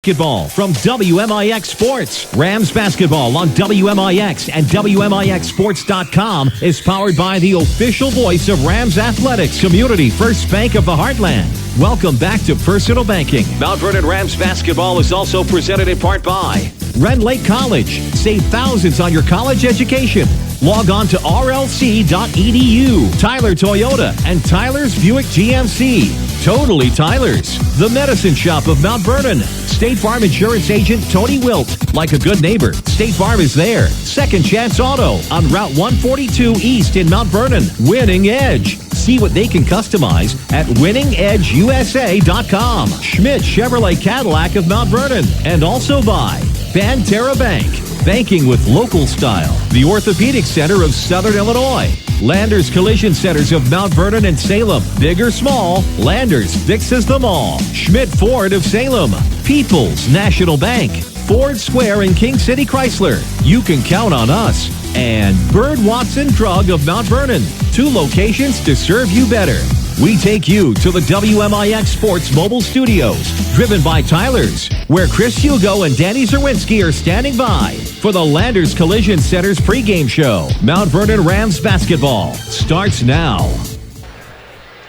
Basketball from WMIX Sports. Rams Basketball on WMIX and WMIXSports.com is powered by the official voice of Rams Athletics, Community First Bank of the Heartland. Welcome back to Personal Banking. Mount Vernon Rams Basketball is also presented in part by Ren Lake College. Save thousands on your college education. Log on to rlc.edu. Tyler Toyota and Tyler's Buick GMC. Totally Tyler's. The Medicine Shop of Mount Vernon. State Farm Insurance Agent Tony Wilt. Like a good neighbor, State Farm is there. Second Chance Auto on Route 142 East in Mount Vernon. Winning Edge. See what they can customize at winningedgeusa.com. Schmidt Chevrolet Cadillac of Mount Vernon. And also by Banterra Bank. Banking with local style. The Orthopedic Center of Southern Illinois. Landers Collision Centers of Mount Vernon and Salem. Big or small, Landers fixes them all. Schmidt Ford of Salem. People's National Bank. Ford Square in King City Chrysler. You can count on us. And Bird Watson Drug of Mount Vernon. 2 locations to serve you better. We take you to the WMIX Sports Mobile Studios, driven by Tyler's, where Chris Hugo and Danny Czerwinski are standing by for the Landers Collision Center's pregame show. Mount Vernon Rams Basketball starts now.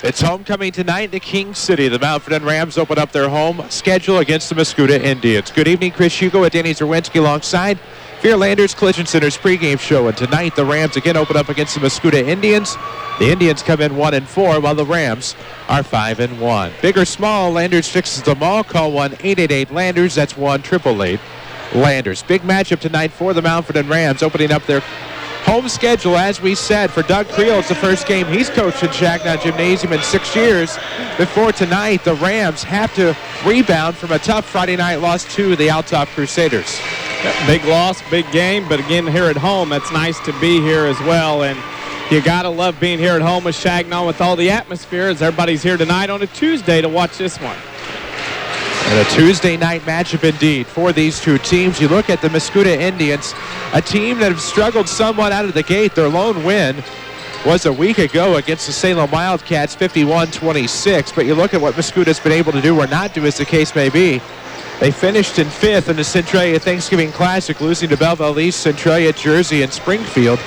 It's homecoming tonight in King City. The Mount Vernon Rams open up their home schedule against the Mascoutah Indians. Good evening, Chris Hugo and Danny Czerwinski alongside for your Landers Collision Center's pregame show. And tonight, the Rams again open up against the Mascoutah Indians. The Indians come in 1-4, while the Rams are 5-1. Big or small, Landers fixes them all. Call 1-888-LANDERS. That's 1-888-LANDERS. Big matchup tonight for the Mount Vernon Rams, opening up their home schedule, as we said. For Doug Creel, it's the first game he's coached in Changnon Gymnasium in 6 years. Before tonight, the Rams have to rebound from a tough Friday night loss to the Altop Crusaders. Big loss, big game, but again, here at home, it's nice to be here as well. And you got to love being here at home with Changnon with all the atmosphere, as everybody's here tonight on a Tuesday to watch this one. And a Tuesday night matchup indeed for these two teams. You look at the Mascoutah Indians, a team that have struggled somewhat out of the gate. Their lone win was a week ago against the Salem Wildcats, 51-26. But you look at what Mascoutah's been able to do or not do, as the case may be. They finished in 5th in the Centralia Thanksgiving Classic, losing to Belleville East, Centralia, Jersey, and Springfield.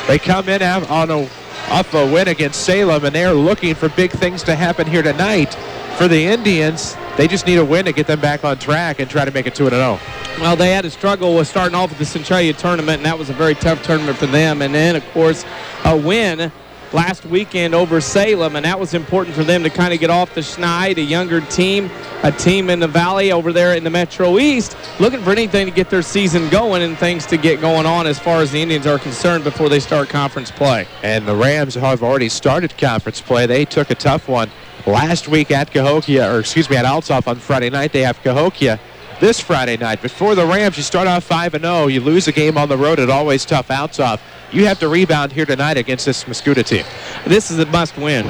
They come in off a win against Salem, and they're looking for big things to happen here tonight. For the Indians, they just need a win to get them back on track and try to make it 2-0. Well, they had a struggle with starting off with the Centralia tournament, and that was a very tough tournament for them. And then, of course, a win last weekend over Salem, and that was important for them to kind of get off the schneid, a younger team, a team in the Valley over there in the Metro East, looking for anything to get their season going and things to get going on as far as the Indians are concerned before they start conference play. And the Rams have already started conference play. They took a tough one last week at Altop on Friday night. They have Cahokia this Friday night. But for the Rams, you start off 5-0. You lose a game on the road. It always tough Altop. You have to rebound here tonight against this Mascoutah team. This is a must-win.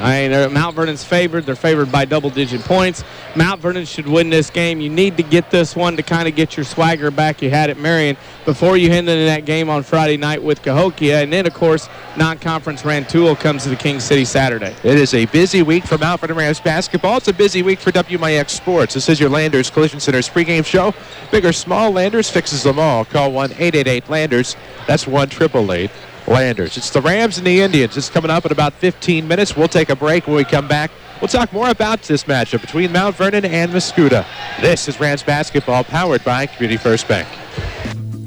Mount Vernon's favored. They're favored by double-digit points. Mount Vernon should win this game. You need to get this one to kind of get your swagger back you had at Marion before you head into that game on Friday night with Cahokia. And then, of course, non-conference Rantoul comes to the King City Saturday. It is a busy week for Mount Vernon Rams basketball. It's a busy week for WMIX Sports. This is your Landers Collision Center's pregame show. Big or small, Landers fixes them all. Call 1-888-LANDERS. That's 1-888-LANDERS. It's the Rams and the Indians. It's coming up in about 15 minutes. We'll take a break. When we come back, we'll talk more about this matchup between Mount Vernon and Mascoutah. This is Rams basketball, powered by Community First Bank.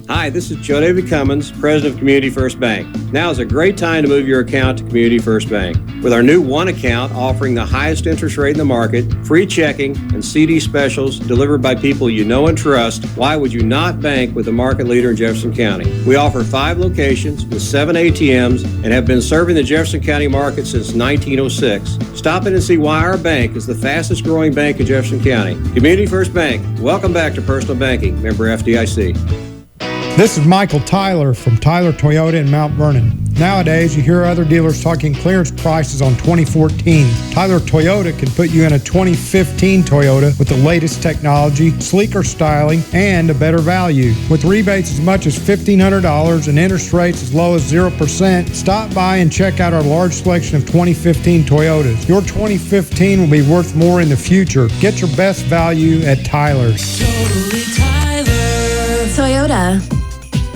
Hi, this is Joe David Cummins, President of Community First Bank. Now is a great time to move your account to Community First Bank. With our new One Account offering the highest interest rate in the market, free checking, and CD specials delivered by people you know and trust, why would you not bank with the market leader in Jefferson County? We offer 5 locations with 7 ATMs and have been serving the Jefferson County market since 1906. Stop in and see why our bank is the fastest growing bank in Jefferson County. Community First Bank. Welcome back to Personal Banking. Member FDIC. This is Michael Tyler from Tyler Toyota in Mount Vernon. Nowadays, you hear other dealers talking clearance prices on 2014. Tyler Toyota can put you in a 2015 Toyota with the latest technology, sleeker styling, and a better value. With rebates as much as $1,500 and interest rates as low as 0%, stop by and check out our large selection of 2015 Toyotas. Your 2015 will be worth more in the future. Get your best value at Tyler's. Totally Tyler. Toyota.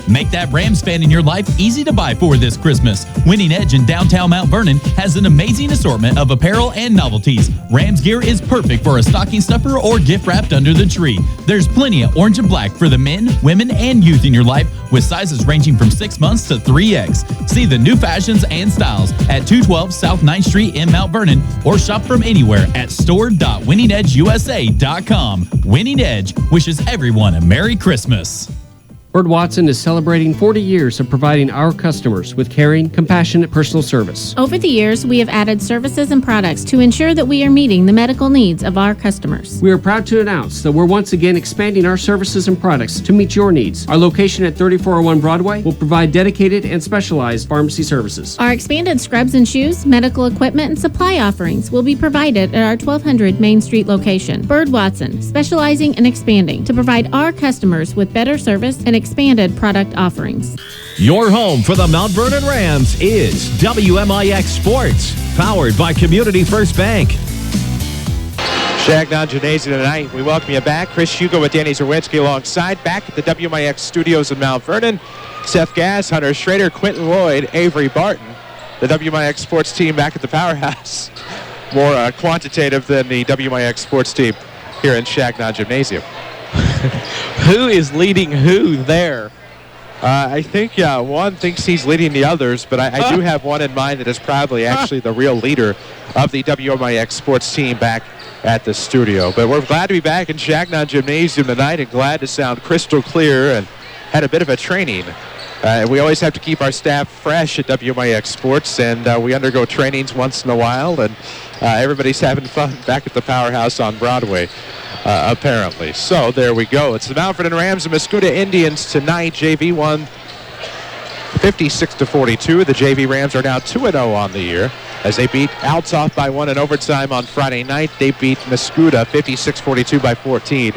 Make that Rams fan in your life easy to buy for this Christmas. Winning Edge in downtown Mount Vernon has an amazing assortment of apparel and novelties. Rams gear is perfect for a stocking stuffer or gift wrapped under the tree. There's plenty of orange and black for the men, women, and youth in your life, with sizes ranging from 6 months to 3X. See the new fashions and styles at 212 South 9th Street in Mount Vernon, or shop from anywhere at store.winningedgeusa.com. Winning Edge wishes everyone a Merry Christmas. Bird Watson is celebrating 40 years of providing our customers with caring, compassionate personal service. Over the years, we have added services and products to ensure that we are meeting the medical needs of our customers. We are proud to announce that we're once again expanding our services and products to meet your needs. Our location at 3401 Broadway will provide dedicated and specialized pharmacy services. Our expanded scrubs and shoes, medical equipment, and supply offerings will be provided at our 1200 Main Street location. Bird Watson, specializing and expanding to provide our customers with better service and expanded product offerings. Your home for the Mount Vernon Rams is WMIX Sports, powered by Community First Bank. Changnon Gymnasium tonight. We welcome you back. Chris Hugo with Danny Czerwinski alongside. Back at the WMIX studios in Mount Vernon. Seth Gass, Hunter Schrader, Quentin Lloyd, Avery Barton. The WMIX sports team back at the powerhouse. More quantitative than the WMIX sports team here in Changnon Gymnasium. Who is leading who there? I think one thinks he's leading the others, but I do have one in mind that is probably actually the real leader of the WMIX sports team back at the studio. But we're glad to be back in Changnon Gymnasium tonight and glad to sound crystal clear and had a bit of a training. We always have to keep our staff fresh at WMIX Sports, and we undergo trainings once in a while, and everybody's having fun back at the powerhouse on Broadway. Apparently. So there we go. It's the Mount Vernon Rams and Mascoutah Indians tonight. JV won 56-42. The JV Rams are now 2-0 on the year as they beat Althoff by 1 in overtime on Friday night. They beat Mascoutah 56-42 by 14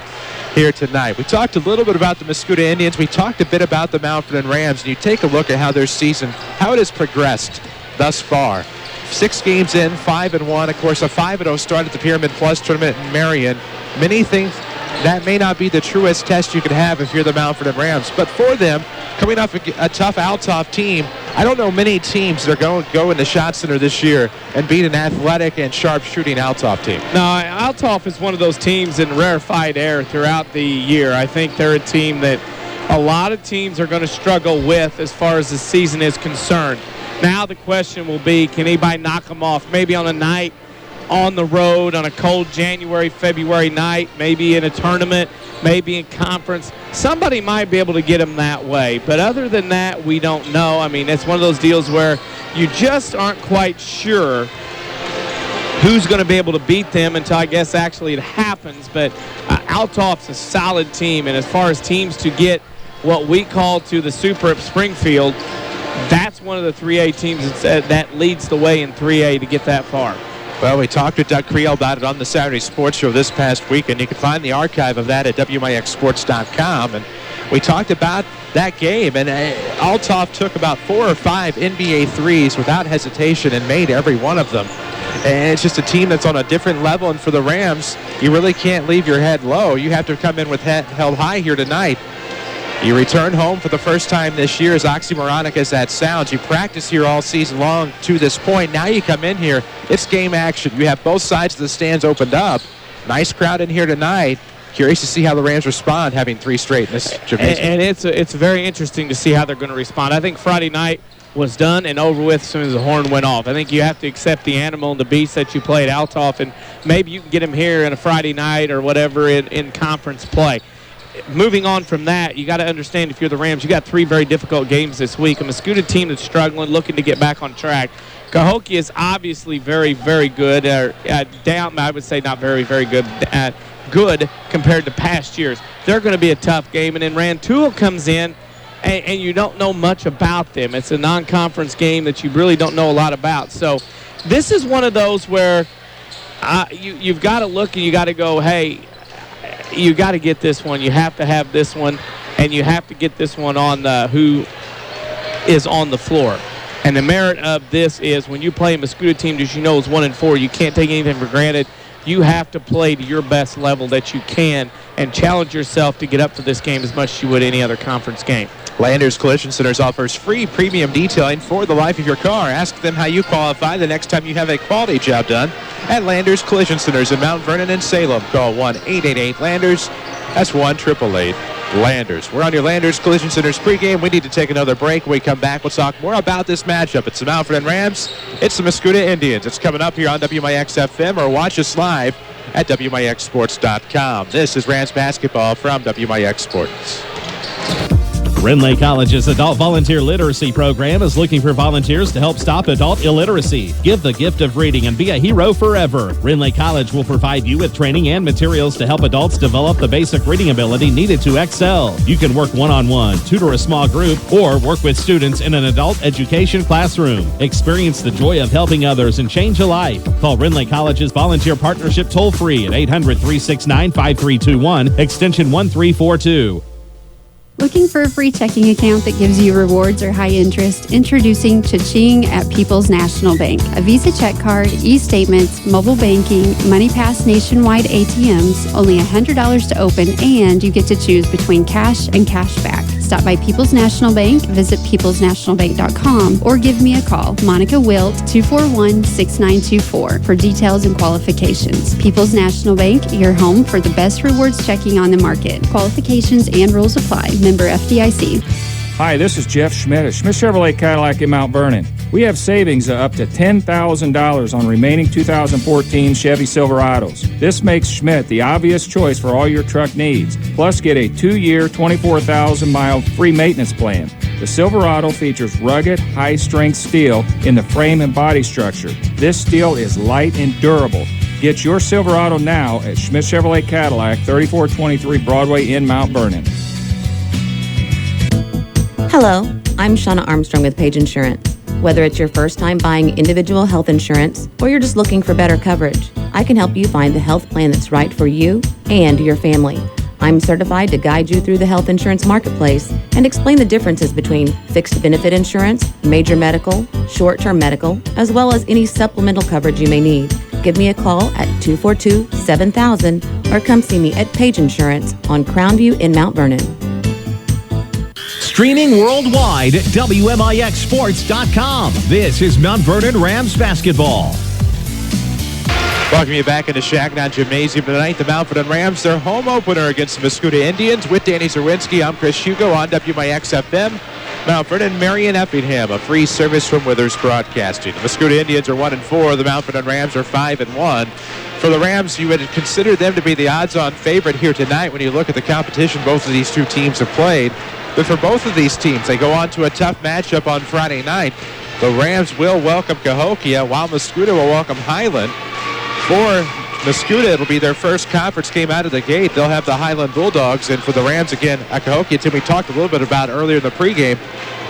here tonight. We talked a little bit about the Mascoutah Indians. We talked a bit about the Mount Vernon Rams, and you take a look at how their season, how it has progressed thus far. 6 games in, 5-1. Of course, a 5-0 start at the Pyramid Plus tournament in Marion. Many think that may not be the truest test you could have if you're the Mount Vernon Rams. But for them, coming off a tough Althoff team, I don't know many teams that are going to go in the Shot Center this year and beat an athletic and sharp-shooting Althoff team. No, Althoff is one of those teams in rarefied air throughout the year. I think they're a team that a lot of teams are going to struggle with as far as the season is concerned. Now the question will be, can anybody knock them off? Maybe on a night on the road, on a cold January, February night, maybe in a tournament, maybe in conference. Somebody might be able to get them that way. But other than that, we don't know. I mean, it's one of those deals where you just aren't quite sure who's going to be able to beat them until I guess actually it happens. But Althoff's a solid team, and as far as teams to get what we call to the Super at Springfield, that's one of the 3A teams that leads the way in 3A to get that far. Well, we talked to Doug Creel about it on the Saturday Sports Show this past week, and you can find the archive of that at WMIXsports.com. And we talked about that game, and Althoff took about 4 or 5 NBA threes without hesitation and made every one of them. And it's just a team that's on a different level, and for the Rams, you really can't leave your head low. You have to come in with head held high here tonight. You return home for the first time this year, as oxymoronic as that sounds. You practice here all season long to this point. Now you come in here, it's game action. You have both sides of the stands opened up. Nice crowd in here tonight. Curious to see how the Rams respond, having 3 straight in this gymnasium. And it's very interesting to see how they're going to respond. I think Friday night was done and over with as soon as the horn went off. I think you have to accept the animal and the beast that you played Althoff, and maybe you can get them here in a Friday night or whatever in conference play. Moving on from that, you got to understand, if you're the Rams, you got 3 very difficult games this week. A Mascoutah team that's struggling, looking to get back on track. Cahokia is obviously very, very good. Down, I would say not very, very good. Good compared to past years. They're going to be a tough game. And then Rantoul comes in and you don't know much about them. It's a non-conference game that you really don't know a lot about. So this is one of those where you've got to look and you got to go, hey, you got to get this one. You have to have this one, and you have to get this one on who is on the floor. And the merit of this is when you play a Mascoutah team that you know is 1-4, you can't take anything for granted. You have to play to your best level that you can and challenge yourself to get up for this game as much as you would any other conference game. Landers Collision Centers offers free premium detailing for the life of your car. Ask them how you qualify the next time you have a quality job done at Landers Collision Centers in Mount Vernon and Salem. Call 1-888-LANDERS. That's 1-888-LANDERS. We're on your Landers Collision Centers pregame. We need to take another break. When we come back, we'll talk more about this matchup. It's the Mount Vernon Rams. It's the Mascoutah Indians. It's coming up here on WMIX FM, or watch us live at WMIXsports.com. This is Rams Basketball from WMIX Sports. Renly College's Adult Volunteer Literacy Program is looking for volunteers to help stop adult illiteracy. Give the gift of reading and be a hero forever. Renly College will provide you with training and materials to help adults develop the basic reading ability needed to excel. You can work one-on-one, tutor a small group, or work with students in an adult education classroom. Experience the joy of helping others and change a life. Call Renly College's Volunteer Partnership toll-free at 800-369-5321, extension 1342. Looking for a free checking account that gives you rewards or high interest? Introducing Cha-Ching at People's National Bank. A Visa check card, e-statements, mobile banking, MoneyPass nationwide ATMs, only $100 to open, and you get to choose between cash and cash back. Stop by People's National Bank, visit peoplesnationalbank.com, or give me a call, Monica Wilt, 241-6924, for details and qualifications. People's National Bank, your home for the best rewards checking on the market. Qualifications and rules apply. Member FDIC. Hi, this is Jeff Schmidt at Schmidt Chevrolet Cadillac in Mount Vernon. We have savings of up to $10,000 on remaining 2014 Chevy Silverados. This makes Schmidt the obvious choice for all your truck needs. Plus, get a 2-year, 24,000-mile free maintenance plan. The Silverado features rugged, high-strength steel in the frame and body structure. This steel is light and durable. Get your Silverado now at Schmidt Chevrolet Cadillac, 3423 Broadway in Mount Vernon. Hello, I'm Shauna Armstrong with Page Insurance. Whether it's your first time buying individual health insurance or you're just looking for better coverage, I can help you find the health plan that's right for you and your family. I'm certified to guide you through the health insurance marketplace and explain the differences between fixed benefit insurance, major medical, short-term medical, as well as any supplemental coverage you may need. Give me a call at 242-7000 or come see me at Page Insurance on Crownview in Mount Vernon. Streaming worldwide at WMIXsports.com. This is Mount Vernon Rams Basketball. Welcome you back into Changnon Gymnasium tonight. The Mount Vernon Rams, their home opener against the Mascoutah Indians. With Danny Czerwinski, I'm Chris Hugo on WMIX FM. Mount Vernon, Marion Effingham, a free service from Withers Broadcasting. The Mascoutah Indians are 1-4. The Mount Vernon Rams are 5-1. For the Rams, you would consider them to be the odds-on favorite here tonight when you look at the competition both of these two teams have played. But for both of these teams, they go on to a tough matchup on Friday night. The Rams will welcome Cahokia, while Mascoutah will welcome Highland. For Mascoutah, it'll be their first conference game out of the gate. They'll have the Highland Bulldogs. And for the Rams, again, a Cahokia team we talked a little bit about earlier in the pregame.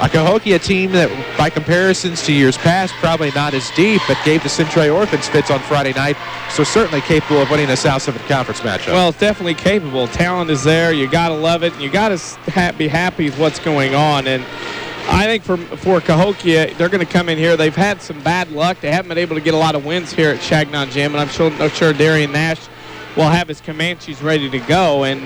A Cahokia team that, by comparisons to years past, probably not as deep, but gave the Centray Orphans fits on Friday night. So certainly capable of winning a South 7 Conference matchup. Well, it's definitely capable. Talent is there. You got to love it. And you got to be happy with what's going on. And I think for Cahokia, they're going to come in here. They've had some bad luck. They haven't been able to get a lot of wins here at Changnon Gym, and I'm sure Darian Nash will have his Comanches ready to go. And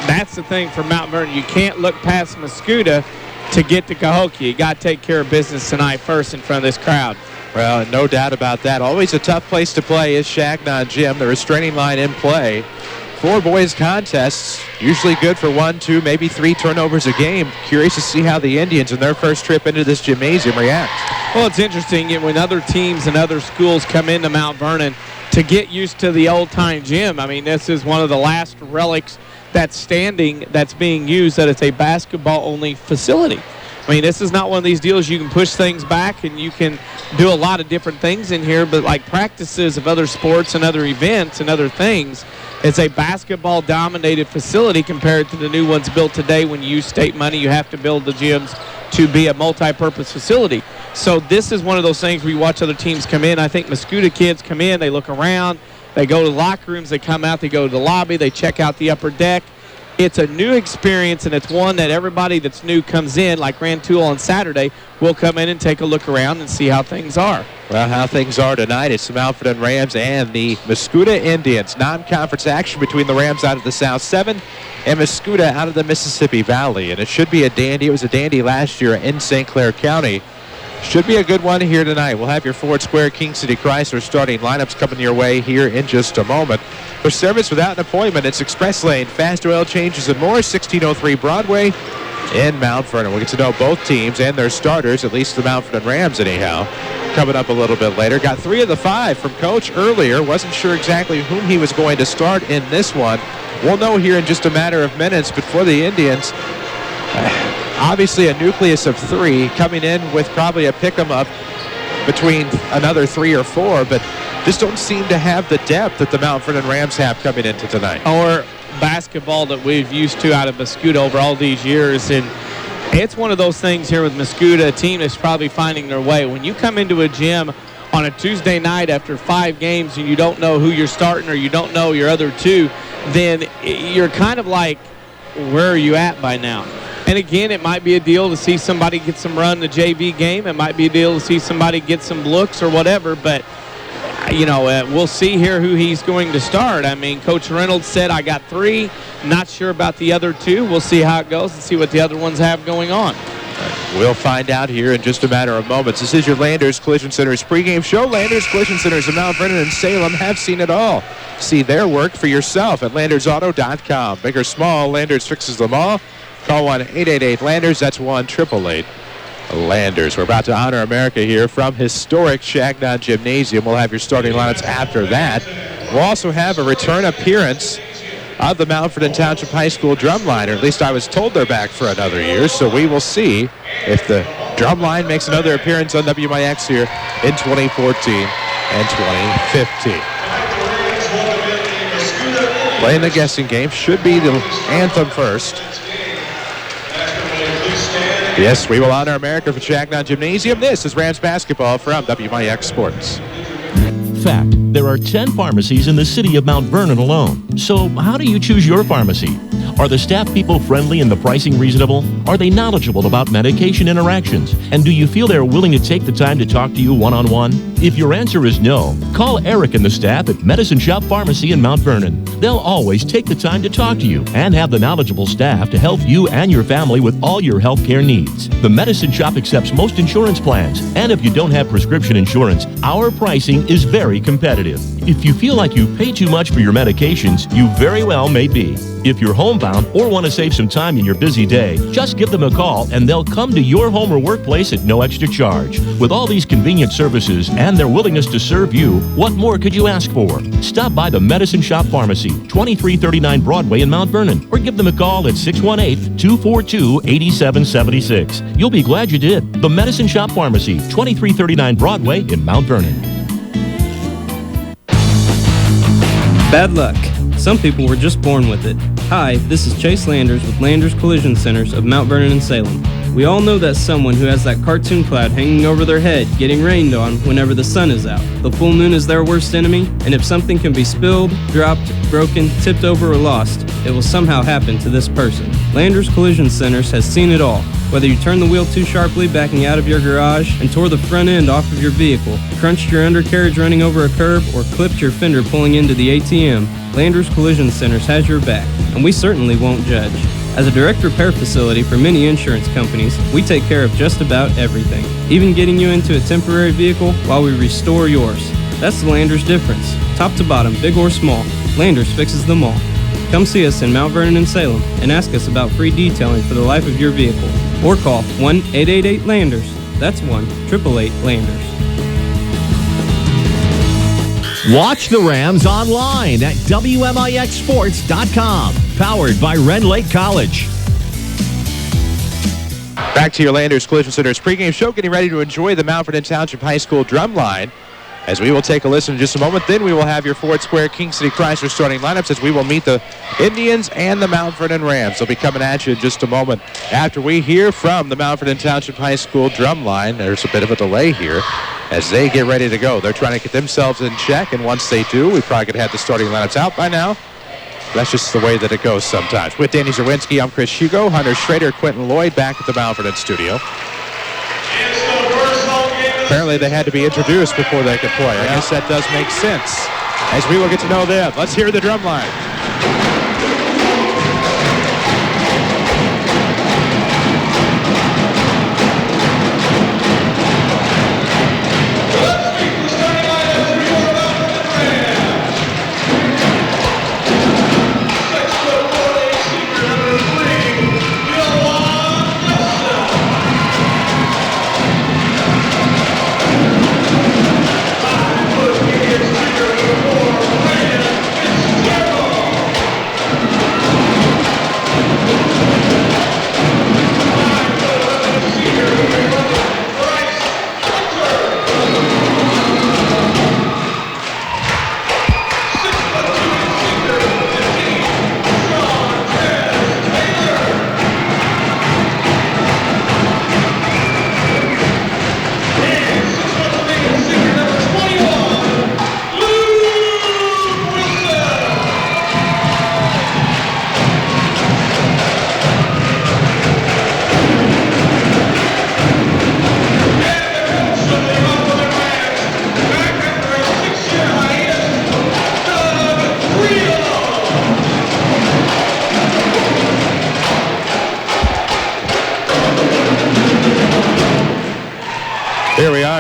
that's the thing for Mount Vernon. You can't look past Mascoutah to get to Cahokia. You got to take care of business tonight first in front of this crowd. Well, no doubt about that. Always a tough place to play is Changnon Gym. The restraining line in play. 4 boys contests, usually good for 1, 2, maybe 3 turnovers a game. Curious to see how the Indians in their first trip into this gymnasium react. Well, it's interesting when other teams and other schools come into Mount Vernon to get used to the old-time gym. I mean, this is one of the last relics that's standing that's being used, that it's a basketball-only facility. I mean, this is not one of these deals you can push things back and you can do a lot of different things in here, but like practices of other sports and other events and other things, It's a basketball-dominated facility compared to the new ones built today. When you use state money, you have to build the gyms to be a multi-purpose facility. So this is one of those things where you watch other teams come in. I think Mascoutah kids come in, they look around, they go to the locker rooms, they come out, they go to the lobby, they check out the upper deck. It's a new experience, and it's one that everybody that's new comes in, like Rantoul on Saturday, will come in and take a look around and see how things are. Well, how things are tonight, it's the Mount Vernon Rams and the Mascoutah Indians. Non-conference action between the Rams out of the South 7 and Mascoutah out of the Mississippi Valley. And it should be a dandy. It was a dandy last year in St. Clair County. Should be a good one here tonight. We'll have your Ford Square King City Chrysler starting lineups coming your way here in just a moment. For service without an appointment, it's Express Lane, fast oil changes and more, 1603 Broadway in Mount Vernon. We'll get to know both teams and their starters, at least the Mount Vernon Rams anyhow, coming up a little bit later. Got 3 of the 5 from Coach earlier. Wasn't sure exactly whom he was going to start in this one. We'll know here in just a matter of minutes. But for the Indians, obviously a nucleus of 3 coming in with probably a pick-em-up between another 3 or 4, but just don't seem to have the depth that the Mount Vernon Rams have coming into tonight. Or basketball that we've used to out of Mascoutah over all these years. And it's one of those things here with Mascoutah, a team that's probably finding their way. When you come into a gym on a Tuesday night after 5 games and you don't know who you're starting or you don't know your other 2, then you're kind of like, where are you at by now? And again, it might be a deal to see somebody get some run in the JV game. It might be a deal to see somebody get some looks or whatever, but you know, we'll see here who he's going to start. I mean, Coach Reynolds said, I got 3. Not sure about the other 2. We'll see how it goes and see what the other ones have going on. We'll find out here in just a matter of moments. This is your Landers Collision Center's pregame show. Landers Collision Centers of Mount Vernon and Salem have seen it all. See their work for yourself at LandersAuto.com. Big or small, Landers fixes them all. Call 1-888-LANDERS. That's 1-888-LANDERS. We're about to honor America here from historic Changnon Gymnasium. We'll have your starting lineups after that. We'll also have a return appearance of the Mount Vernon Township High School drumline, or at least I was told they're back for another year, so we will see if the drumline makes another appearance on WMIX here in 2014 and 2015. Playing the guessing game, should be the anthem first. Yes, we will honor America for Changnon Gymnasium. This is Rams Basketball from WMIX Sports. Fact, there are 10 pharmacies in the city of Mount Vernon alone. So how do you choose your pharmacy? Are the staff people friendly and the pricing reasonable? Are they knowledgeable about medication interactions? And do you feel they're willing to take the time to talk to you one-on-one? If your answer is no, call Eric and the staff at Medicine Shop Pharmacy in Mount Vernon. They'll always take the time to talk to you and have the knowledgeable staff to help you and your family with all your health care needs. The Medicine Shop accepts most insurance plans, and if you don't have prescription insurance, our pricing is very competitive. If you feel like you pay too much for your medications, you very well may be. If you're homebound or want to save some time in your busy day, just give them a call and they'll come to your home or workplace at no extra charge. With all these convenient services and their willingness to serve you, what more could you ask for? Stop by the Medicine Shop Pharmacy, 2339 Broadway in Mount Vernon, or give them a call at 618-242-8776. You'll be glad you did. The Medicine Shop Pharmacy, 2339 Broadway in Mount Vernon. Bad luck. Some people were just born with it. Hi, this is Chase Landers with Landers Collision Centers of Mount Vernon and Salem. We all know that someone who has that cartoon cloud hanging over their head getting rained on whenever the sun is out. The full moon is their worst enemy, and if something can be spilled, dropped, broken, tipped over, or lost, it will somehow happen to this person. Landers Collision Centers has seen it all. Whether you turned the wheel too sharply backing out of your garage and tore the front end off of your vehicle, crunched your undercarriage running over a curb, or clipped your fender pulling into the ATM, Landers Collision Centers has your back, and we certainly won't judge. As a direct repair facility for many insurance companies, we take care of just about everything, even getting you into a temporary vehicle while we restore yours. That's the Landers difference. Top to bottom, big or small, Landers fixes them all. Come see us in Mount Vernon and Salem and ask us about free detailing for the life of your vehicle. Or call 1-888-LANDERS. That's 1-888-LANDERS. Watch the Rams online at WMIXsports.com. Powered by Ren Lake College. Back to your Landers Collision Center's pregame show, getting ready to enjoy the Mount Vernon Township High School drumline. as we will take a listen in just a moment. Then we will have your Ford Square King City Chrysler starting lineups as we will meet the Indians and the Mount Vernon Rams. They'll be coming at you in just a moment after we hear from the Mount Vernon Township High School drum line. There's a bit of a delay here as they get ready to go. They're trying to get themselves in check, and once they do, we probably could have the starting lineups out by now. That's just the way that it goes sometimes. With Danny Czerwinski, I'm Chris Hugo. Hunter Schrader, Quentin Lloyd back at the Mount Vernon studio. Apparently they had to be introduced before they could play. I guess that does make sense as we will get to know them. Let's hear the drum line.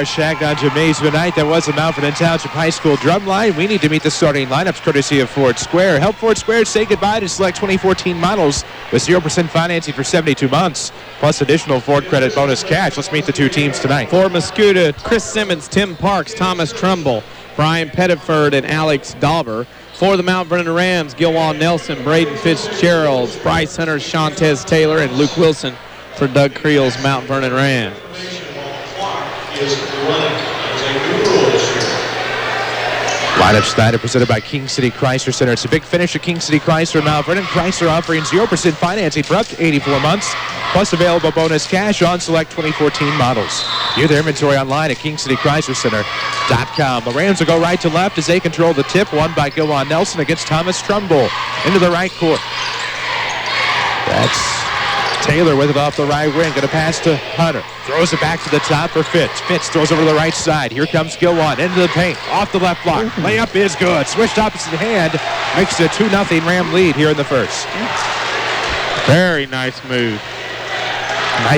Changnon Gym tonight. That was the Mount Vernon Township High School drum line. We need to meet the starting lineups courtesy of Ford Square. Help Ford Square say goodbye to select 2014 models with 0% financing for 72 months, plus additional Ford credit bonus cash. Let's meet the two teams tonight. For Mascoutah, Chris Simmons, Tim Parks, Thomas Trumbull, Brian Pettiford, and Alex Dauber. For the Mount Vernon Rams, Gilwan Nelson, Braden Fitzgerald, Bryce Hunter, Shantez Taylor, and Luke Wilson for Doug Creel's Mount Vernon Rams. Lineups tonight are presented by King City Chrysler Center. It's a big finish at King City Chrysler Mount Vernon. Chrysler offering 0% financing for up to 84 months, plus available bonus cash on select 2014 models. View their inventory online at KingCityChryslerCenter.com. The Rams will go right to left as they control the tip, won by Gilwan Nelson against Thomas Trumbull into the right court. That's Taylor with it off the right wing. Going to pass to Hunter. Throws it back to the top for Fitz. Fitz throws over to the right side. Here comes Gilwan into the paint. Off the left block. Layup is good. Switched opposite hand. Makes it a 2-0 Ram lead here in the first. Very nice move.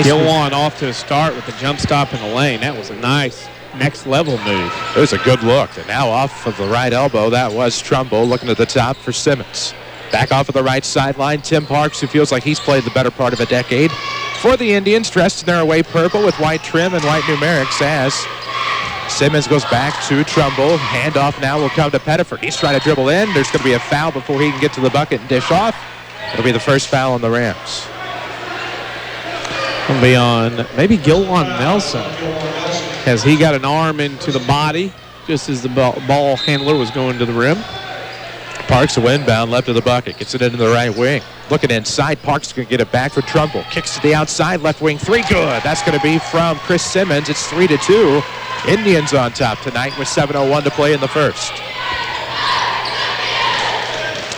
Gilwan off to a start with the jump stop in the lane. That was a nice next level move. It was a good look. And now off of the right elbow. That was Trumbull looking at the top for Simmons. Back off of the right sideline, Tim Parks, who feels like he's played the better part of a decade. For the Indians, dressed in their away purple with white trim and white numerics as Simmons goes back to Trumbull. Handoff now will come to Pettiford. He's trying to dribble in. There's going to be a foul before he can get to the bucket and dish off. It'll be the first foul on the Rams. It'll be on maybe Gilwan Nelson, as he got an arm into the body just as the ball handler was going to the rim. Parks will inbound left of the bucket. Gets it into the right wing. Looking inside. Parks is going to get it back for Trumbull. Kicks to the outside. Left wing three. Good. That's going to be from Chris Simmons. It's 3-2. Indians on top tonight with 7:01 to play in the first.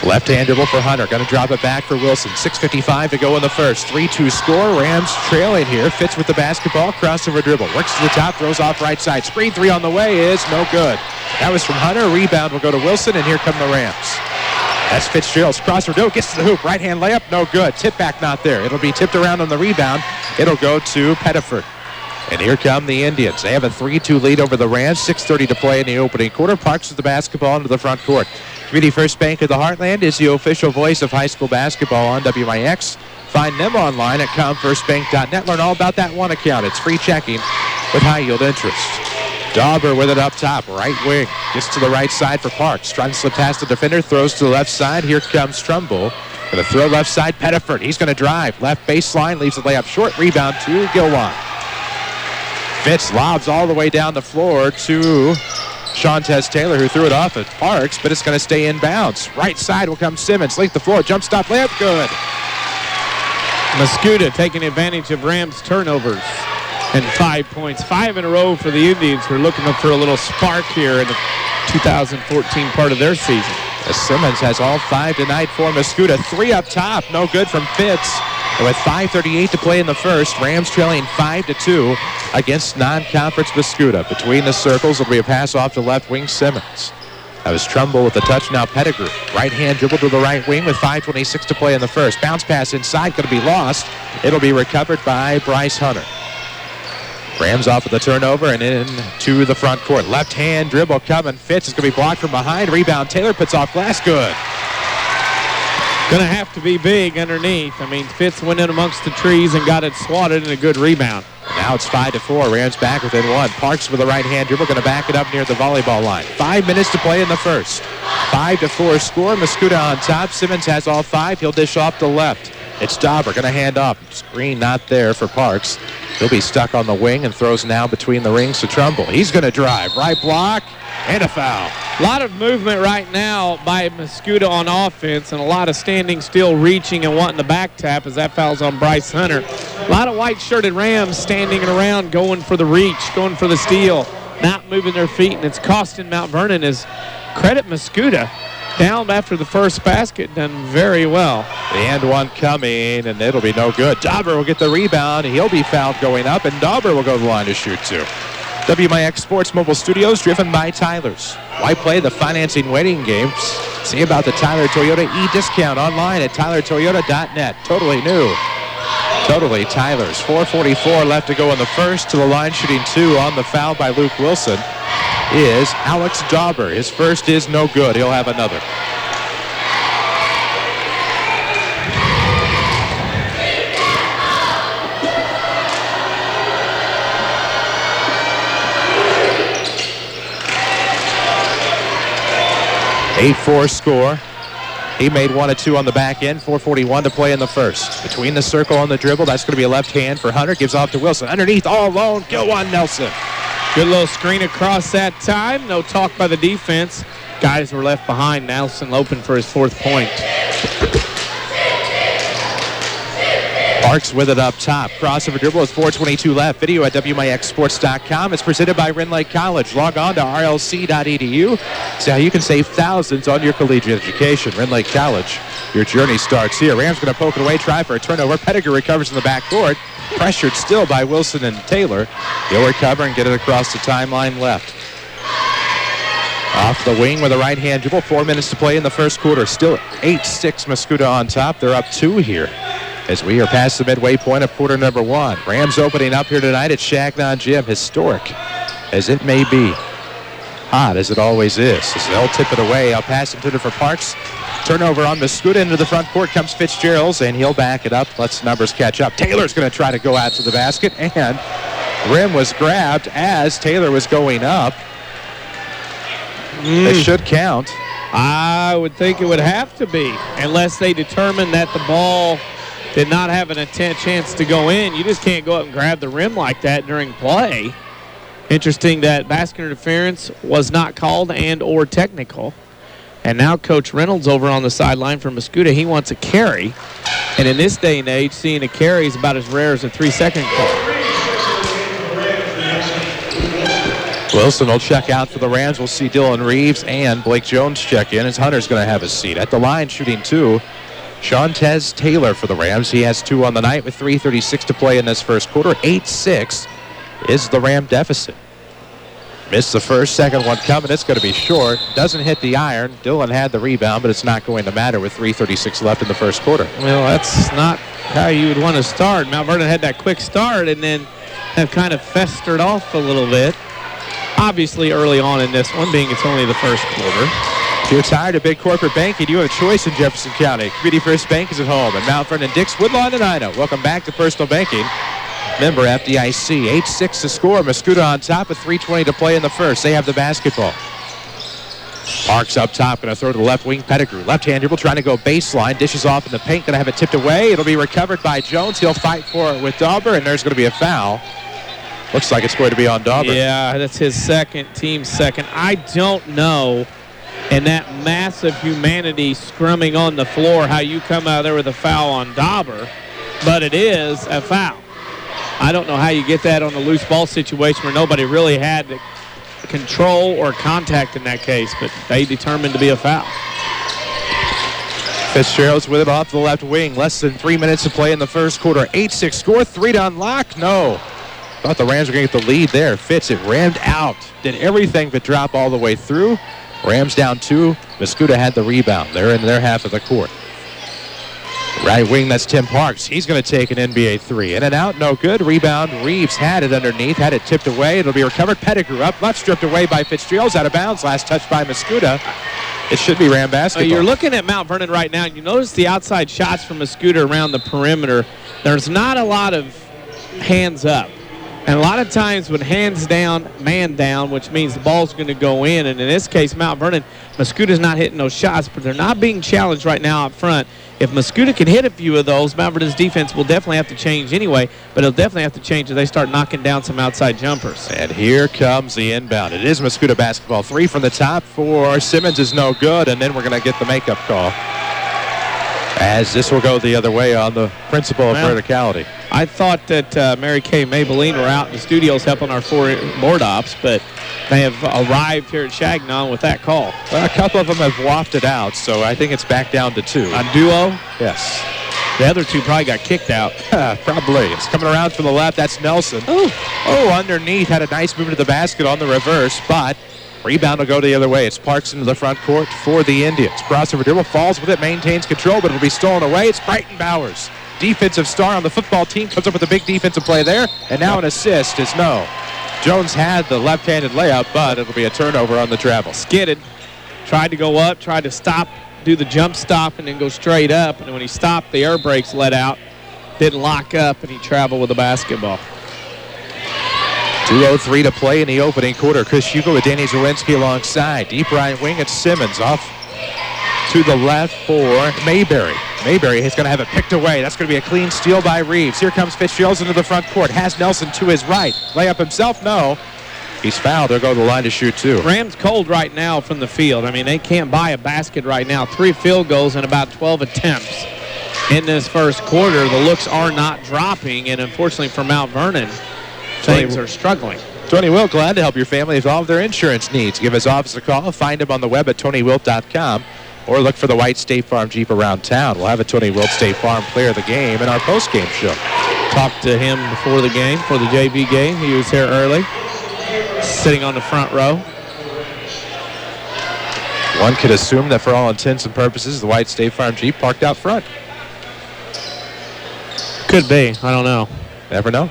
Left-hand dribble for Hunter. Going to drop it back for Wilson. 6:55 to go in the first. 3-2 score. Rams trailing here. Fitz with the basketball. Crossover dribble. Works to the top. Throws off right side. Screen three on the way is no good. That was from Hunter. Rebound will go to Wilson, and here come the Rams. That's Fitzgerald's crossover dribble. Gets to the hoop. Right-hand layup. No good. Tip back not there. It'll be tipped around on the rebound. It'll go to Pettiford. And here come the Indians. They have a 3-2 lead over the Rams. 6:30 to play in the opening quarter. Parks with the basketball into the front court. Community First Bank of the Heartland is the official voice of high school basketball on WMIX. Find them online at comfirstbank.net. Learn all about that one account. It's free checking with high-yield interest. Dauber with it up top, right wing. Gets to the right side for Parks. Trying to slip past the defender, throws to the left side. Here comes Trumbull. Going to throw left side, Pettiford. He's going to drive. Left baseline, leaves the layup short. Rebound to Gilwan. Fitz lobs all the way down the floor to Shantez Taylor, who threw it off at Parks, but it's going to stay in bounds. Right side will come Simmons. Link the floor. Jump stop layup. Good. Mascoutah taking advantage of Rams turnovers. And 5 points. 5 in a row for the Indians, who are looking for a little spark here in the 2014 part of their season. Simmons has all 5 tonight for Mascoutah. 3 up top. No good from Fitz. And with 5:38 to play in the first, Rams trailing 5-2 against non-conference Mascoutah. Between the circles, it'll be a pass off to left wing Simmons. That was Trumbull with the touch. Now Pettigrew. Right hand dribble to the right wing with 5:26 to play in the first. Bounce pass inside. Going to be lost. It'll be recovered by Bryce Hunter. Rams off of the turnover and into the front court. Left hand dribble coming. Fitz is going to be blocked from behind. Rebound. Taylor puts off glass. Good. Going to have to be big underneath. I mean, Fitz went in amongst the trees and got it swatted in a good rebound. Now it's 5-4. Rams back within 1. Parks with the right hand dribble. Going to back it up near the volleyball line. 5 minutes to play in the first. 5-4 score. Mascoutah on top. Simmons has all 5. He'll dish off to left. It's Dauber going to hand off. Screen not there for Parks. He'll be stuck on the wing and throws now between the rings to Trumbull. He's going to drive. Right block and a foul. A lot of movement right now by Mascoutah on offense, and a lot of standing still, reaching and wanting the back tap as that foul's on Bryce Hunter. A lot of white-shirted Rams standing around, going for the reach, going for the steal, not moving their feet, and it's costing Mount Vernon. As credit Mascoutah, down after the first basket, done very well. The and one coming, and it'll be no good. Dauber will get the rebound. He'll be fouled going up, and Dauber will go to the line to shoot too. WMIX Sports Mobile Studios, driven by Tyler's. Why play the financing waiting games? See about the Tyler Toyota e-discount online at tylertoyota.net. Totally new. Totally Tyler's. 4:44 left to go in the first. To the line shooting 2 on the foul by Luke Wilson is Alex Dauber. His first is no good. He'll have another. (8-4) score. He made 1 of 2 on the back end. 4:41 to play in the first. Between the circle on the dribble, that's going to be a left hand for Hunter. Gives off to Wilson. Underneath, all alone, Gilwan Nelson. Good little screen across that time. No talk by the defense. Guys were left behind. Nelson open for his 4th point. Parks with it up top. Crossover dribble with 4:22 left. Video at WMIXsports.com. It's presented by Rend Lake College. Log on to rlc.edu. See how you can save thousands on your collegiate education. Rend Lake College. Your journey starts here. Rams going to poke it away. Try for a turnover. Pettigrew recovers in the backcourt. Pressured still by Wilson and Taylor. He'll recover and get it across the timeline left. Off the wing with a right-hand dribble. 4 minutes to play in the first quarter. Still 8-6 Mascoutah on top. They're up 2 here as we are past the midway point of quarter number 1. Rams opening up here tonight at Changnon Gym. Historic as it may be. Hot as it always is. As they'll tip it away. I'll pass it to it for Parks. Turnover on Mascoutah. Into the front court comes Fitzgerald's, and he'll back it up. Lets the numbers catch up. Taylor's going to try to go out to the basket, and rim was grabbed as Taylor was going up. It should count. I would think it would have to be, unless they determine that the ball did not have an chance to go in. You just can't go up and grab the rim like that during play. Interesting that basket interference was not called and or technical. And now Coach Reynolds over on the sideline for Mascoutah. He wants a carry. And in this day and age, seeing a carry is about as rare as a 3-second call. Wilson will check out for the Rams. We'll see Dylan Reeves and Blake Jones check in as Hunter's going to have a seat. At the line shooting 2, Shantez Taylor for the Rams. He has 2 on the night with 3:36 to play in this first quarter. 8-6 is the Ram deficit. Missed the first, second one coming. It's going to be short. Doesn't hit the iron. Dylan had the rebound, but it's not going to matter with 3:36 left in the first quarter. Well, that's not how you would want to start. Mount Vernon had that quick start and then have kind of festered off a little bit. Obviously early on in this one, being it's only the first quarter. If you're tired of big corporate banking, you have a choice in Jefferson County. Community First Bank is at home at Mount Vernon, Dix, Woodlawn, and Ina. Welcome back to Personal Banking. Member FDIC. 8-6 to score. Mascoutah on top with 3:20 to play in the first. They have the basketball. Parks up top, going to throw to the left wing. Pettigrew, left-hand dribble, trying to go baseline. Dishes off in the paint, going to have it tipped away. It'll be recovered by Jones. He'll fight for it with Dauber, and there's going to be a foul. Looks like it's going to be on Dauber. Yeah, that's his team's second. I don't know, in that massive humanity scrumming on the floor, how you come out there with a foul on Dauber, but it is a foul. I don't know how you get that on a loose ball situation where nobody really had control or contact in that case, but they determined to be a foul. Fitzgerald's with it off the left wing. Less than 3 minutes to play in the first quarter. 8-6 score, 3 to unlock. No. Thought the Rams were going to get the lead there. Fitz, it rammed out. Did everything but drop all the way through. Rams down 2. Mascoutah had the rebound. They're in their half of the court. Right wing, that's Tim Parks. He's going to take an NBA 3. In and out, no good. Rebound, Reeves had it underneath, had it tipped away. It'll be recovered. Pettigrew up, left stripped away by Fitzgerald. Out of bounds. Last touch by Mascoutah. It should be Ram basketball. You're looking at Mount Vernon right now, and you notice the outside shots from Mascoutah around the perimeter. There's not a lot of hands up. And a lot of times when hands down, man down, which means the ball's going to go in. And in this case, Mount Vernon, Mascoutah's not hitting those shots, but they're not being challenged right now up front. If Mascoutah can hit a few of those, Mount Vernon's defense will definitely have to change anyway, but it'll definitely have to change if they start knocking down some outside jumpers. And here comes the inbound. It is Mascoutah basketball. 3 from the top for Simmons is no good, and then we're going to get the makeup call, as this will go the other way on the principle of verticality. I thought that Mary Kay Maybelline were out in the studios helping our 4 board ops, but they have arrived here at Changnon with that call. Well, a couple of them have wafted out, so I think it's back down to 2. A duo? Yes. The other 2 probably got kicked out. Probably. It's coming around from the left. That's Nelson. Oh, underneath. Had a nice movement to the basket on the reverse, but rebound will go the other way. It's Parks into the front court for the Indians. Crossover dribble, falls with it, maintains control, but it'll be stolen away. It's Brighton Bowers. Defensive star on the football team, comes up with a big defensive play there, and now an assist is no. Jones had the left-handed layup, but it'll be a turnover on the travel. Skidded, tried to go up, tried to stop, do the jump stop, and then go straight up. And when he stopped, the air brakes let out, didn't lock up, and he traveled with the basketball. 2:03 to play in the opening quarter. Chris Hugo with Danny Czerwinski alongside. Deep right wing, it's Simmons off to the left for Mayberry. Mayberry is going to have it picked away. That's going to be a clean steal by Reeves. Here comes Fitzgerald into the front court. Has Nelson to his right. Layup himself? No. He's fouled. They'll go to the line to shoot 2. Rams cold right now from the field. I mean, they can't buy a basket right now. 3 field goals and about 12 attempts in this first quarter. The looks are not dropping, and unfortunately for Mount Vernon, things are struggling. Tony Wilt, glad to help your family with all of their insurance needs. Give his office a call. Find him on the web at TonyWilt.com. Or look for the white State Farm Jeep around town. We'll have a Tony Wilt State Farm Player of the Game in our post-game show. Talked to him before the game, for the JV game. He was here early, sitting on the front row. One could assume that for all intents and purposes, the white State Farm Jeep parked out front. Could be. I don't know. Never know.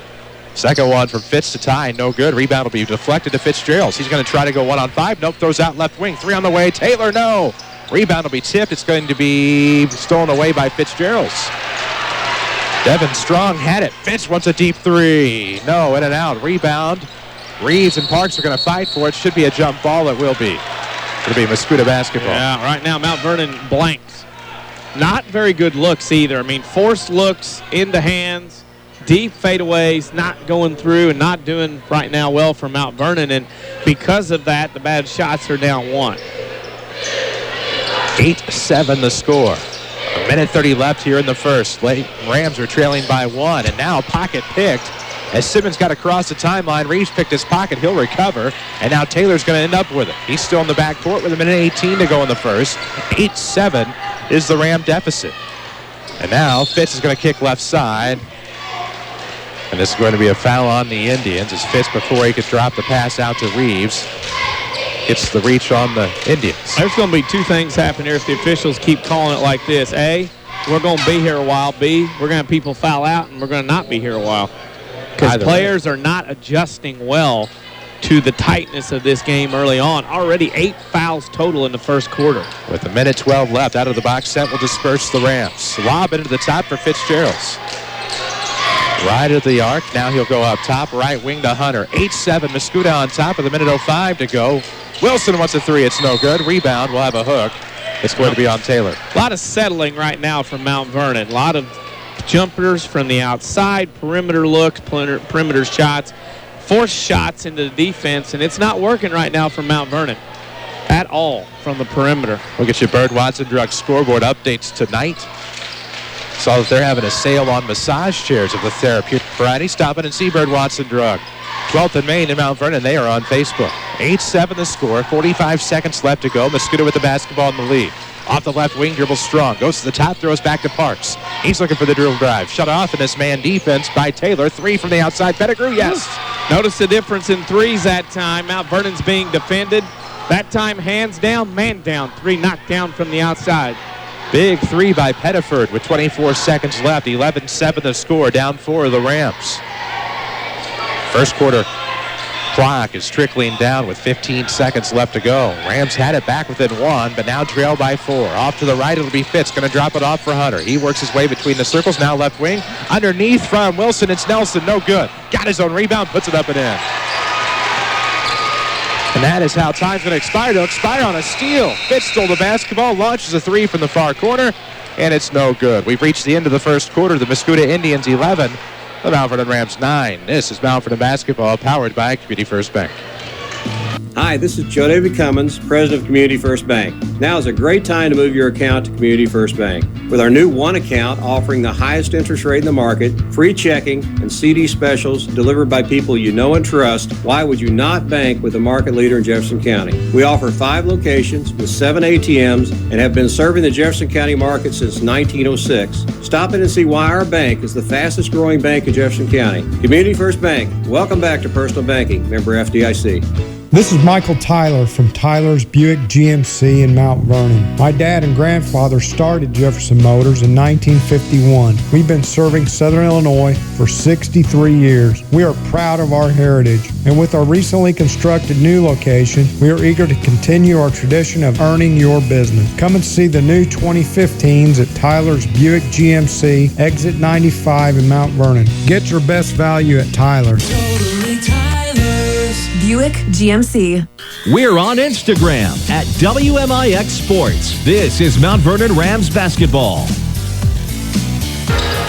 Second one from Fitz to tie. No good. Rebound will be deflected to Fitzgerald. He's going to try to go 1-on-5. Nope. Throws out left wing. 3 on the way. Taylor, no. Rebound will be tipped. It's going to be stolen away by Fitzgerald's. Devin Strong had it. Fitz wants a deep 3. No, in and out. Rebound. Reeves and Parks are going to fight for it. Should be a jump ball. It will be. It'll be Mascoutah basketball. Yeah, right now Mount Vernon blanks. Not very good looks either. I mean, forced looks into hands, deep fadeaways, not going through and not doing right now well for Mount Vernon. And because of that, the bad shots are down 1. 8-7 the score. 1:30 left here in the first. Rams are trailing by 1, and now pocket picked. As Simmons got across the timeline, Reeves picked his pocket. He'll recover, and now Taylor's going to end up with it. He's still in the backcourt with 1:18 to go in the first. 8-7 is the Ram deficit. And now Fitz is going to kick left side. And this is going to be a foul on the Indians as Fitz, before he could drop the pass out to Reeves, gets the reach on the Indians. There's going to be 2 things happen here if the officials keep calling it like this. A, we're going to be here a while. B, we're going to have people foul out, and we're going to not be here a while. Because players are not adjusting well to the tightness of this game early on. Already 8 fouls total in the first quarter. With 1:12 left, out of the box set will disperse the Rams. Lob into the top for Fitzgerald. Right at the arc. Now he'll go up top, right wing to Hunter. 8-7, Mascoutah on top with 1:05 to go. Wilson wants a 3. It's no good. Rebound. We'll have a hook. It's going to be on Taylor. A lot of settling right now from Mount Vernon. A lot of jumpers from the outside, perimeter looks, perimeter shots. force shots into the defense, and it's not working right now for Mount Vernon at all from the perimeter. We'll get you Bird Watson Drug scoreboard updates tonight. Saw that they're having a sale on massage chairs of the therapeutic variety. Stop in and see Bird Watson Drug. 12th and Main in Mount Vernon. They are on Facebook. 8-7 the score. 45 seconds left to go. Mascoutah with the basketball in the lead. Off the left wing, dribbles strong. Goes to the top, throws back to Parks. He's looking for the dribble drive. Shut off in this man defense by Taylor. 3 from the outside. Pettigrew, yes. Notice the difference in threes that time. Mount Vernon's being defended. That time, hands down, man down. 3 knocked down from the outside. Big 3 by Pettiford with 24 seconds left. 11-7 the score. Down 4 of the Rams. First quarter clock is trickling down with 15 seconds left to go. Rams had it back within 1, but now trail by 4. Off to the right, it'll be Fitz. Going to drop it off for Hunter. He works his way between the circles. Now left wing. Underneath from Wilson. It's Nelson. No good. Got his own rebound. Puts it up and in. And that is how time's going to expire. It'll expire on a steal. Fitz stole the basketball, launches a 3 from the far corner, and it's no good. We've reached the end of the first quarter. The Mascoutah Indians 11, the Mount Vernon Rams 9. This is Mount Vernon Basketball, powered by Community First Bank. Hi, this is Joe David Cummins, President of Community First Bank. Now is a great time to move your account to Community First Bank. With our new One account offering the highest interest rate in the market, free checking, and CD specials delivered by people you know and trust, why would you not bank with the market leader in Jefferson County? We offer 5 locations with 7 ATMs and have been serving the Jefferson County market since 1906. Stop in and see why our bank is the fastest growing bank in Jefferson County. Community First Bank. Welcome back to Personal Banking. Member FDIC. This is Michael Tyler from Tyler's Buick GMC in Mount Vernon. My dad and grandfather started Jefferson Motors in 1951. We've been serving Southern Illinois for 63 years. We are proud of our heritage, and with our recently constructed new location, we are eager to continue our tradition of earning your business. Come and see the new 2015s at Tyler's Buick GMC, exit 95 in Mount Vernon. Get your best value at Tyler's. Buick GMC. We're on Instagram at WMIX Sports. This is Mount Vernon Rams Basketball.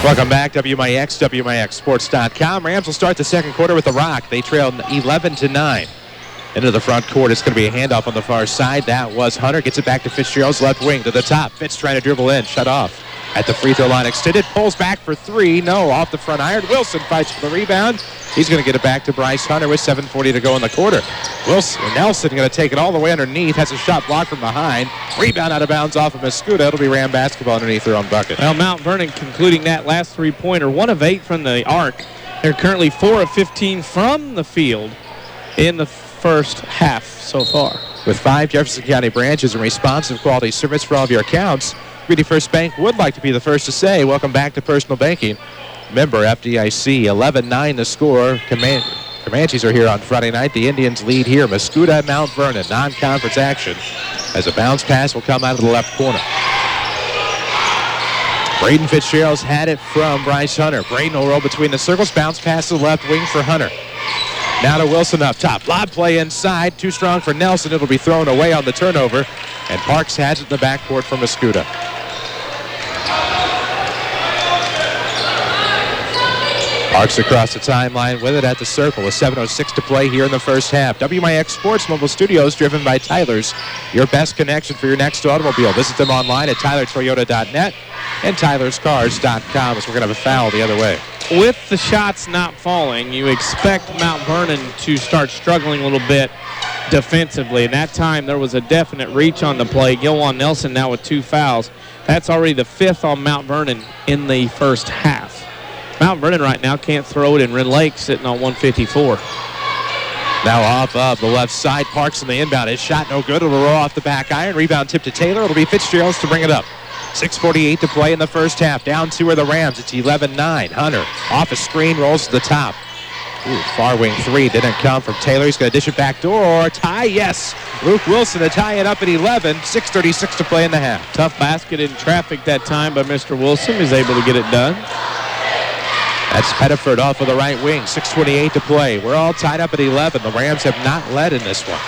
Welcome back, WMIX, WMIXSports.com. Rams will start the second quarter with a rock. They trailed 11-9. Into the front court, it's going to be a handoff on the far side. That was Hunter. Gets it back to Fitzgerald's left wing to the top. Fitz trying to dribble in. Shut off. At the free throw line extended. Pulls back for 3. No, off the front iron. Wilson fights for the rebound. He's going to get it back to Bryce Hunter with 7:40 to go in the quarter. Nelson going to take it all the way underneath. Has a shot blocked from behind. Rebound out of bounds off of Mascoutah. It'll be Ram basketball underneath their own bucket. Well, Mount Vernon concluding that last three-pointer. 1 of 8 from the arc. They're currently 4 of 15 from the field in the first half so far. With 5 Jefferson County branches and responsive quality service for all of your accounts, Community First Bank would like to be the first to say, welcome back to Personal Banking. Member FDIC, 11-9 the score. Comanches are here on Friday night. The Indians lead here. Mascoutah, Mount Vernon, non-conference action as a bounce pass will come out of the left corner. Braden Fitzgerald's had it from Bryce Hunter. Braden will roll between the circles. Bounce pass to the left wing for Hunter. Now to Wilson up top. Lob play inside. Too strong for Nelson. It'll be thrown away on the turnover. And Parks has it in the backcourt for Mascoutah. Parks across the timeline with it at the circle with 7:06 to play here in the first half. WMIX Sports Mobile Studios driven by Tyler's, your best connection for your next automobile. Visit them online at tylertoyota.net and tylerscars.com as we're going to have a foul the other way. With the shots not falling, you expect Mount Vernon to start struggling a little bit defensively. And that time there was a definite reach on the play. Gilwan Nelson now with 2 fouls. That's already the 5th on Mount Vernon in the first half. Mount Vernon right now can't throw it, in Red Lake sitting on 154. Now off of the left side, Parks on the inbound. His shot no good. It'll roll off the back iron. Rebound tip to Taylor. It'll be Fitzgerald's to bring it up. 6:48 to play in the first half. Down 2 are the Rams. It's 11-9. Hunter off a screen, rolls to the top. Far wing 3 didn't come from Taylor. He's going to dish it back door. Tie, yes. Luke Wilson to tie it up at 11. 6:36 to play in the half. Tough basket in traffic that time by Mr. Wilson. He's able to get it done. That's Pettiford off of the right wing. 6:28 to play. We're all tied up at 11. The Rams have not led in this one.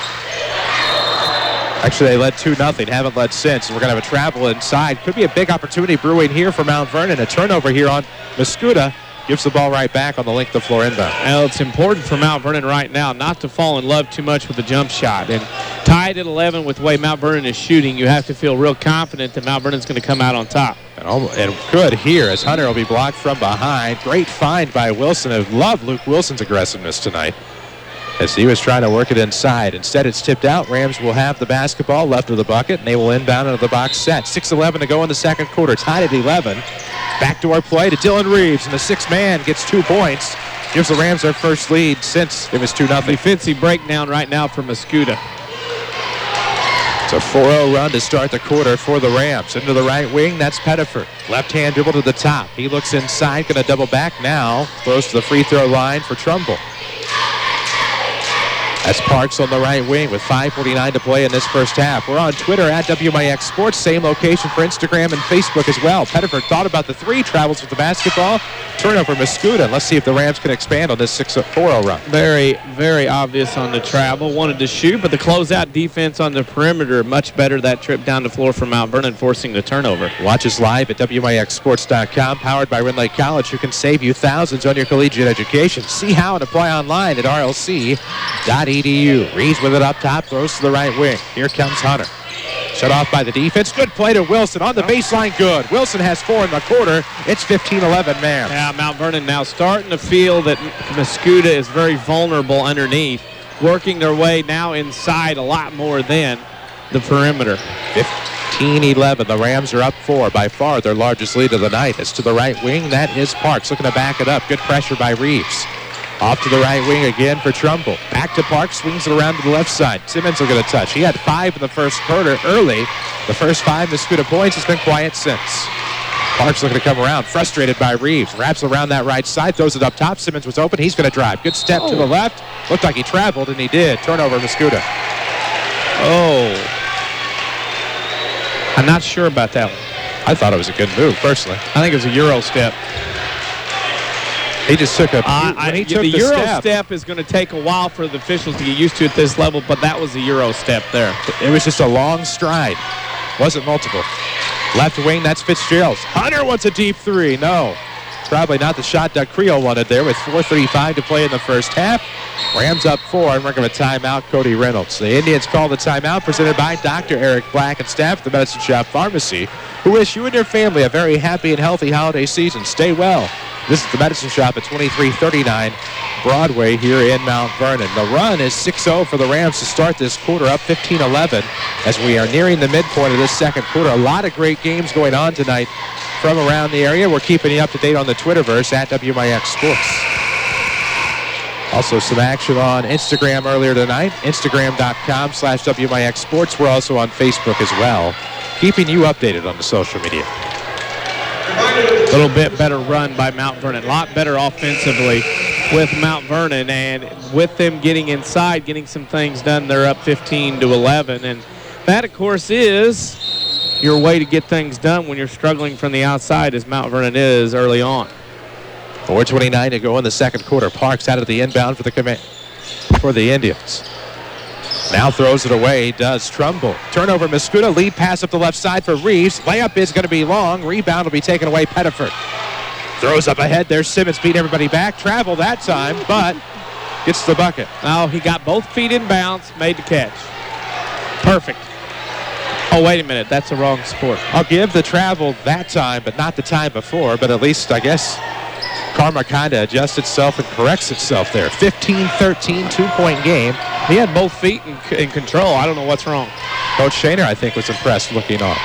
Actually, they led 2-0. Haven't led since. We're going to have a travel inside. Could be a big opportunity brewing here for Mount Vernon. A turnover here on Mascoutah. gives the ball right back on the length of floor inbound. Well, it's important for Mount Vernon right now not to fall in love too much with the jump shot. And tied at 11 with the way Mount Vernon is shooting, you have to feel real confident that Mount Vernon's going to come out on top. And good here as Hunter will be blocked from behind. Great find by Wilson. I love Luke Wilson's aggressiveness tonight as he was trying to work it inside. Instead, it's tipped out. Rams will have the basketball left of the bucket, and they will inbound into the box set. 6:11 to go in the second quarter. Tied at 11. Backdoor play to Dylan Reeves, and the sixth man gets 2 points. Gives the Rams their first lead since it was 2-0. Defensive breakdown right now for Mascoutah. It's a 4-0 run to start the quarter for the Rams. Into the right wing, that's Pettiford. Left hand dribble to the top. He looks inside, going to double back now. Throws to the free throw line for Trumbull. That's Parks on the right wing with 5:49 to play in this first half. We're on Twitter at WMIX Sports. Same location for Instagram and Facebook as well. Pettiford thought about the three, travels with the basketball. Turnover Mascoutah. Let's see if the Rams can expand on this 4-0 run. Very, very obvious on the travel. Wanted to shoot, but the closeout defense on the perimeter, much better that trip down the floor for Mount Vernon, forcing the turnover. Watch us live at WMIXSports.com, powered by Ridley College, who can save you thousands on your collegiate education. See how and apply online at rlc.edu. Reeves with it up top, throws to the right wing. Here comes Hunter. Shut off by the defense. Good play to Wilson on the baseline. Good. Wilson has 4 in the quarter. It's 15-11 man. Yeah, Mount Vernon now starting to feel that Mascoutah is very vulnerable underneath, working their way now inside a lot more than the perimeter. 15-11. The Rams are up 4, by far their largest lead of the night. It's to the right wing. That is Parks looking to back it up. Good pressure by Reeves. Off to the right wing again for Trumbull. Back to Parks, swings it around to the left side. Simmons will get a touch. He had 5 in the first quarter early. The first 5 Mascoutah points. Has been quiet since. Parks looking to come around, frustrated by Reeves. Wraps around that right side, throws it up top. Simmons was open. He's going to drive. Good step to the left. Looked like he traveled, and he did. Turnover Mascoutah. Oh. I'm not sure about that one. I thought it was a good move, personally. I think it was a Euro step. He just took a. The Euro step is going to take a while for the officials to get used to at this level, but that was a Euro step there. It was just a long stride. Wasn't multiple. Left wing, that's Fitzgerald. Hunter wants a deep 3. No. Probably not the shot Doug Creel wanted there with 4:35 to play in the first half. Rams up 4, and we're going to timeout Cody Reynolds. The Indians call the timeout presented by Dr. Eric Black and staff at the Medicine Shop Pharmacy, who wish you and your family a very happy and healthy holiday season. Stay well. This is the Medicine Shop at 2339 Broadway here in Mount Vernon. The run is 6-0 for the Rams to start this quarter, up 15-11 as we are nearing the midpoint of this second quarter. A lot of great games going on tonight from around the area. We're keeping you up to date on the Twitterverse at WMIX Sports. Also some action on Instagram earlier tonight, Instagram.com/WMIX Sports. We're also on Facebook as well, keeping you updated on the social media. A little bit better run by Mount Vernon. A lot better offensively with Mount Vernon, and with them getting inside, getting some things done, they're up 15-11. And that, of course, is your way to get things done when you're struggling from the outside, as Mount Vernon is early on. 4:29 to go in the second quarter. Parks out of the inbound for the Indians. Now throws it away, does Trumbull. Turnover Mascoutah, lead pass up the left side for Reeves. Layup is going to be long. Rebound will be taken away, Pettiford. Throws up ahead, there's Simmons beating everybody back. Travel that time, but gets the bucket. Oh, he got both feet in bounds, made the catch. Perfect. Oh, wait a minute, that's the wrong sport. I'll give the travel that time, but not the time before, but at least, I guess, karma kind of adjusts itself and corrects itself there. 15-13, 2-point game. He had both feet in control. I don't know what's wrong. Coach Shaner, I think, was impressed looking on.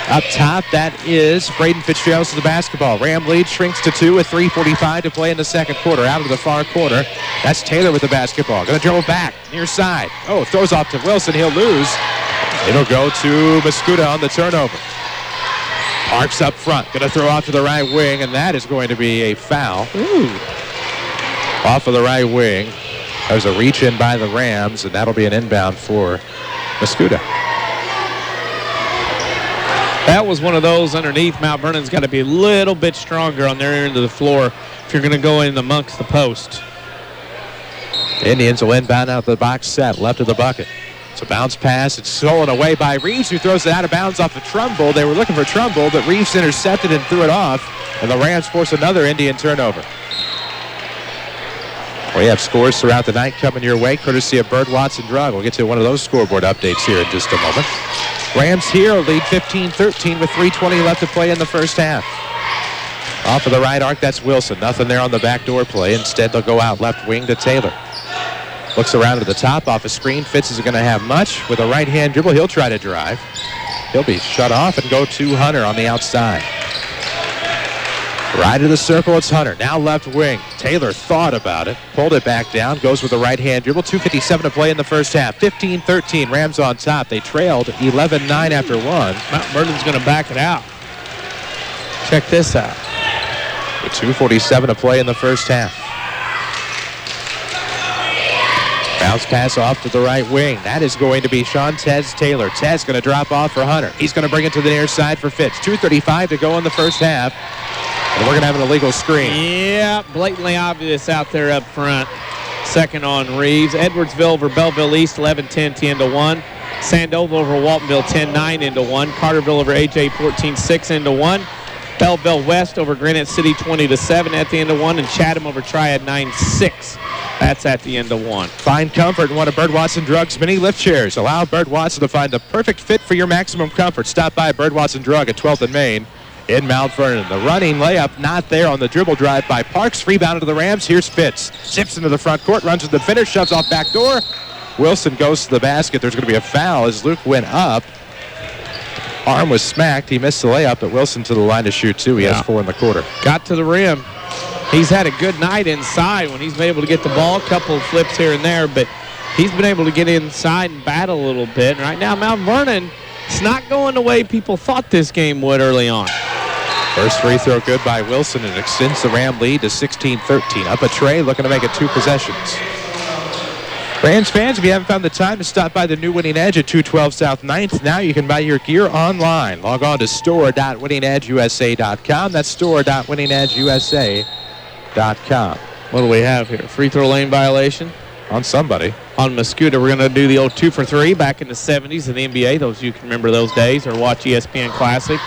Up top, that is Braden Fitzgerald to the basketball. Ram lead shrinks to 2 with 3:45 to play in the second quarter. Out of the far corner, that's Taylor with the basketball. Going to dribble back, near side. Oh, throws off to Wilson. He'll lose. It'll go to Mascoutah on the turnover. Parks up front. Going to throw off to the right wing, and that is going to be a foul. Ooh. Off of the right wing. There's a reach in by the Rams, and that'll be an inbound for Mascoutah. That was one of those underneath. Mount Vernon's got to be a little bit stronger on their end of the floor if you're going to go in amongst the post. The Indians will inbound out the box set, left of the bucket. It's a bounce pass. It's stolen away by Reeves, who throws it out of bounds off of Trumbull. They were looking for Trumbull, but Reeves intercepted and threw it off, and the Rams force another Indian turnover. We have scores throughout the night coming your way, courtesy of Bird Watson Drug. We'll get to one of those scoreboard updates here in just a moment. Rams here lead 15-13 with 3:20 left to play in the first half. Off of the right arc, that's Wilson. Nothing there on the backdoor play. Instead, they'll go out left wing to Taylor. Looks around to the top off a screen. Fitz isn't going to have much. With a right-hand dribble, he'll try to drive. He'll be shut off and go to Hunter on the outside. Right of the circle, it's Hunter. Now left wing. Taylor thought about it. Pulled it back down. Goes with a right-hand dribble. 2:57 to play in the first half. 15-13. Rams on top. They trailed 11-9 after one. Mount Vernon's going to back it out. Check this out. With 2:47 to play in the first half. Bounce pass off to the right wing. That is going to be Sean Tez Taylor. Tez going to drop off for Hunter. He's going to bring it to the near side for Fitz. 2:35 to go in the first half. And we're going to have an illegal screen. Yeah, blatantly obvious out there up front. Second on Reeves. Edwardsville over Belleville East, 11-10, 10-1. Sandoval over Waltonville, 10-9 into 1. Carterville over AJ, 14-6 into 1. Belleville West over Granite City, 20-7 at the end of 1. And Chatham over Triad, 9-6. That's at the end of 1. Find comfort in one of Bird Watson Drug's mini lift chairs. Allow Bird Watson to find the perfect fit for your maximum comfort. Stop by Bird Watson Drug at 12th and Main in Mount Vernon. The running layup not there on the dribble drive by Parks. Rebound to the Rams. Here's Fitz. Zips into the front court, runs to the finish, shoves off back door. Wilson goes to the basket. There's going to be a foul as Luke went up. Arm was smacked. He missed the layup, but Wilson to the line to shoot two. He has 4 in the quarter. Got to the rim. He's had a good night inside when he's been able to get the ball. A couple of flips here and there, but he's been able to get inside and battle a little bit. And right now, Mount Vernon, it's not going the way people thought this game would early on. First free throw good by Wilson, and extends the Ram lead to 16-13. Up a tray, looking to make it 2 possessions. Rams fans, if you haven't found the time to stop by the new Winning Edge at 212 South 9th, now you can buy your gear online. Log on to store.winningedgeusa.com. That's store.winningedgeusa.com. What do we have here? Free throw lane violation? On somebody. On Mascoutah. We're going to do the old 2 for 3 back in the 70s in the NBA. Those of you can remember those days or watch ESPN Classic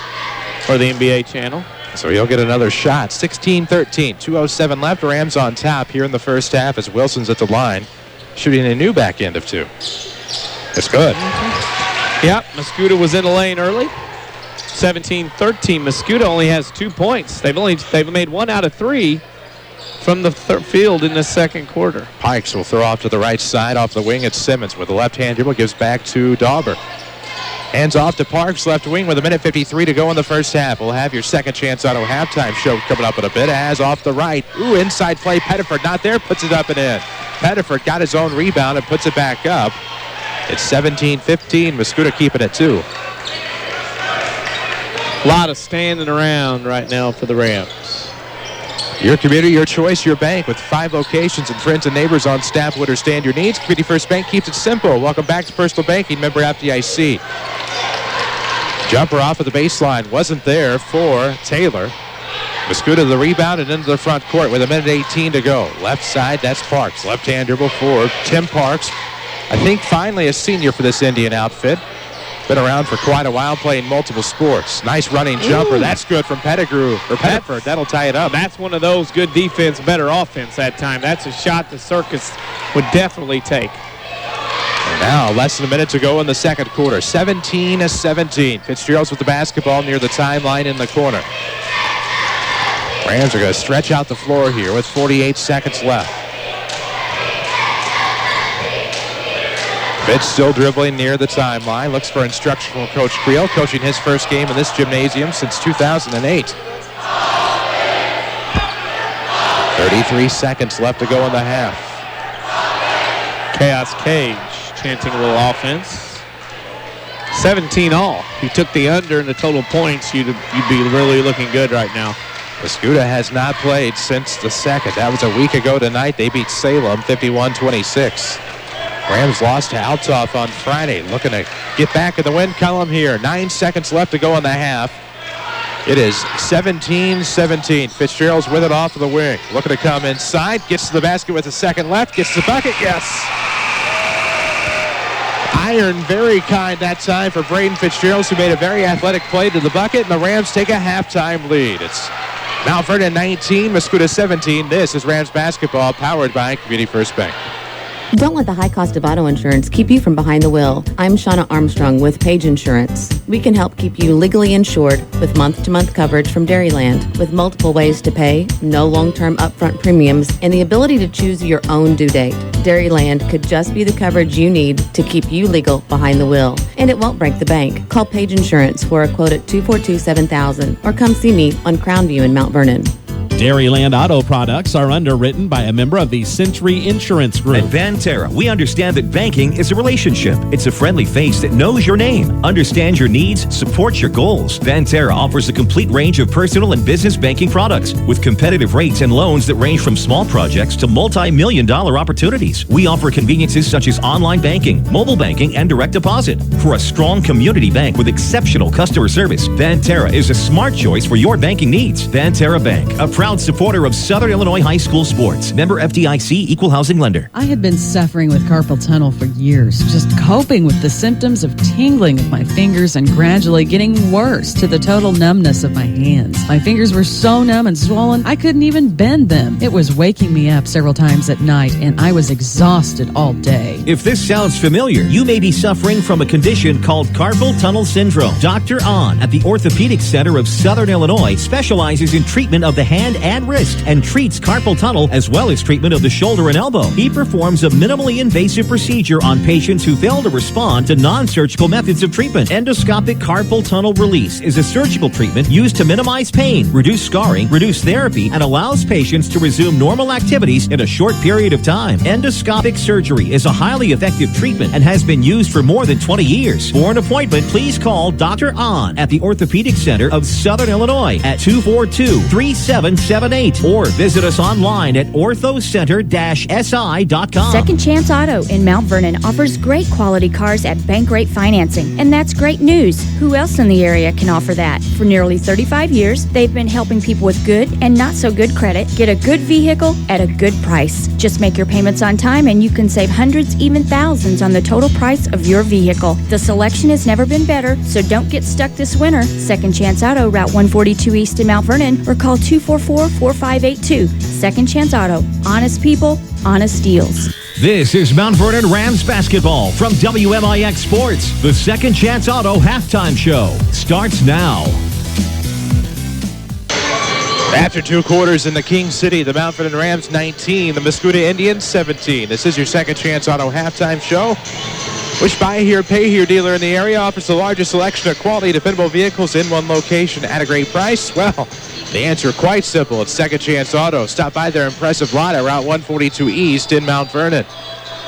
or the NBA channel. So he'll get another shot. 16-13. 2:07 left. Rams on top here in the first half as Wilson's at the line, shooting a new back end of 2. It's good. Yep, Mascoutah was in the lane early. 17-13. Mascoutah only has 2 points. They've made 1 out of 3 from the field in the second quarter. Pikes will throw off to the right side. Off the wing, it's Simmons with a left-hand dribble. Gives back to Dauber. Hands off to Parks, left wing with 1:53 to go in the first half. We'll have your second chance auto halftime show coming up in a bit. As off the right. Ooh, inside play. Pettiford not there. Puts it up and in. Pettiford got his own rebound and puts it back up. It's 17-15. Mascoutah keeping it 2. A lot of standing around right now for the Rams. Your community, your choice, your bank. With 5 locations and friends and neighbors on staff would understand your needs. Community First Bank keeps it simple. Welcome back to Personal Banking. Member FDIC. Jumper off of the baseline. Wasn't there for Taylor. Mascoutah the rebound and into the front court with 1:18 to go. Left side, that's Parks. Left-hand dribble for Tim Parks. I think finally a senior for this Indian outfit. Been around for quite a while, playing multiple sports. Nice running jumper. Ooh. That's good from Pettiford. That'll tie it up. That's one of those good defense, better offense that time. That's a shot the Circus would definitely take. And now, less than a minute to go in the second quarter. 17-17. Fitzgerald's with the basketball near the timeline in the corner. Rams are going to stretch out the floor here with 48 seconds left. Fitz still dribbling near the timeline. Looks for instruction from Coach Creel, coaching his first game in this gymnasium since 2008. 33 seconds left to go in the half. Chaos Cage chanting a little offense. 17 all. If you took the under in the total points, you'd be really looking good right now. Mascoutah has not played since the second. That was a week ago tonight. They beat Salem 51-26. Rams lost to Althoff on Friday. Looking to get back in the win column here. 9 seconds left to go in the half. It is 17-17. Fitzgerald's with it off of the wing. Looking to come inside. Gets to the basket with a second left. Gets the bucket. Yes. I iron, very kind that time for Braden Fitzgerald, who made a very athletic play to the bucket, and the Rams take a halftime lead. It's Mount Vernon 19, Mascoutah 17. This is Rams basketball, powered by Community First Bank. Don't let the high cost of auto insurance keep you from behind the wheel. I'm Shauna Armstrong with Page Insurance. We can help keep you legally insured with month-to-month coverage from Dairyland, with multiple ways to pay, no long-term upfront premiums, and the ability to choose your own due date. Dairyland could just be the coverage you need to keep you legal behind the wheel, and it won't break the bank. Call Page Insurance for a quote at 242-7000 or come see me on Crownview in Mount Vernon. Dairyland Auto Products are underwritten by a member of the Century Insurance Group. At Banterra, we understand that banking is a relationship. It's a friendly face that knows your name, understands your needs, supports your goals. Banterra offers a complete range of personal and business banking products with competitive rates and loans that range from small projects to multi-million-dollar opportunities. We offer conveniences such as online banking, mobile banking, and direct deposit. For a strong community bank with exceptional customer service, Banterra is a smart choice for your banking needs. Banterra Bank, a proud supporter of Southern Illinois high school sports. Member FDIC, equal housing lender. I had been suffering with carpal tunnel for years, just coping with the symptoms of tingling of my fingers and gradually getting worse to the total numbness of my hands. My fingers were so numb and swollen, I couldn't even bend them. It was waking me up several times at night, and I was exhausted all day. If this sounds familiar, you may be suffering from a condition called carpal tunnel syndrome. Dr. Ahn at the Orthopedic Center of Southern Illinois specializes in treatment of the hand and wrist and treats carpal tunnel as well as treatment of the shoulder and elbow. He performs a minimally invasive procedure on patients who fail to respond to non-surgical methods of treatment. Endoscopic carpal tunnel release is a surgical treatment used to minimize pain, reduce scarring, reduce therapy, and allows patients to resume normal activities in a short period of time. Endoscopic surgery is a highly effective treatment and has been used for more than 20 years. For an appointment, please call Dr. Ahn at the Orthopedic Center of Southern Illinois at 242-3778 or visit us online at orthocenter-si.com. Second Chance Auto in Mount Vernon offers great quality cars at bank rate financing, and that's great news. Who else in the area can offer that? For nearly 35 years, they've been helping people with good and not so good credit get a good vehicle at a good price. Just make your payments on time and you can save hundreds, even thousands on the total price of your vehicle. The selection has never been better, so don't get stuck this winter. Second Chance Auto, Route 142 East in Mount Vernon, or call 244-4582. Second Chance Auto. Honest people, honest deals. This is Mount Vernon Rams Basketball from WMIX Sports. The Second Chance Auto halftime show starts now. After two quarters in the King City, the Mount Vernon Rams 19, the Mascoutah Indians 17. This is your Second Chance Auto halftime show, which buy here, pay here dealer in the area offers the largest selection of quality, dependable vehicles in one location at a great price. Well, the answer quite simple. It's Second Chance Auto. Stop by their impressive lot at Route 142 East in Mount Vernon.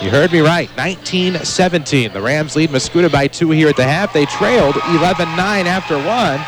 You heard me right, 19-17. The Rams lead Mascoutah by 2 here at the half. They trailed 11-9 after 1.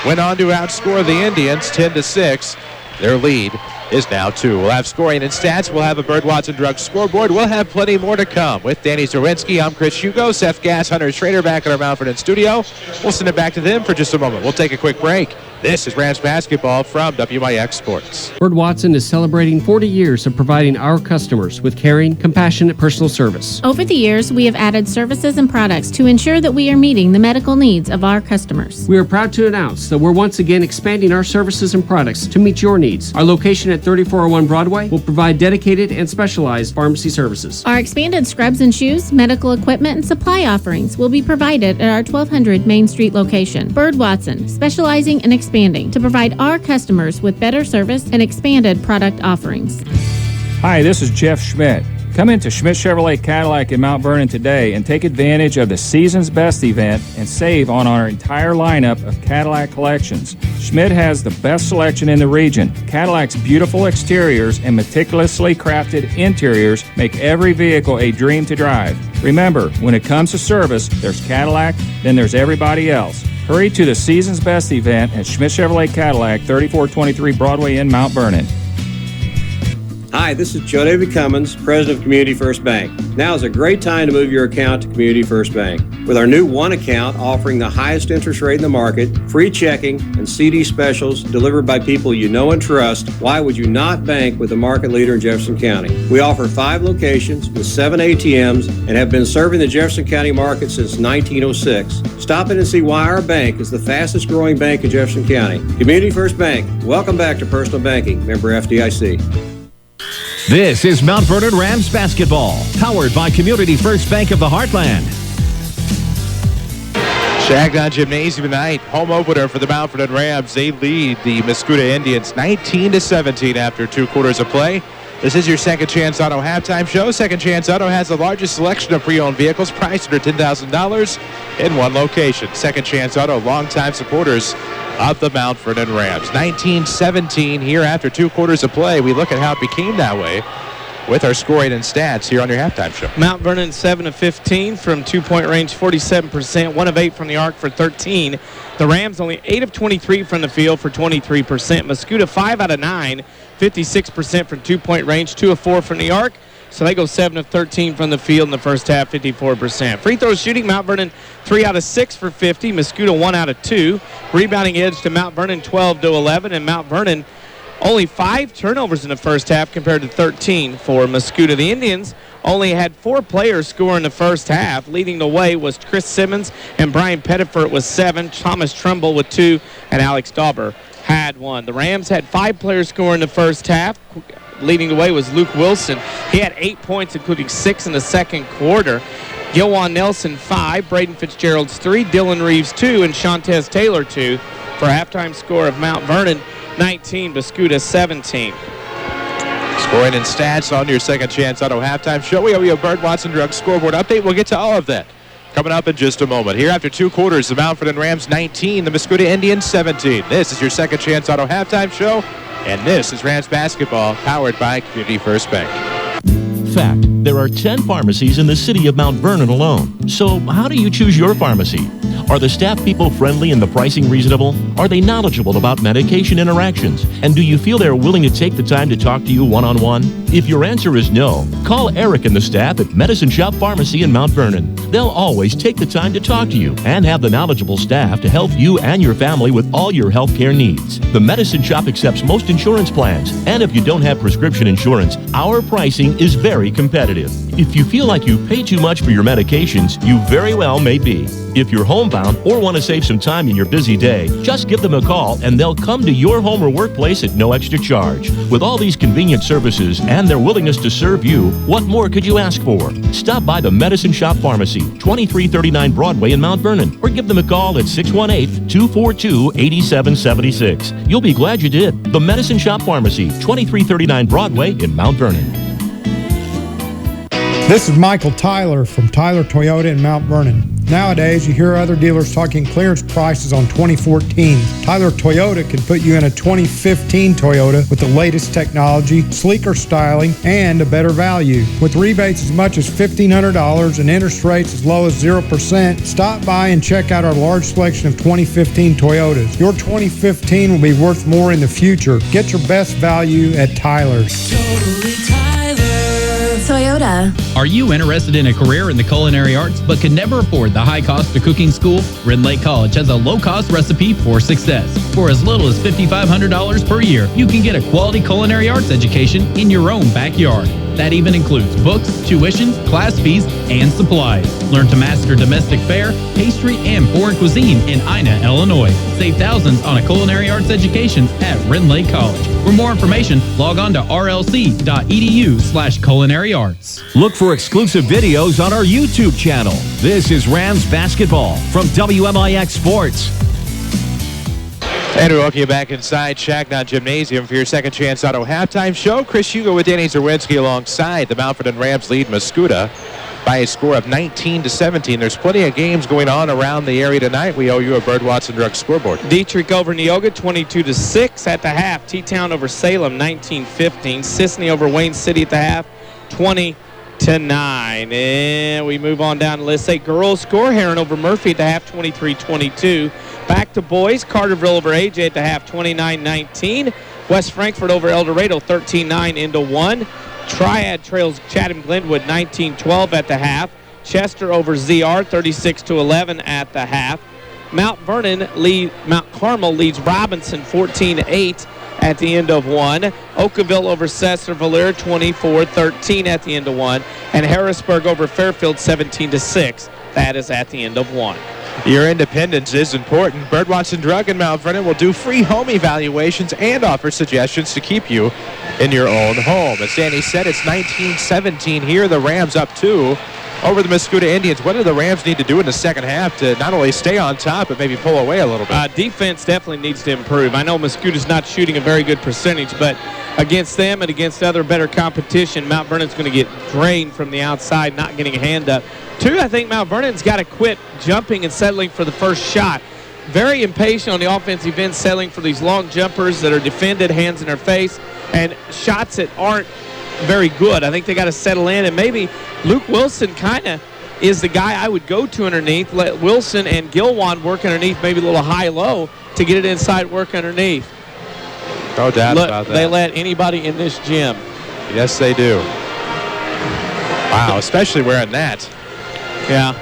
Went on to outscore the Indians 10-6. Their lead is now 2. We'll have scoring and stats. We'll have a Bird Watson Drug scoreboard. We'll have plenty more to come. With Danny Czerwinski, I'm Chris Hugo, Seth Gass, Hunter Schrader back at our Mount Vernon studio. We'll send it back to them for just a moment. We'll take a quick break. This is Rams Basketball from WMIX Sports. Bird Watson is celebrating 40 years of providing our customers with caring, compassionate personal service. Over the years, we have added services and products to ensure that we are meeting the medical needs of our customers. We are proud to announce that we're once again expanding our services and products to meet your needs. Our location at 3401 Broadway will provide dedicated and specialized pharmacy services. Our expanded scrubs and shoes, medical equipment, and supply offerings will be provided at our 1200 Main Street location. Bird Watson, specializing in expanding to provide our customers with better service and expanded product offerings. Hi, this is Jeff Schmidt. Come into Schmidt Chevrolet Cadillac in Mount Vernon today and take advantage of the Season's Best event and save on our entire lineup of Cadillac collections. Schmidt has the best selection in the region. Cadillac's beautiful exteriors and meticulously crafted interiors make every vehicle a dream to drive. Remember, when it comes to service, there's Cadillac, then there's everybody else. Hurry to the Season's Best event at Schmidt Chevrolet Cadillac, 3423 Broadway in Mount Vernon. Hi, this is Joe David Cummins, President of Community First Bank. Now is a great time to move your account to Community First Bank. With our new One Account offering the highest interest rate in the market, free checking, and CD specials delivered by people you know and trust, why would you not bank with the market leader in Jefferson County? We offer 5 locations with 7 ATMs and have been serving the Jefferson County market since 1906. Stop in and see why our bank is the fastest growing bank in Jefferson County. Community First Bank. Welcome back to Personal Banking. Member FDIC. This is Mount Vernon Rams Basketball, powered by Community First Bank of the Heartland. Changnon Gymnasium tonight, home opener for the Mount Vernon Rams. They lead the Mascoutah Indians 19-17 after 2 quarters of play. This is your Second Chance Auto halftime show. Second Chance Auto has the largest selection of pre-owned vehicles priced under $10,000 in one location. Second Chance Auto, longtime supporters of the Mount Vernon Rams. 19-17 here after 2 quarters of play. We look at how it became that way with our scoring and stats here on your halftime show. Mount Vernon 7 of 15 from 2-point range, 47%, 1 of 8 from the arc for 13. The Rams only 8 of 23 from the field for 23%. Mascoutah 5 out of 9, 56% from 2-point range, 2 of 4 from the arc. So they go 7 of 13 from the field in the first half, 54%. Free throw shooting, Mount Vernon 3 out of 6 for 50. Mascoutah 1 out of 2. Rebounding edge to Mount Vernon 12 to 11, and Mount Vernon only 5 turnovers in the first half compared to 13 for Mascoutah. The Indians only had 4 players score in the first half. Leading the way was Chris Simmons and Brian Pettiford with 7, Thomas Trumbull with 2, and Alex Dauber had 1. The Rams had 5 players score in the first half. Leading the way was Luke Wilson. He had 8 points, including 6 in the second quarter. Gilwan Nelson 5, Braden Fitzgerald's 3, Dylan Reeves 2, and Shantez Taylor 2 for a halftime score of Mount Vernon 19, Mascoutah 17. Scoring and stats on your Second Chance Auto halftime show. We owe you a Bird Watson Drug scoreboard update. We'll get to all of that coming up in just a moment. Here after 2 quarters, the Mount Vernon Rams 19, the Mascoutah Indians 17. This is your Second Chance Auto halftime show, and this is Rams Basketball, powered by Community First Bank. Fact, there are 10 pharmacies in the city of Mount Vernon alone. So how do you choose your pharmacy? Are the staff people friendly and the pricing reasonable? Are they knowledgeable about medication interactions? And do you feel they're willing to take the time to talk to you one-on-one? If your answer is no, call Eric and the staff at Medicine Shop Pharmacy in Mount Vernon. They'll always take the time to talk to you and have the knowledgeable staff to help you and your family with all your health care needs. The Medicine Shop accepts most insurance plans, and if you don't have prescription insurance, our pricing is very competitive. If you feel like you pay too much for your medications, you very well may be. If you're homebound or want to save some time in your busy day, just give them a call and they'll come to your home or workplace at no extra charge. With all these convenient services and their willingness to serve you, what more could you ask for? Stop by the Medicine Shop Pharmacy, 2339 Broadway in Mount Vernon, or give them a call at 618-242-8776. You'll be glad you did. The Medicine Shop Pharmacy, 2339 Broadway in Mount Vernon. This is Michael Tyler from Tyler Toyota in Mount Vernon. Nowadays, you hear other dealers talking clearance prices on 2014. Tyler Toyota can put you in a 2015 Toyota with the latest technology, sleeker styling, and a better value. With rebates as much as $1,500 and interest rates as low as 0%, stop by and check out our large selection of 2015 Toyotas. Your 2015 will be worth more in the future. Get your best value at Tyler's. Toyota. Are you interested in a career in the culinary arts but can never afford the high cost of cooking school? Ren Lake College has a low-cost recipe for success. For as little as $5,500 per year, you can get a quality culinary arts education in your own backyard. That even includes books, tuition, class fees, and supplies. Learn to master domestic fare, pastry, and foreign cuisine in Ina, Illinois. Save thousands on a culinary arts education at Ren Lake College. For more information, log on to rlc.edu/culinary-arts. Look for exclusive videos on our YouTube channel. This is Rams Basketball from WMIX Sports. And we welcome you back inside Changnon Gymnasium for your Second Chance Auto halftime show. Chris Hugo with Danny Czerwinski alongside the Mount Vernon Rams lead Mascoutah by a score of 19-17. There's plenty of games going on around the area tonight. We owe you a Bird Watson Drug scoreboard. Dietrich over Neoga 22-6 at the half. T-Town over Salem 19-15. Sisney over Wayne City at the half 20-9. And we move on down to list 8. Girls score. Heron over Murphy at the half 23-22. Back to boys. Carterville over AJ at the half 29-19. West Frankfort over El Dorado 13-9 into 1. Triad trails Chatham Glenwood 19-12 at the half. Chester over ZR 36-11 at the half. Mount Carmel leads Robinson 14-8 at the end of 1. Oakville over Cesar-Valera 24-13 at the end of 1. And Harrisburg over Fairfield 17-6. That is at the end of 1. Your independence is important. Bird Watson Drug in Mount Vernon will do free home evaluations and offer suggestions to keep you in your own home. As Danny said, it's 19-17 here. The Rams up 2 over the Mascoutah Indians. What do the Rams need to do in the second half to not only stay on top, but maybe pull away a little bit? Defense definitely needs to improve. I know Mascoutah's not shooting a very good percentage, but against them and against other better competition, Mount Vernon's going to get drained from the outside, not getting a hand up. 2, I think Mount Vernon's got to quit jumping and settling for the first shot. Very impatient on the offensive end, settling for these long jumpers that are defended, hands in their face, and shots that aren't very good. I think they got to settle in, and maybe Luke Wilson kind of is the guy I would go to underneath. Let Wilson and Gilwan work underneath, maybe a little high-low to get it inside, work underneath. No doubt about that. They let anybody in this gym. Yes, they do. Wow, especially wearing that. Yeah.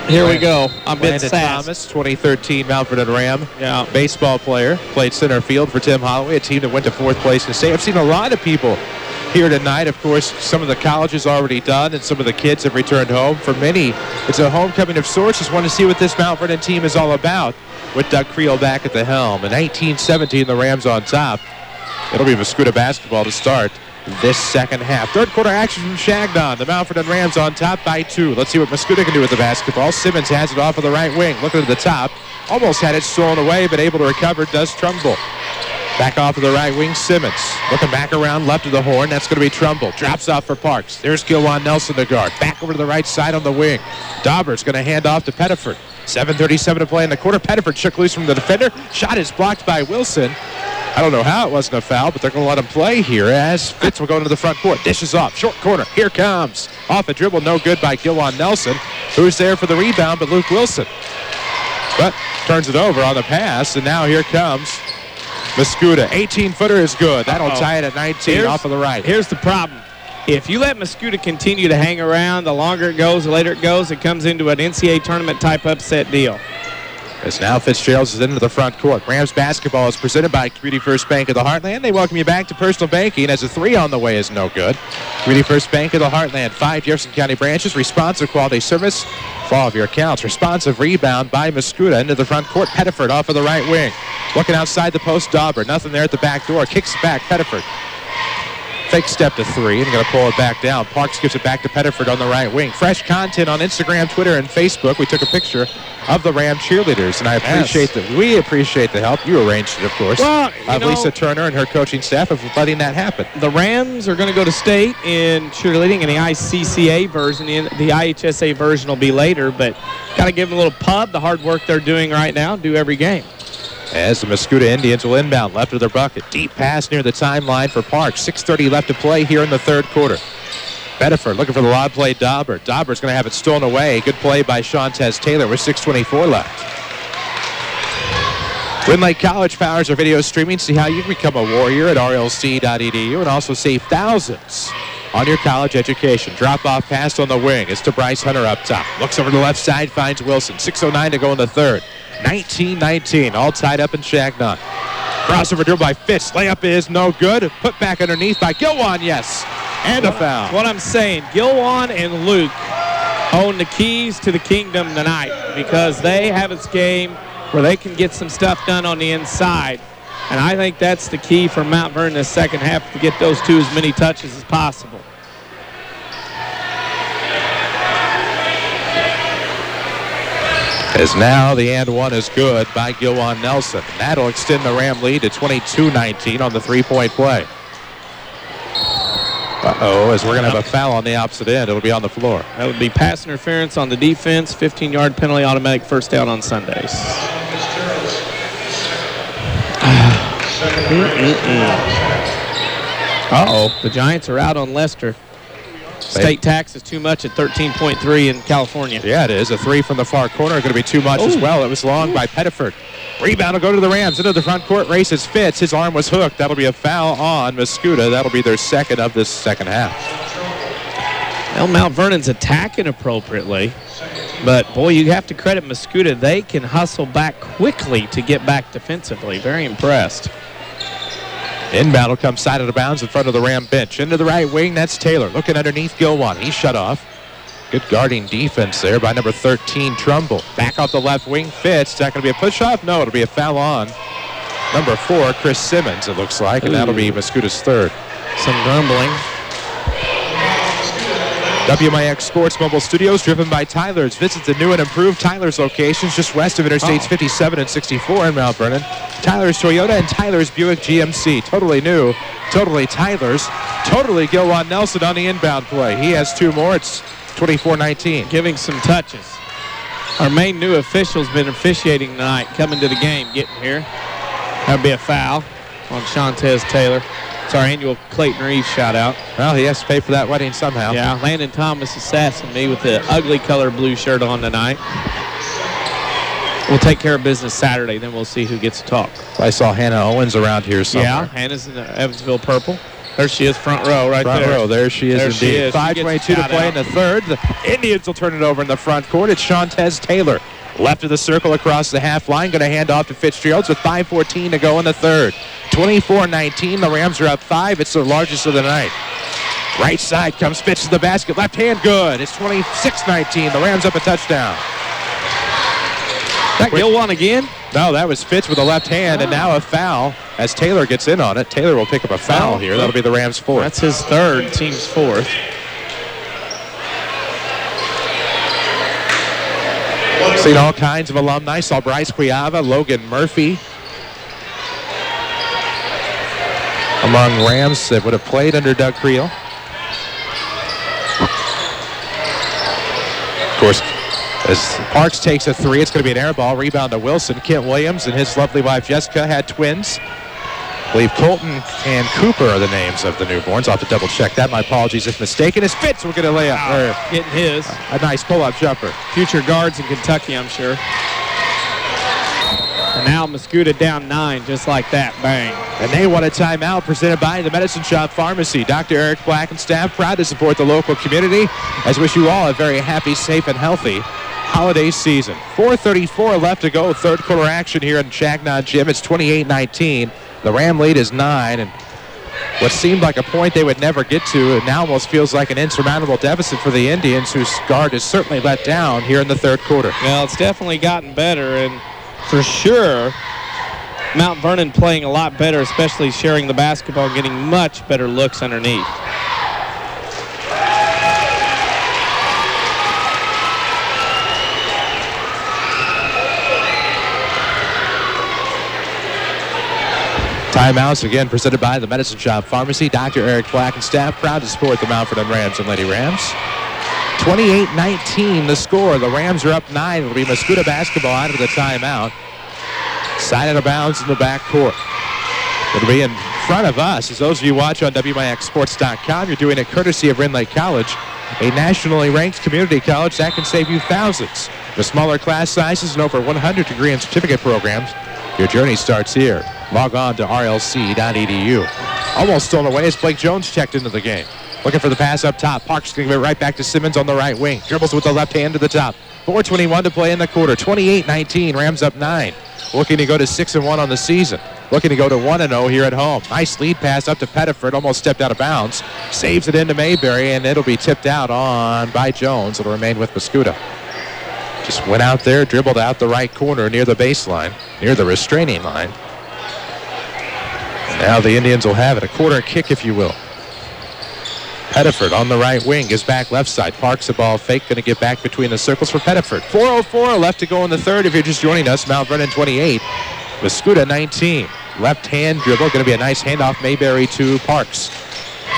Here we go. I'm Ben Landon Sass. Thomas, 2013 Mount Vernon Ram. Yeah. Baseball player. Played center field for Tim Holloway, a team that went to 4th place in the state. I've seen a lot of people here tonight. Of course, some of the colleges already done, and some of the kids have returned home. For many, it's a homecoming of sorts. Just want to see what this Mount Vernon team is all about with Doug Creel back at the helm. In 19-17, the Rams on top. It'll be Mascoutah basketball to start this second half. Third quarter action from Changnon. The Mount Vernon Rams on top by 2. Let's see what Mascoutah can do with the basketball. Simmons has it off of the right wing. Looking at the top. Almost had it stolen away, but able to recover. Does Trumbull. Back off of the right wing, Simmons. Looking back around left of the horn. That's going to be Trumbull. Drops off for Parks. There's Gilwan Nelson, the guard. Back over to the right side on the wing. Dauber's going to hand off to Pettiford. 7:37 to play in the quarter. Pettiford shook loose from the defender. Shot is blocked by Wilson. I don't know how it wasn't a foul, but they're going to let him play here as Fitz will go into the front court. Dishes off. Short corner. Here comes. Off a dribble. No good by Gilwan Nelson, who's there for the rebound, but Luke Wilson. But turns it over on the pass, and now here comes Mascoutah. 18-footer is good. That'll tie it at 19 off of the right. Here's the problem. If you let Mascoutah continue to hang around, the longer it goes, the later it goes, it comes into an NCAA tournament-type upset deal. As now Fitzgerald is into the front court. Rams basketball is presented by Community First Bank of the Heartland. They welcome you back to personal banking as a 3 on the way is no good. Community First Bank of the Heartland. 5 Jefferson County branches. Responsive quality service for all of your accounts. Responsive rebound by Mascoutah into the front court. Pettiford off of the right wing. Looking outside the post, Dauber. Nothing there at the back door. Kicks it back, Pettiford. Fake step to 3 and going to pull it back down. Parks gives it back to Pettiford on the right wing. Fresh content on Instagram, Twitter, and Facebook. We took a picture of the Ram cheerleaders, and I appreciate that. We appreciate the help. You arranged it, of course. Well, Lisa Turner and her coaching staff of letting that happen. The Rams are going to go to state in cheerleading in the ICCA version. The IHSA version will be later, but got to give them a little pub. The hard work they're doing right now, do every game. As the Mascoutah Indians will inbound left of their bucket. Deep pass near the timeline for Parks. 6:30 left to play here in the third quarter. Pettiford looking for the lob play, Dauber. Dauber's going to have it stolen away. Good play by Shantez Taylor with 6:24 left. Twin Lake College powers our video streaming. See how you can become a warrior at rlc.edu and also save thousands on your college education. Drop-off pass on the wing. It's to Bryce Hunter up top. Looks over to the left side, finds Wilson. 6:09 to go in the third. 19-19, all tied up in Changnon. Crossover dribble by Fitz. Layup is no good. Put back underneath by Gilwan, yes. And a foul. What I'm saying, Gilwan and Luke own the keys to the kingdom tonight because they have this game where they can get some stuff done on the inside. And I think that's the key for Mount Vernon in the second half, to get those two as many touches as possible. As now the and one is good by Gilwan Nelson. That'll extend the Ram lead to 22-19 on the three-point play. As we're going to have a foul on the opposite end. It'll be on the floor. That would be pass interference on the defense, 15-yard penalty, automatic first down on Sundays. The Giants are out on Lester. State tax is too much at 13.3 in California. Yeah, it is. A three from the far corner going to be too much as well. It was long by Pettiford. Rebound will go to the Rams. Into the front court. Races Fitz. His arm was hooked. That'll be a foul on Mascoutah. That'll be their second of this second half. Well, Mount Vernon's attacking appropriately. But, boy, you have to credit Mascoutah. They can hustle back quickly to get back defensively. Very impressed. Inbound will come side of the bounds in front of the Ram bench. Into the right wing, that's Taylor. Looking underneath Gilwan. He's shut off. Good guarding defense there by number 13, Trumbull. Back off the left wing, Fitz. Is that going to be a push-off? No, it'll be a foul on number 4, Chris Simmons, it looks like. And that'll be Mascoutah's third. Some grumbling. WMIX Sports Mobile Studios, driven by Tyler's. Visit the new and improved Tyler's locations just west of Interstates 57 and 64 in Mount Vernon. Tyler's Toyota and Tyler's Buick GMC. Totally new, totally Tyler's, totally Gilwan Nelson on the inbound play. He has 2 more. It's 24-19. Giving some touches. Our main new official's been officiating tonight, coming to the game, getting here. That'll be a foul on Shantez Taylor. It's our annual Clayton Reeves shout-out. Well, he has to pay for that wedding somehow. Yeah, Landon Thomas assassinated me with the ugly color blue shirt on tonight. We'll take care of business Saturday, then we'll see who gets to talk. I saw Hannah Owens around here somewhere. Yeah, Hannah's in the Evansville purple. There she is, front row right front there. Front row, there she is indeed. 5:22 to play in the third. The Indians will turn it over in the front court. It's Shantez Taylor. Left of the circle across the half line. Going to hand off to Fitzgerald with 5:14 to go in the third. 24-19. The Rams are up 5. It's their largest of the night. Right side comes Fitz to the basket. Left hand good. It's 26-19. The Rams up a touchdown. That Gilwan again? No, that was Fitz with a left hand, and now a foul as Taylor gets in on it. Taylor will pick up a foul here. That'll be the Rams' fourth. That's his third, team's fourth. Seen all kinds of alumni. Saw Bryce Quiava, Logan Murphy. Among Rams that would have played under Doug Creel. Of course, as Parks takes a three, it's going to be an air ball. Rebound to Wilson. Kent Williams and his lovely wife Jessica had twins. I believe Colton and Cooper are the names of the newborns. I'll have to double check that. My apologies if mistaken. As Fitz will get a layup. Getting his. A nice pull-up jumper. Future guards in Kentucky, I'm sure. And now Mascoutah down 9, just like that. Bang. And they want a timeout presented by the Medicine Shop Pharmacy. Dr. Eric Black and staff proud to support the local community. As wish you all a very happy, safe, and healthy holiday season. 4:34 left to go. Third quarter action here in Changnon Gym. It's 28-19. The Ram lead is 9, and what seemed like a point they would never get to, it now almost feels like an insurmountable deficit for the Indians, whose guard is certainly let down here in the third quarter. Well, it's definitely gotten better, and for sure, Mount Vernon playing a lot better, especially sharing the basketball and getting much better looks underneath. Timeouts again presented by the Medicine Shop Pharmacy. Dr. Eric Black and staff proud to support the Mount Vernon Rams and Lady Rams. 28-19 the score. The Rams are up 9. It'll be Mascoutah basketball out of the timeout. Side out of bounds in the back court. It'll be in front of us. As those of you watch on WMIXsports.com, you're doing it courtesy of Rend Lake College, a nationally ranked community college that can save you thousands. The smaller class sizes and over 100 degree and certificate programs. Your journey starts here. Log on to rlc.edu. Almost stolen away as Blake Jones checked into the game. Looking for the pass up top. Parks going to give it right back to Simmons on the right wing. Dribbles with the left hand to the top. 4:21 to play in the quarter. 28-19. Rams up 9. Looking to go to 6-1 on the season. Looking to go to 1-0 here at home. Nice lead pass up to Pettiford. Almost stepped out of bounds. Saves it into Mayberry, and it'll be tipped out on by Jones. It'll remain with Mascoutah. Just went out there, dribbled out the right corner near the baseline, near the restraining line. And now the Indians will have it. A quarter kick, if you will. Pettiford on the right wing is back left side. Parks the ball fake, going to get back between the circles for Pettiford. 4:04 left to go in the third. If you're just joining us, Mount Vernon 28, Mascoutah 19. Left hand dribble, going to be a nice handoff. Mayberry to Parks.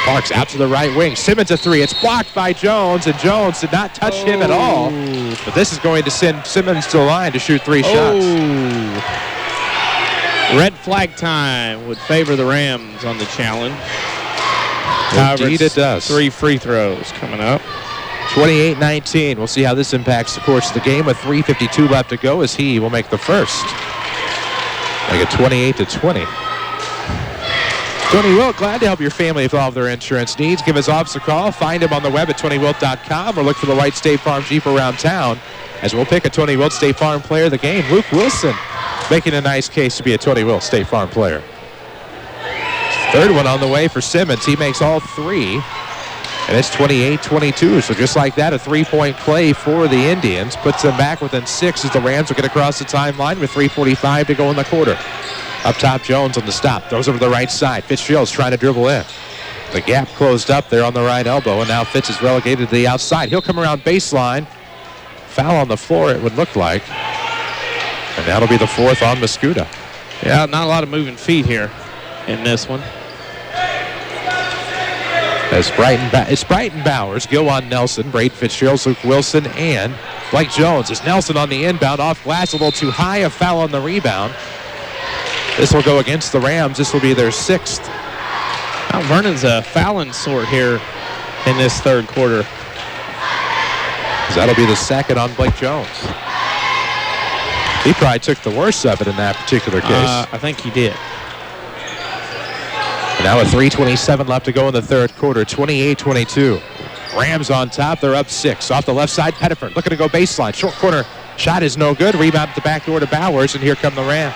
Parks out to the right wing. Simmons a three. It's blocked by Jones, and Jones did not touch him at all. But this is going to send Simmons to the line to shoot 3 shots. Red flag time would favor the Rams on the challenge. Indeed it does. 3 free throws coming up. 28-19. We'll see how this impacts the course of the game with 3:52 left to go as he will make the first. Make it 28-20. Tony Wilt, glad to help your family with all of their insurance needs. Give his office a call. Find him on the web at TonyWilt.com or look for the white State Farm Jeep around town as we'll pick a Tony Wilt State Farm player of the game. Luke Wilson making a nice case to be a Tony Wilt State Farm player. Third one on the way for Simmons. He makes all 3. And it's 28-22. So just like that, a 3-point play for the Indians puts them back within 6 as the Rams will get across the timeline with 3:45 to go in the quarter. Up top, Jones on the stop. Throws over to the right side. Fitzgerald's trying to dribble in. The gap closed up there on the right elbow, and now Fitz is relegated to the outside. He'll come around baseline. Foul on the floor, it would look like. And that'll be the 4th on Mascoutah. Yeah, not a lot of moving feet here in this one. It's Brighton Bowers, Gilwan Nelson, Braden Fitzgerald, Luke Wilson, and Blake Jones. It's Nelson on the inbound, off glass, a little too high, a foul on the rebound. This will go against the Rams. This will be their 6th. Mount Vernon's a fouling sort here in this third quarter. That'll be the 2nd on Blake Jones. He probably took the worst of it in that particular case. I think he did. Now with 3:27 left to go in the third quarter, 28-22. Rams on top, they're up 6. Off the left side, Pettiford looking to go baseline. Short corner shot is no good. Rebound at the back door to Bowers, and here come the Rams.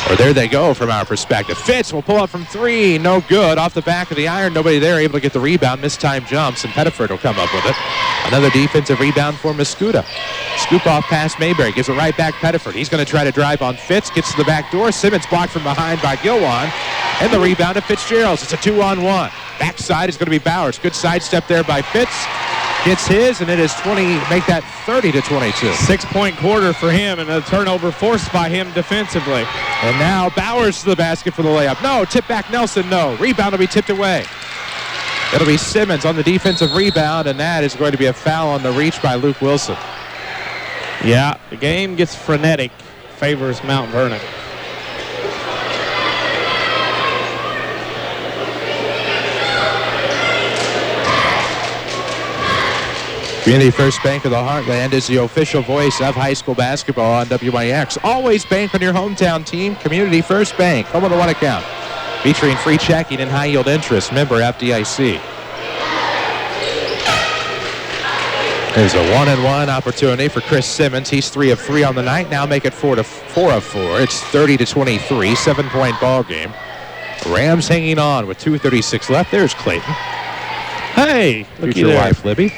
Or there they go from our perspective. Fitz will pull up from 3, no good. Off the back of the iron, nobody there able to get the rebound. Missed time jumps, and Pettiford will come up with it. Another defensive rebound for Mascoutah. Scoop off past Mayberry, gives it right back Pettiford. He's going to try to drive on Fitz, gets to the back door. Simmons blocked from behind by Gilwan, and the rebound to Fitzgerald. It's a 2-on-1. Backside is going to be Bowers. Good sidestep there by Fitz. Gets his, and it is 20, make that 30-22. 6-point quarter for him, and a turnover forced by him defensively. And now Bowers to the basket for the layup. No, tip back Nelson, no. Rebound will be tipped away. It'll be Simmons on the defensive rebound, and that is going to be a foul on the reach by Luke Wilson. Yeah, the game gets frenetic, favors Mount Vernon. Community First Bank of the Heartland is the official voice of high school basketball on WMIX. Always bank on your hometown team. Community First Bank, home of the one account. Featuring free checking and high yield interest. Member FDIC. There's a 1-and-1 opportunity for Chris Simmons. He's 3 of 3 on the night. Now make it 4 of 4. It's 30-23, 7-point ball game. Rams hanging on with 2:36 left. There's Clayton. Hey, look future wife Libby.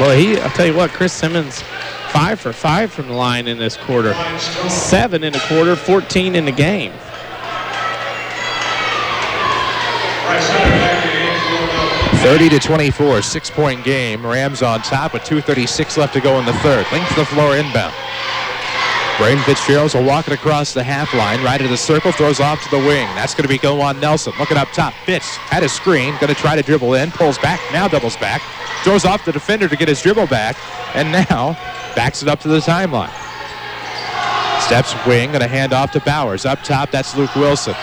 Well, I'll tell you what, Chris Simmons, 5 for 5 from the line in this quarter. 7 in the quarter, 14 in the game. $30-24, 6-point game. Rams on top with 2:36 left to go in the third. Length of the floor inbound. Braden Fitzgerald will walk it across the half line, right of the circle, throws off to the wing. That's going to be Gilwan Nelson. Looking up top. Fitz had a screen, going to try to dribble in, pulls back, now doubles back, throws off the defender to get his dribble back, and now backs it up to the timeline. Steps wing, going to hand off to Bowers. Up top, that's Luke Wilson.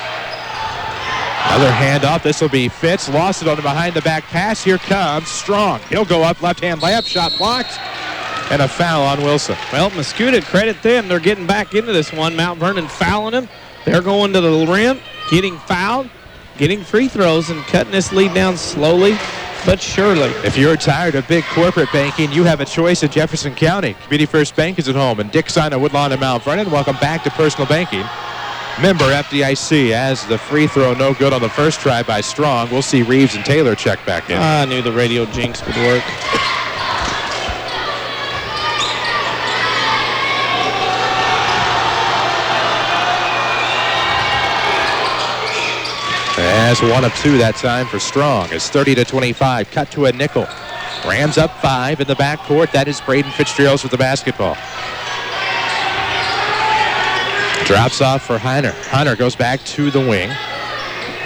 Another handoff. This will be Fitz. Lost it on the behind the back pass. Here comes Strong. He'll go up, left-hand layup, shot blocked. And a foul on Wilson. Well, Mascoutah, credit them. They're getting back into this one. Mount Vernon fouling him. They're going to the rim, getting fouled, getting free throws, and cutting this lead down slowly but surely. If you're tired of big corporate banking, you have a choice at Jefferson County. Community First Bank is at home, and Dick Sign of Woodlawn and Mount Vernon. Welcome back to personal banking. Member FDIC. As the free throw no good on the first try by Strong. We'll see Reeves and Taylor check back in. I knew the radio jinx would work. As 1 of 2 that time for Strong. It's 30-25. Cut to a nickel. Rams up 5 in the backcourt. That is Braden Fitzgerald with the basketball. Drops off for Heiner. Heiner goes back to the wing.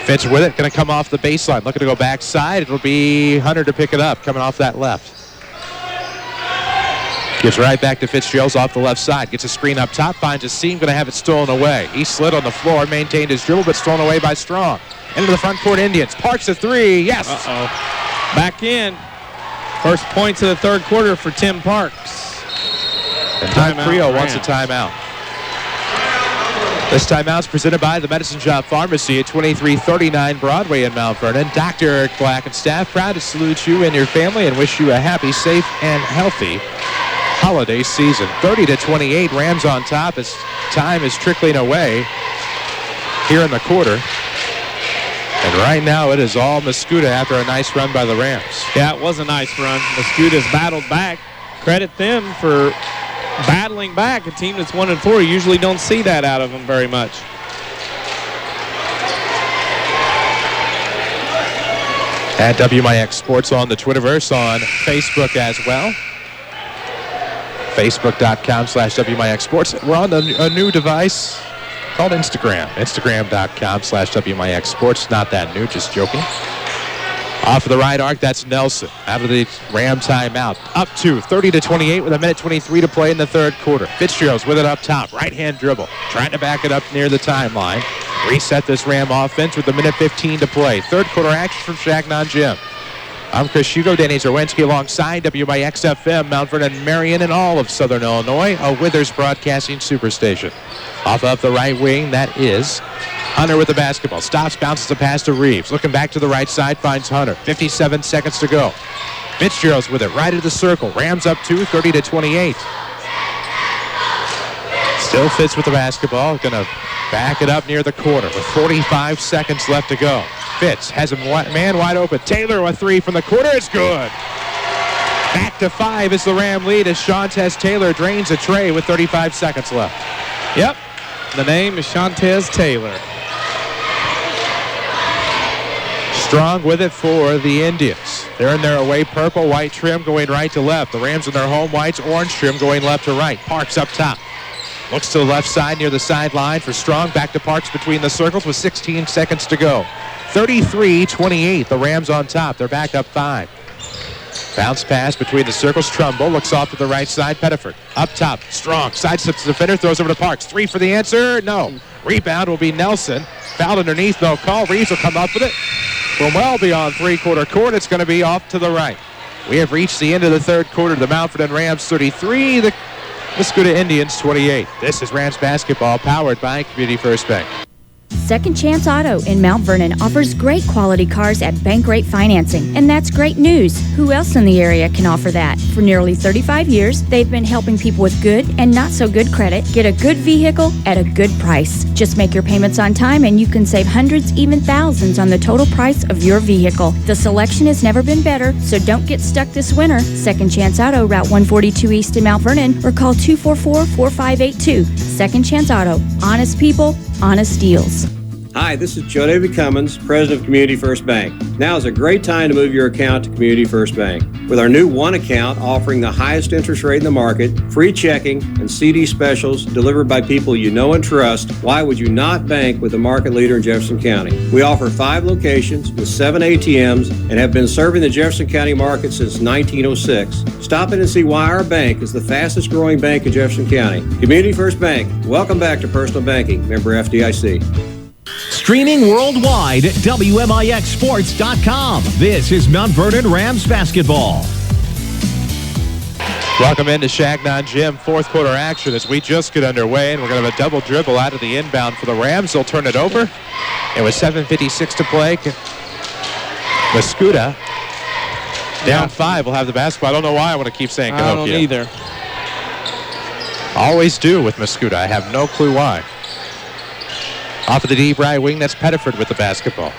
Fitz with it. Going to come off the baseline. Looking to go backside. It'll be Hunter to pick it up. Coming off that left. Gives right back to Fitzgerald off the left side. Gets a screen up top, finds a seam, going to have it stolen away. He slid on the floor, maintained his dribble, but stolen away by Strong. Into the front court Indians. Parks a three. Yes. Back in. First points of the third quarter for Tim Parks. And Tom Creo wants a timeout. This timeout is presented by the Medicine Shop Pharmacy at 2339 Broadway in Mount Vernon. Dr. Eric Black and staff proud to salute you and your family and wish you a happy, safe, and healthy holiday season. 30-28, Rams on top as time is trickling away here in the quarter. And right now it is all Mascoutah after a nice run by the Rams. Yeah, it was a nice run. Mascoutah's battled back. Credit them for battling back. A team that's 1-4, you usually don't see that out of them very much. At WMIX Sports on the Twitterverse, on Facebook as well. Facebook.com/WMIX Sports. We're on a new device called Instagram. Instagram.com/WMIX Sports. Not that new, just joking. Off of the right arc, that's Nelson. Out of the Ram timeout. Up to 30-28 with 1:23 to play in the third quarter. Fitzgerald's with it up top. Right-hand dribble. Trying to back it up near the timeline. Reset this Ram offense with 1:15 to play. Third quarter action from Changnon Gym. I'm Chris Hugo, Danny Czerwinski alongside WMIX FM, Mount Vernon, Marion, and all of Southern Illinois, a Withers Broadcasting superstation. Off of the right wing, that is Hunter with the basketball. Stops, bounces the pass to Reeves. Looking back to the right side, finds Hunter. 57 seconds to go. Fitzgerald's with it, right at the circle. Rams up 2, 30-28. Still Fitz with the basketball. Going to back it up near the corner with 45 seconds left to go. Fitz has a man wide open. Taylor with three from the corner. It's good. Back to 5 is the Ram lead as Shantez Taylor drains a tray with 35 seconds left. Yep. The name is Shantez Taylor. Strong with it for the Indians. They're in their away purple, white trim going right to left. The Rams in their home whites, orange trim going left to right. Parks up top. Looks to the left side near the sideline for Strong. Back to Parks between the circles with 16 seconds to go. 33-28, the Rams on top. They're back up 5. Bounce pass between the circles. Trumbull looks off to the right side. Pettiford up top. Strong sidesteps the defender. Throws over to Parks. 3 for the answer. No. Rebound will be Nelson. Fouled underneath. No call. Reeves will come up with it. From well beyond three-quarter court. It's going to be off to the right. We have reached the end of the third quarter. The Mount Vernon Rams 33. The Mascoutah Indians 28. This is Rams basketball powered by Community First Bank. Second Chance Auto in Mount Vernon offers great quality cars at bank rate financing, and that's great news. Who else in the area can offer that? For nearly 35 years, they've been helping people with good and not so good credit get a good vehicle at a good price. Just make your payments on time and you can save hundreds, even thousands on the total price of your vehicle. The selection has never been better, so don't get stuck this winter. Second Chance Auto, Route 142 East in Mount Vernon, or call 244-4582. Second Chance Auto. Honest people, honest deals. Hi, this is Joe David Cummins, President of Community First Bank. Now is a great time to move your account to Community First Bank. With our new One account offering the highest interest rate in the market, free checking, and CD specials delivered by people you know and trust, why would you not bank with the market leader in Jefferson County? We offer 5 locations with 7 ATMs and have been serving the Jefferson County market since 1906. Stop in and see why our bank is the fastest growing bank in Jefferson County. Community First Bank. Welcome back to Personal Banking. Member FDIC. Streaming worldwide at WMIXsports.com. This is Mount Vernon Rams Basketball. Welcome into Changnon Gym, fourth quarter action as we just get underway, and we're going to have a double dribble out of the inbound for the Rams. They'll turn it over, and with 7:56 to play, Mascoutah down 5 will have the basketball. I don't know why I want to keep saying Cahokia. I don't either. Always do with Mascoutah. I have no clue why. Off of the deep right wing, that's Pettiford with the basketball.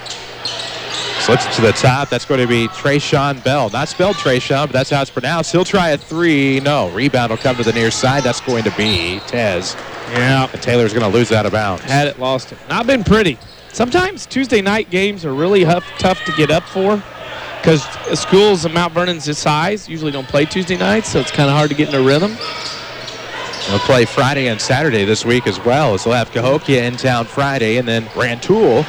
Slips it to the top. That's going to be Trayshawn Bell. Not spelled Trayshawn, but that's how it's pronounced. He'll try a 3. No. Rebound will come to the near side. That's going to be Tez. Yeah. And Taylor's going to lose out of bounds. Had it, lost it. Not been pretty. Sometimes Tuesday night games are really tough to get up for because schools of Mount Vernon's size usually don't play Tuesday nights, so it's kind of hard to get in a rhythm. They'll play Friday and Saturday this week as well. So they'll have Cahokia in town Friday and then Rantoul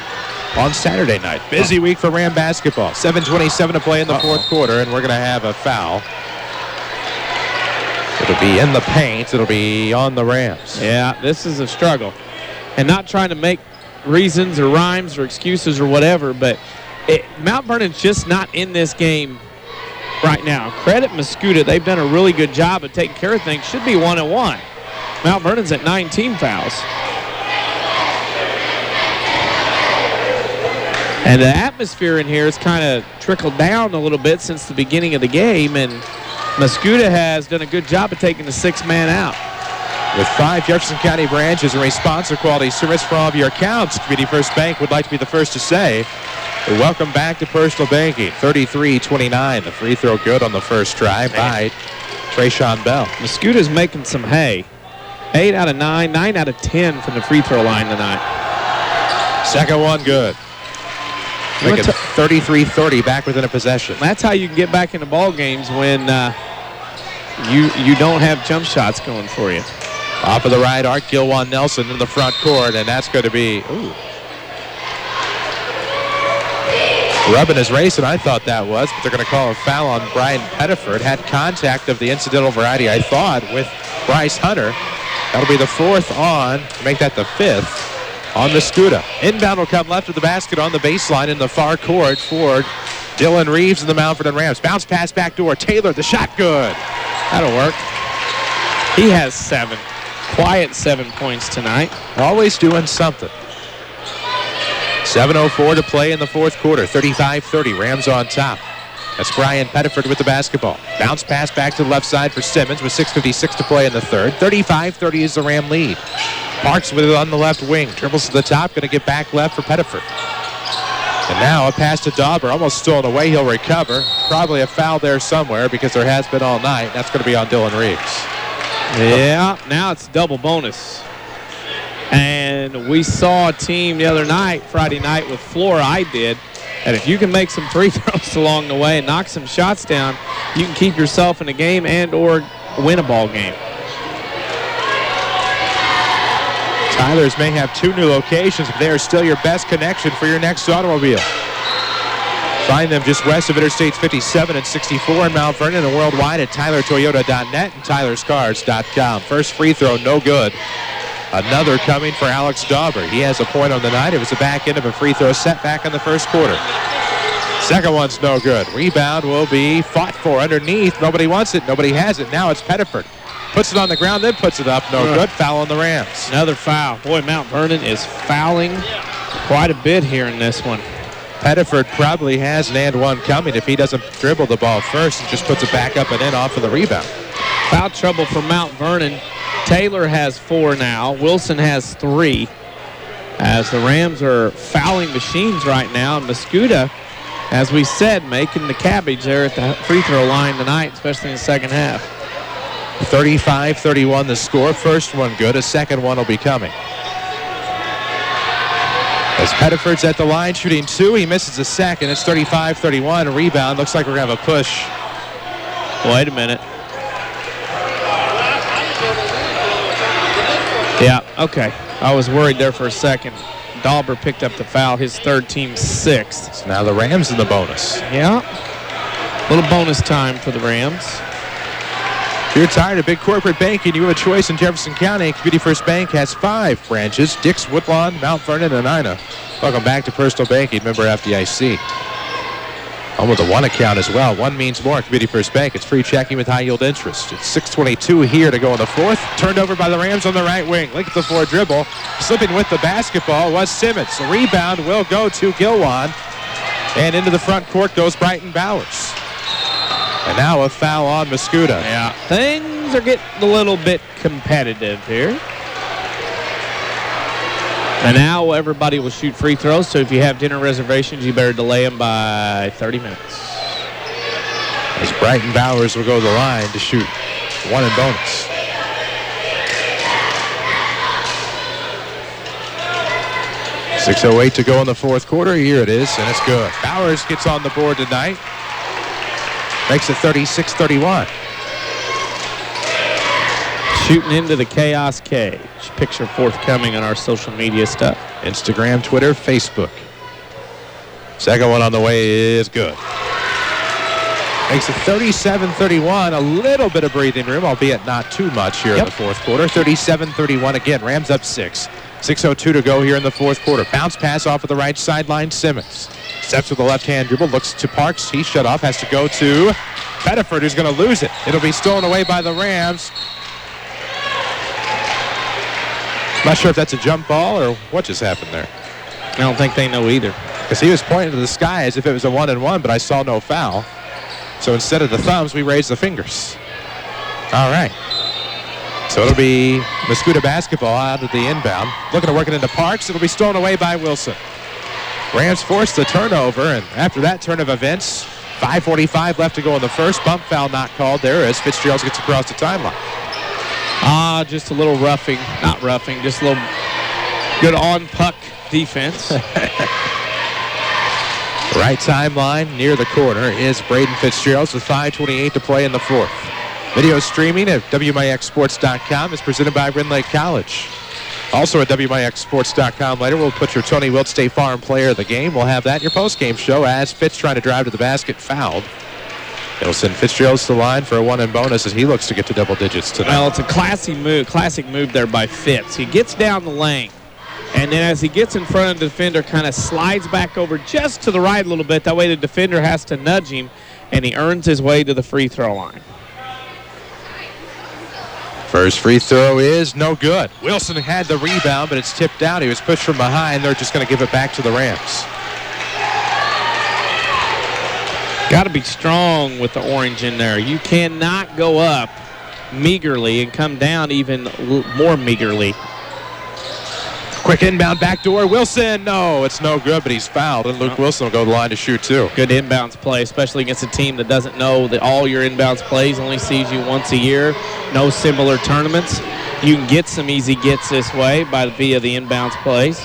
on Saturday night. Busy week for Ram basketball. 7:27 to play in the fourth quarter, and we're going to have a foul. It'll be in the paint. It'll be on the Rams. Yeah, this is a struggle. And not trying to make reasons or rhymes or excuses or whatever, but Mount Vernon's just not in this game right now. Credit Mascoutah. They've done a really good job of taking care of things. Should be 1-1. Mount Vernon's at 19 fouls. And the atmosphere in here has kind of trickled down a little bit since the beginning of the game, and Mascoutah has done a good job of taking the 6-man out. With 5 Jefferson County branches and response or quality service for all of your accounts, Community First Bank would like to be the first to say, welcome back to personal banking. 33-29, the free throw good on the first try by Trayshawn Bell. Mascoutah's making some hay. 8 out of 9, 9 out of 10 from the free throw line tonight. Second one good. Making 33-30 back within a possession. That's how you can get back into ball games when you don't have jump shots going for you. Off of the right arc, Gilwan Nelson in the front court, and that's going to be rubbing his race, and I thought that was, but they're going to call a foul on Brian Pettiford. Had contact of the incidental variety, I thought, with Bryce Hunter. That'll be the 4th on, make that the 5th. On Mascoutah. Inbound will come left of the basket on the baseline in the far court for Dylan Reeves and the Mount Vernon Rams. Bounce pass back door. Taylor, the shot good. That'll work. He has 7. Quiet 7 points tonight. Always doing something. 7:04 to play in the 4th quarter. 35-30. Rams on top. That's Brian Pettiford with the basketball. Bounce pass back to the left side for Simmons with 6:56 to play in the 3rd. 35-30 is the Ram lead. Parks with it on the left wing. Dribbles to the top. Going to get back left for Pettiford. And now a pass to Dauber. Almost stolen away. He'll recover. Probably a foul there somewhere because there has been all night. That's going to be on Dylan Reeves. Yeah, now it's double bonus. And we saw a team the other night, Friday night with Flora, I did, and if you can make some free throws along the way and knock some shots down, you can keep yourself in a game and or win a ball game. Tyler's may have 2 new locations, but they are still your best connection for your next automobile. Find them just west of Interstates 57 and 64 in Mount Vernon and worldwide at tylertoyota.net and tylerscars.com. First free throw, no good. Another coming for Alex Dauber. He has a point on the night. It was the back end of a free throw set back in the first quarter. Second one's no good. Rebound will be fought for underneath. Nobody wants it. Nobody has it. Now it's Pettiford. Puts it on the ground, then puts it up. No good. Foul on the Rams. Another foul. Boy, Mount Vernon is fouling quite a bit here in this one. Pettiford probably has an and one coming if he doesn't dribble the ball first and just puts it back up and in off of the rebound. Foul trouble for Mount Vernon. Taylor has 4 now. Wilson has 3. As the Rams are fouling machines right now. And Mascoutah, as we said, making the cabbage there at the free throw line tonight, especially in the second half. 35-31 the score. First one good. A second one will be coming. As Pettiford's at the line shooting 2, he misses a second. It's 35-31. Rebound. Looks like we're going to have a push. Wait a minute. Yeah, okay. I was worried there for a second. Dauber picked up the foul, his 3rd, team 6th. So now the Rams in the bonus. Yeah. A little bonus time for the Rams. If you're tired of big corporate banking, you have a choice in Jefferson County. Community First Bank has 5 branches: Dix, Woodlawn, Mount Vernon, and Ina. Welcome back to Personal Banking, member FDIC. Home with a 1 account as well. 1 means more. Community First Bank. It's free checking with high yield interest. It's 6:22 here to go in the 4th. Turned over by the Rams on the right wing. Look at the 4 dribble. Slipping with the basketball was Simmons. The rebound will go to Gilwan. And into the front court goes Brighton Bowers. And now a foul on Mascoutah. Yeah, things are getting a little bit competitive here. And now everybody will shoot free throws, so if you have dinner reservations, you better delay them by 30 minutes. As Brighton Bowers will go to the line to shoot 1 in bonus. .608 to go in the 4th quarter. Here it is, and it's good. Bowers gets on the board tonight. Makes it 36-31. Shooting into the chaos cage. Picture forthcoming on our social media stuff. Instagram, Twitter, Facebook. Second one on the way is good. Makes it 37-31. A little bit of breathing room, albeit not too much here in the fourth quarter. 37-31 again. Rams up 6. 6:02 to go here in the fourth quarter. Bounce pass off of the right sideline. Simmons steps with the left-hand dribble, looks to Parks. He's shut off, has to go to Pettiford, who's going to lose it. It'll be stolen away by the Rams. Not sure if that's a jump ball or what just happened there. I don't think they know either. Because he was pointing to the sky as if it was a 1-and-1, but I saw no foul. So instead of the thumbs, we raise the fingers. All right. So it'll be Mascoutah basketball out of the inbound. Looking to work it into Parks. It'll be stolen away by Wilson. Rams forced the turnover, and after that turn of events, 5:45 left to go in the first. Bump foul not called there as Fitzgerald gets across the timeline. Just a little roughing. Not roughing, just a little good on-puck defense. Right timeline near the corner is Braden Fitzgerald with 5:28 to play in the fourth. Video streaming at WMIXsports.com is presented by Rend Lake College. Also at WMIXsports.com later, we'll put your Tony Wilt State Farm player of the game. We'll have that in your postgame show as Fitz trying to drive to the basket fouled. It'll send Fitzgerald to the line for a 1-and bonus as he looks to get to double digits tonight. Well, it's a classic move there by Fitz. He gets down the lane, and then as he gets in front of the defender, kind of slides back over just to the right a little bit. That way the defender has to nudge him, and he earns his way to the free throw line. First free throw is no good. Wilson had the rebound, but it's tipped out. He was pushed from behind. They're just going to give it back to the Rams. Got to be strong with the orange in there. You cannot go up meagerly and come down even more meagerly. Quick inbound backdoor. Wilson, no, it's no good, but he's fouled, and Luke Wilson will go to the line to shoot too. Good inbounds play, especially against a team that doesn't know that all your inbounds plays, only sees you once a year, no similar tournaments. You can get some easy gets this way via the inbounds plays.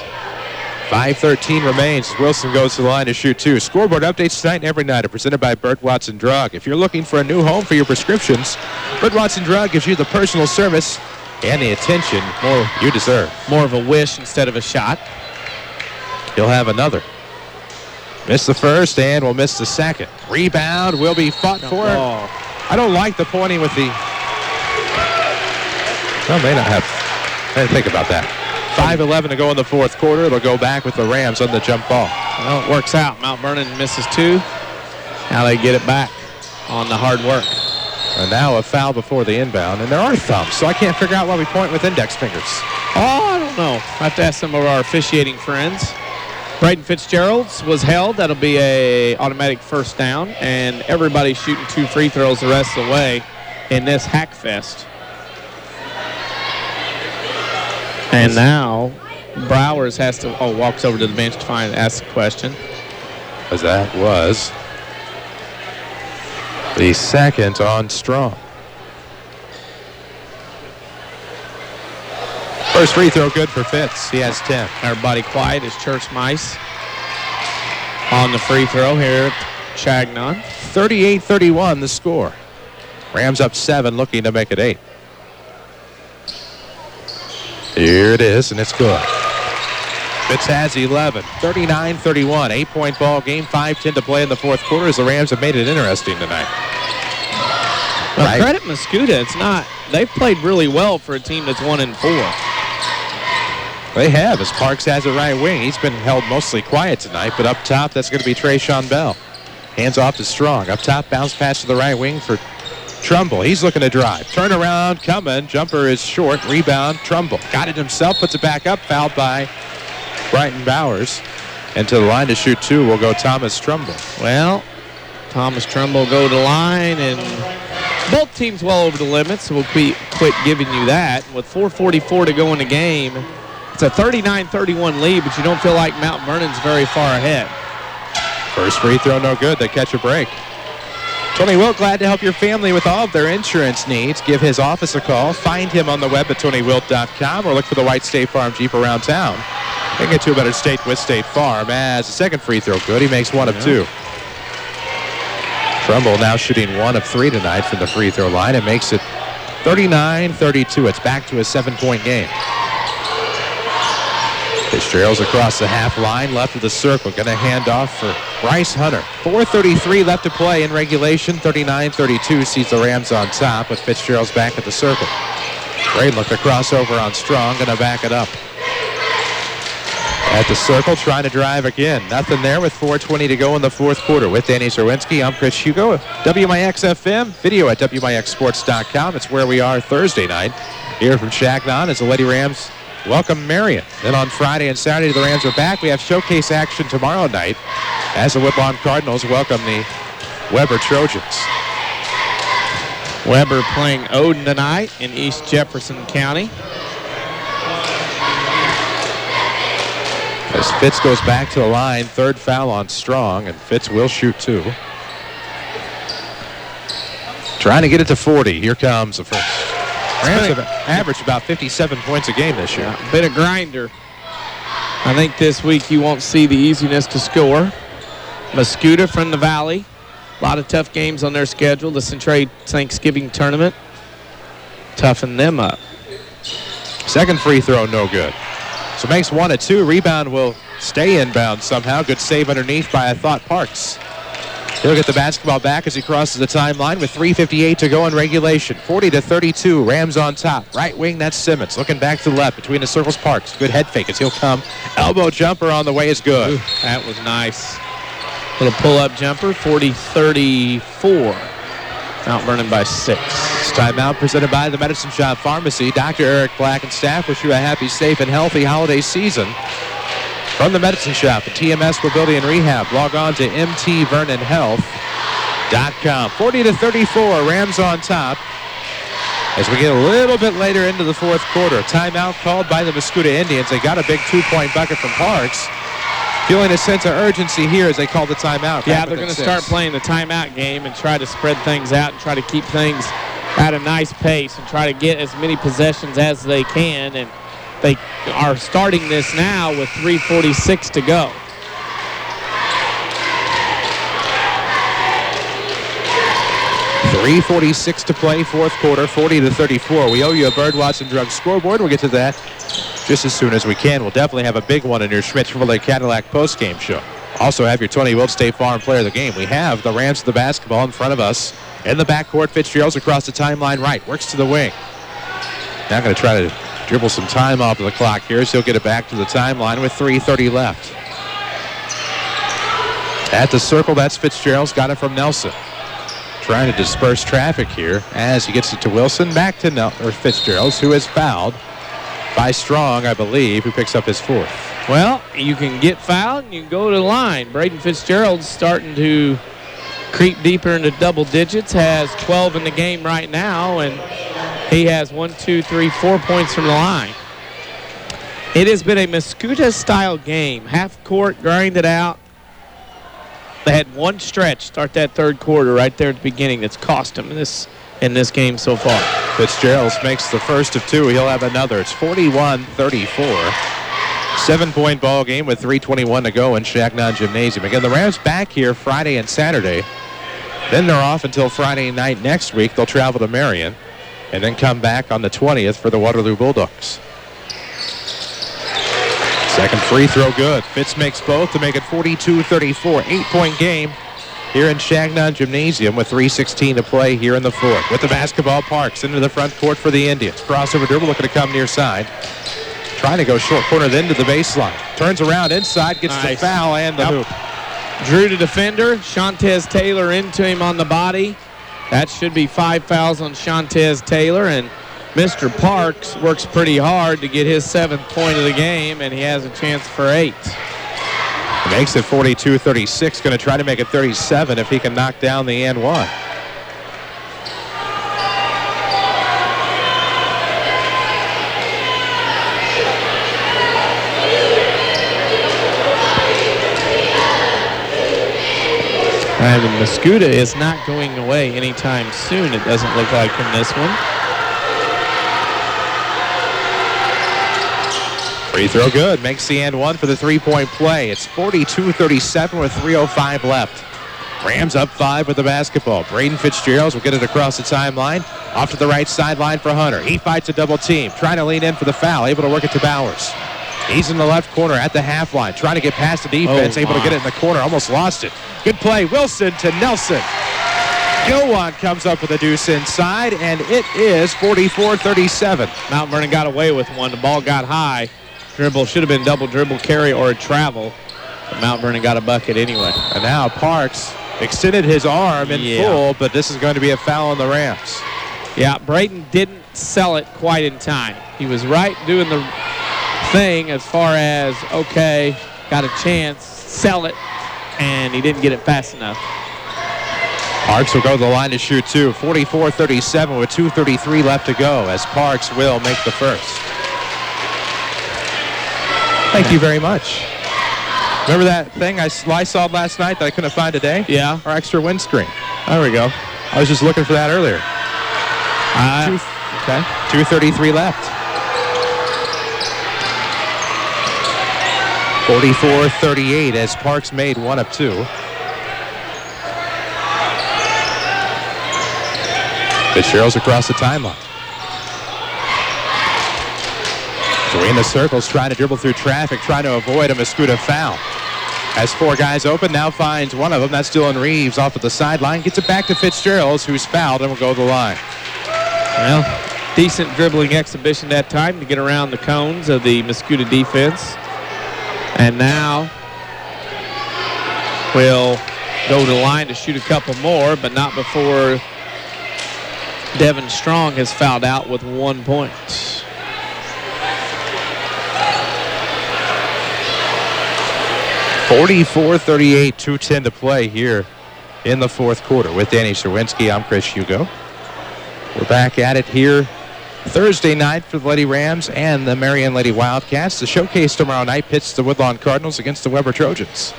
5:13 remains. Wilson goes to the line to shoot two. Scoreboard updates tonight and every night are presented by Burt Watson Drug. If you're looking for a new home for your prescriptions, Burt Watson Drug gives you the personal service and the attention you deserve. More of a wish instead of a shot. He'll have another. Miss the first and will miss the second. Rebound will be fought for. I don't like the pointing with the... Well, may not have... I didn't think about that. 5:11 to go in the fourth quarter. It'll go back with the Rams on the jump ball. Well, it works out. Mount Vernon misses two. Now they get it back on the hard work. And now a foul before the inbound. And there are thumbs, so I can't figure out why we point with index fingers. I don't know. I have to ask some of our officiating friends. Braden Fitzgerald's was held. That'll be a automatic first down. And everybody's shooting two free throws the rest of the way in this hack fest. And now Browers has to, walks over to the bench to ask a question. As that was the second on Strong. First free throw good for Fitz. He has 10. Everybody quiet as church mice on the free throw here at Changnon. 38-31 the score. Rams up 7, looking to make it 8. Here it is, and it's good. Fitz has 11. 39-31. 8-point ball game. 5:10 to play in the fourth quarter as the Rams have made it interesting tonight. Well, credit Mascoutah. It's not. They've played really well for a team that's 1-4. They have, as Parks has a right wing. He's been held mostly quiet tonight, but up top, that's going to be Trayshawn Bell. Hands off to Strong. Up top, bounce pass to the right wing for Trumbull. He's looking to drive. Turnaround coming. Jumper is short. Rebound. Trumbull got it himself. Puts it back up. Fouled by Brighton Bowers. And to the line to shoot two will go Thomas Trumbull. Well, Thomas Trumbull go to the line, and both teams well over the limit, so we'll quit giving you that. With 4:44 to go in the game, it's a 39-31 lead, but you don't feel like Mount Vernon's very far ahead. First free throw no good. They catch a break. Tony Wilt, glad to help your family with all of their insurance needs. Give his office a call. Find him on the web at TonyWilt.com or look for the white State Farm Jeep around town. They can get to a better state with State Farm. As the second free throw good, he makes one of two. Trumbull now shooting 1 of 3 tonight from the free throw line. It makes it 39-32. It's back to a 7-point game. His Fitzgerald's across the half line, left of the circle. Going to hand off for Bryce Hunter. 4:33 left to play in regulation. 39-32 sees the Rams on top, but Fitzgerald's back at the circle. Great look to cross over on Strong. Going to back it up. At the circle, trying to drive again. Nothing there with 4:20 to go in the fourth quarter. With Danny Czerwinski, I'm Chris Hugo. WMIX FM, video at WMIXsports.com. It's where we are Thursday night. Here from Changnon as the Lady Rams welcome Marion. Then on Friday and Saturday, the Rams are back. We have showcase action tomorrow night as the Woodlawn Cardinals welcome the Weber Trojans. Weber playing Odin tonight in East Jefferson County. As Fitz goes back to the line, third foul on Strong, and Fitz will shoot two. Trying to get it to 40. Here comes the first. Rams have averaged about 57 points a game this year. A bit of grinder. I think this week you won't see the easiness to score. Mascoutah from the Valley. A lot of tough games on their schedule. The Centralia Thanksgiving tournament. Toughen them up. Second free throw, no good. So makes 1 of 2. Rebound will stay inbound somehow. Good save underneath by, I thought, Parks. He'll get the basketball back as he crosses the timeline with 3:58 to go in regulation. 40-32. Rams on top. Right wing, that's Simmons. Looking back to the left between the circles, Parks. Good head fake as he'll come. Elbow jumper on the way is good. Ooh, that was nice. Little pull-up jumper, 40-34. Mount Vernon by 6. This timeout presented by the Medicine Shop Pharmacy. Dr. Eric Black and staff wish you a happy, safe, and healthy holiday season. From the Medicine Shop at TMS Mobility and Rehab, log on to mtvernonhealth.com. 40-34, Rams on top. As we get a little bit later into the fourth quarter, timeout called by the Mascoutah Indians. They got a big two-point bucket from Parks. Feeling a sense of urgency here as they call the timeout. Yeah, they're going to start playing the timeout game and try to spread things out and try to keep things at a nice pace and try to get as many possessions as they can. And they are starting this now with 3:46 to go. .346 to play, fourth quarter, 40-34. We owe you a Bird Watson Drug scoreboard. We'll get to that just as soon as we can. We'll definitely have a big one in your Schmidt Chevrolet Cadillac postgame show. Also have your Tony Wilt State Farm Player of the Game. We have the Rams of the basketball in front of us. In the backcourt, Fitzgerald's across the timeline right. Works to the wing. Now going to try to dribble some time off of the clock here, so he'll get it back to the timeline with 3:30 left. At the circle, that's Fitzgerald's got it from Nelson. Trying to disperse traffic here as he gets it to Wilson. Back to Fitzgerald's, who is fouled by Strong, I believe, who picks up his fourth. Well, you can get fouled and you can go to the line. Braden Fitzgerald's starting to creep deeper into double digits, has 12 in the game right now, and he has 4 points from the line. It has been a Mascoutah-style game. Half court, grinded out. They had one stretch start that third quarter right there at the beginning that's cost them in this game so far. Fitzgerald makes the first of two. He'll have another. It's 41-34. 7-point ball game with 3:21 to go in Changnon Gymnasium. Again, the Rams back here Friday and Saturday. Then they're off until Friday night next week. They'll travel to Marion and then come back on the 20th for the Waterloo Bulldogs. Second free throw good. Fitz makes both to make it 42-34. 8-point game here in Changnon Gymnasium with 3:16 to play here in the fourth. With the basketball, Parks into the front court for the Indians. Crossover dribble looking to come near side. Trying to go short corner then to the baseline. Turns around inside, gets the foul and the hoop. Drew the defender. Shantez Taylor into him on the body. That should be 5 fouls on Shantez Taylor, and Mr. Parks works pretty hard to get his 7th point of the game, and he has a chance for 8. Makes it 42-36. Going to try to make it 37 if he can knock down the and one. And Mascoutah is not going away anytime soon, it doesn't look like, in this one. Free throw good. Makes the and one for the 3-point play. It's 42-37 with 3:05 left. Rams up 5 with the basketball. Braden Fitzgerald will get it across the timeline. Off to the right sideline for Hunter. He fights a double team. Trying to lean in for the foul. Able to work it to Bowers. He's in the left corner at the half line, trying to get past the defense, able to get it in the corner, almost lost it. Good play, Wilson to Nelson. Gilwan comes up with a deuce inside, and it is 44-37. Mount Vernon got away with one. The ball got high. Dribble should have been double dribble carry or a travel. But Mount Vernon got a bucket anyway. And now Parks extended his arm in full, but this is going to be a foul on the Rams. Yeah, Brayton didn't sell it quite in time. He was right doing the thing as far as, okay, got a chance, sell it, and he didn't get it fast enough. Parks will go to the line to shoot two. 44-37 with 2:33 left to go as Parks will make the first. Thank you very much. Remember that thing I saw last night that I couldn't find today? Yeah. Our extra windscreen. There we go. I was just looking for that earlier. 2:33 left. 44-38 as Parks made one of two. Fitzgerald's across the timeline. Between the circles, trying to dribble through traffic, trying to avoid a Mascoutah foul. Has four guys open, now finds one of them. That's Dylan Reeves off at the sideline. Gets it back to Fitzgerald's, who's fouled and will go to the line. Well, decent dribbling exhibition that time to get around the cones of the Mascoutah defense. And now we'll go to the line to shoot a couple more, but not before Devin Strong has fouled out with 1 point. (44-38), 2:10 to play here in the fourth quarter. With Danny Czerwinski, I'm Chris Hugo. We're back at it here Thursday night for the Lady Rams and the Marion Lady Wildcats. The showcase tomorrow night pits the Woodlawn Cardinals against the Weber Trojans.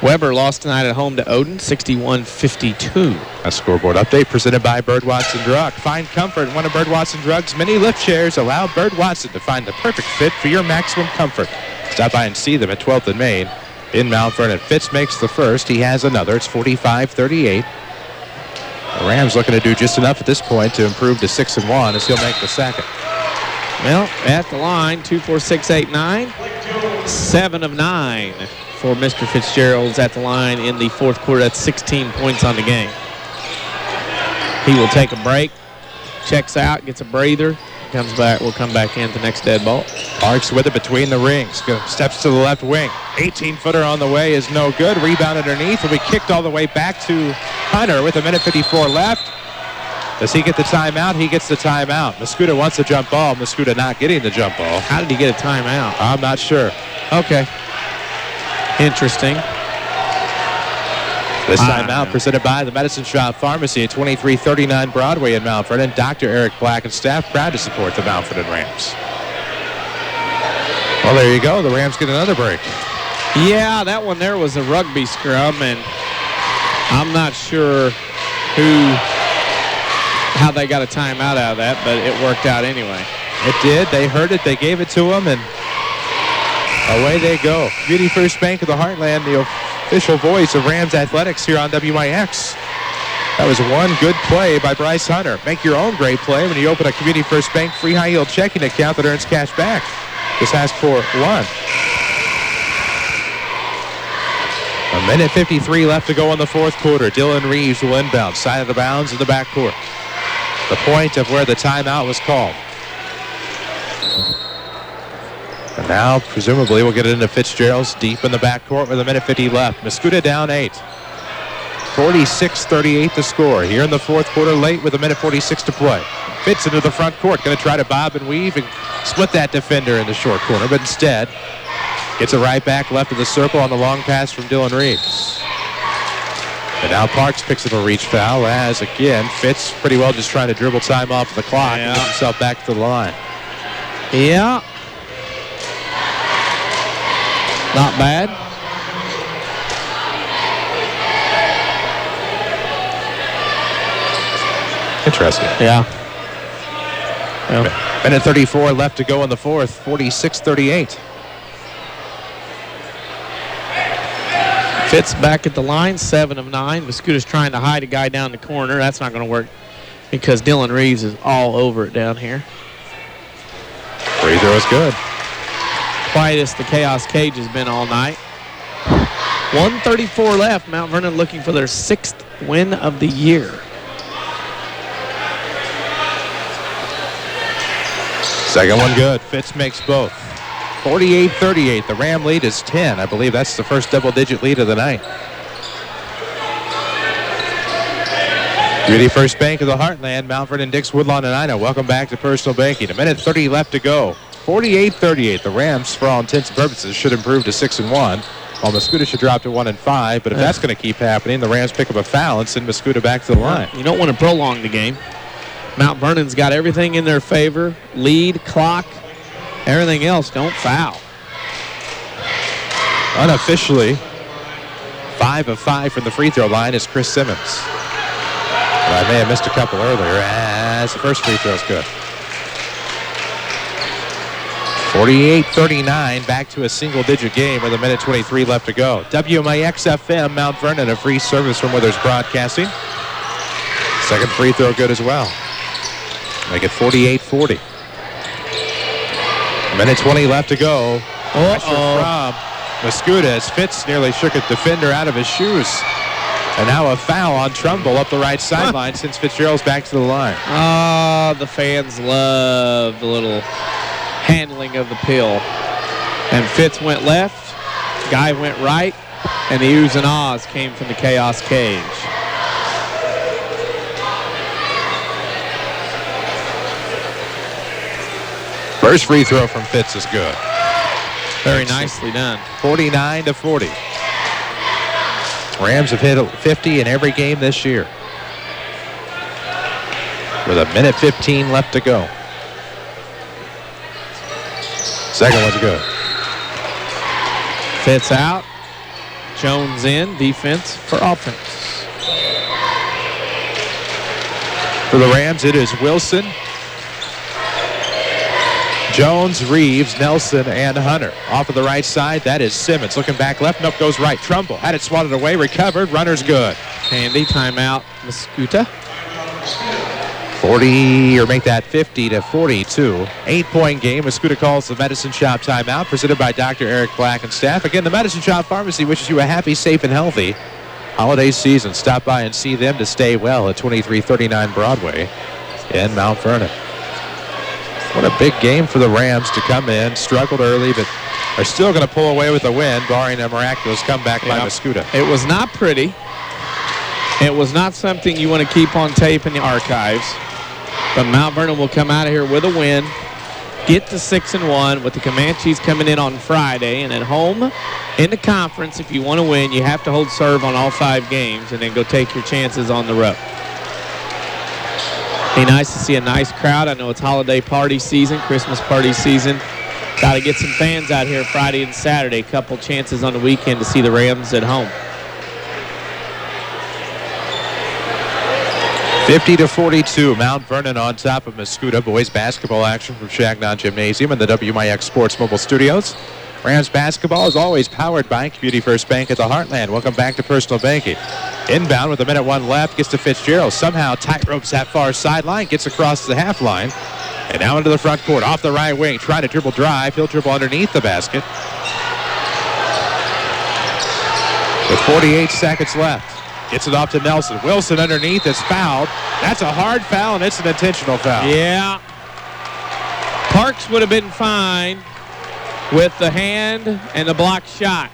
Weber lost tonight at home to Odin, 61-52. A scoreboard update presented by Bird Watson Drug. Find comfort in one of Bird Watson Drug's many lift chairs. Allow Bird Watson to find the perfect fit for your maximum comfort. Stop by and see them at 12th and Main in Mount Vernon. Fitz makes the first. He has another. It's 45-38. The Rams looking to do just enough at this point to improve to 6-1 as he'll make the second. Well, at the line, 2-4-6-8-9. 7 of 9 for Mr. Fitzgerald's at the line in the fourth quarter. That's 16 points on the game. He will take a break, checks out, gets a breather, comes back. Will come back in the next dead ball. Parks with it between the rings. Steps to the left wing. 18-footer on the way is no good. Rebound underneath. Will be kicked all the way back to Hunter with 1:54 left. Does he get the timeout? He gets the timeout. Mascoutah wants a jump ball. Mascoutah not getting the jump ball. How did he get a timeout? I'm not sure. Okay. Interesting. This timeout presented by the Medicine Shop Pharmacy at 2339 Broadway in Mount Vernon. Dr. Eric Black and staff proud to support the Mount Vernon Rams. Well, there you go. The Rams get another break. Yeah, that one there was a rugby scrum, and I'm not sure how they got a timeout out of that, but it worked out anyway. It did. They heard it. They gave it to him, and away they go. Beauty First Bank of the Heartland, the official voice of Rams Athletics here on WMIX. That was one good play by Bryce Hunter. Make your own great play when you open a Community First Bank free high-yield checking account that earns cash back. Just ask for one. 1:53 left to go in the fourth quarter. Dylan Reeves will inbound, side of the bounds in the backcourt. The point of where the timeout was called. And now, presumably, we'll get it into Fitzgerald's deep in the backcourt with 1:50 left. Mascoutah down 8. 46-38 to score. Here in the fourth quarter, late with 1:46 to play. Fitz into the front court. Going to try to bob and weave and split that defender in the short corner, but instead gets it right back left of the circle on the long pass from Dylan Reeves. And now Parks picks up a reach foul as, again, Fitz pretty well just trying to dribble time off of the clock and get himself back to the line. Yeah. Not bad. Interesting. Yeah. Well, 1:34 left to go in the fourth. 46-38. Fitz back at the line, 7 of 9. Mascoutah's trying to hide a guy down the corner. That's not going to work because Dylan Reeves is all over it down here. Free throw is good. quietest the Chaos Cage has been all night. 1:34 left. Mount Vernon looking for their 6th win of the year. Second one good. Fitz makes both. 48-38. The Ram lead is 10. I believe that's the first double-digit lead of the night. Community First Bank of the Heartland, Mount Vernon, Dix, Woodlawn, and Ina. Welcome back to Personal Banking. A minute 30 left to go. 48-38. The Rams, for all intents and purposes, should improve to 6-1. While Mascoutah should drop to 1-5. But if that's going to keep happening, the Rams pick up a foul and send Mascoutah back to the line. You don't want to prolong the game. Mount Vernon's got everything in their favor. Lead, clock, everything else. Don't foul. Unofficially, 5 of 5 from the free throw line is Chris Simmons. But I may have missed a couple earlier as the first free throw is good. 48-39, back to a single-digit game with a minute 23 left to go. WMIX FM, Mount Vernon, a free service from Withers Broadcasting. Second free throw good as well. Make it 48-40. Minute 20 left to go. Pressure from Mascoutah as Fitz nearly shook a defender out of his shoes. And now a foul on Trumbull up the right sideline since Fitzgerald's back to the line. The fans love the little handling of the pill. And Fitz went left, Guy went right, and the oohs and ahs came from the Chaos Cage. First free throw from Fitz is good. Very nicely done. 49-40. Rams have hit 50 in every game this year. With a minute 15 left to go. Second one's good. Fitz out. Jones in. Defense for offense. For the Rams, it is Wilson, Jones, Reeves, Nelson, and Hunter. Off of the right side, that is Simmons. Looking back left, nope, goes right. Trumbull had it swatted away, recovered, runner's good. Handy, timeout, Mascoutah. 40, or make that 50-42. 8-point game. Mascoutah calls the Medicine Shop timeout, presented by Dr. Eric Black and staff. Again, the Medicine Shop Pharmacy wishes you a happy, safe, and healthy holiday season. Stop by and see them to stay well at 2339 Broadway in Mount Vernon. What a big game for the Rams to come in. Struggled early, but are still going to pull away with a win, barring a miraculous comeback by Mascoutah. It was not pretty. It was not something you want to keep on tape in the archives. But Mount Vernon will come out of here with a win, get to 6-1 with the Comanches coming in on Friday. And at home in the conference, if you want to win, you have to hold serve on all 5 games and then go take your chances on the road. Be nice to see a nice crowd. I know it's holiday party season, Christmas party season. Got to get some fans out here Friday and Saturday. A couple chances on the weekend to see the Rams at home. 50-42, Mount Vernon on top of Mascoutah. Boys basketball action from Changnon Gymnasium and the WMIX Sports Mobile Studios. Rams basketball is always powered by Community First Bank at the Heartland. Welcome back to Personal Banking. Inbound with a minute 1 left, gets to Fitzgerald. Somehow tight ropes that far sideline, gets across the half line. And now into the front court, off the right wing, trying to dribble drive. He'll dribble underneath the basket. With 48 seconds left. Gets it off to Nelson. Wilson underneath is fouled. That's a hard foul, and it's an intentional foul. Yeah. Parks would have been fine with the hand and the block shot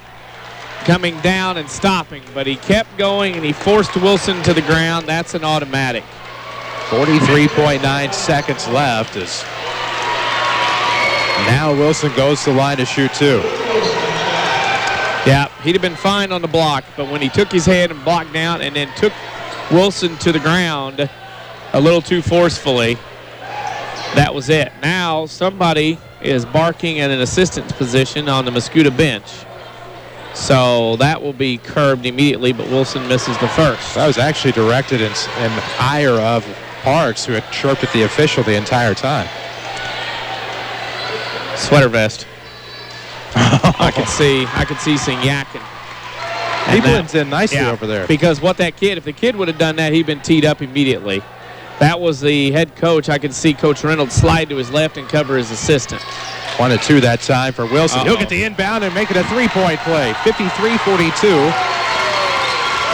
coming down and stopping, but he kept going and he forced Wilson to the ground. That's an automatic. 43.9 seconds left as now Wilson goes to the line to shoot 2. Yeah, he'd have been fine on the block, but when he took his hand and blocked down and then took Wilson to the ground a little too forcefully, that was it. Now somebody is barking at an assistant's position on the Mascoutah bench. So that will be curbed immediately, but Wilson misses the first. That was actually directed in ire of Parks, who had chirped at the official the entire time. Sweater vest. I could see some yakking. He blends in nicely over there. Because if the kid would have done that, he'd been teed up immediately. That was the head coach. I could see Coach Reynolds slide to his left and cover his assistant. 1-2 that time for Wilson. He'll get the inbound and make it a three-point play. 53-42.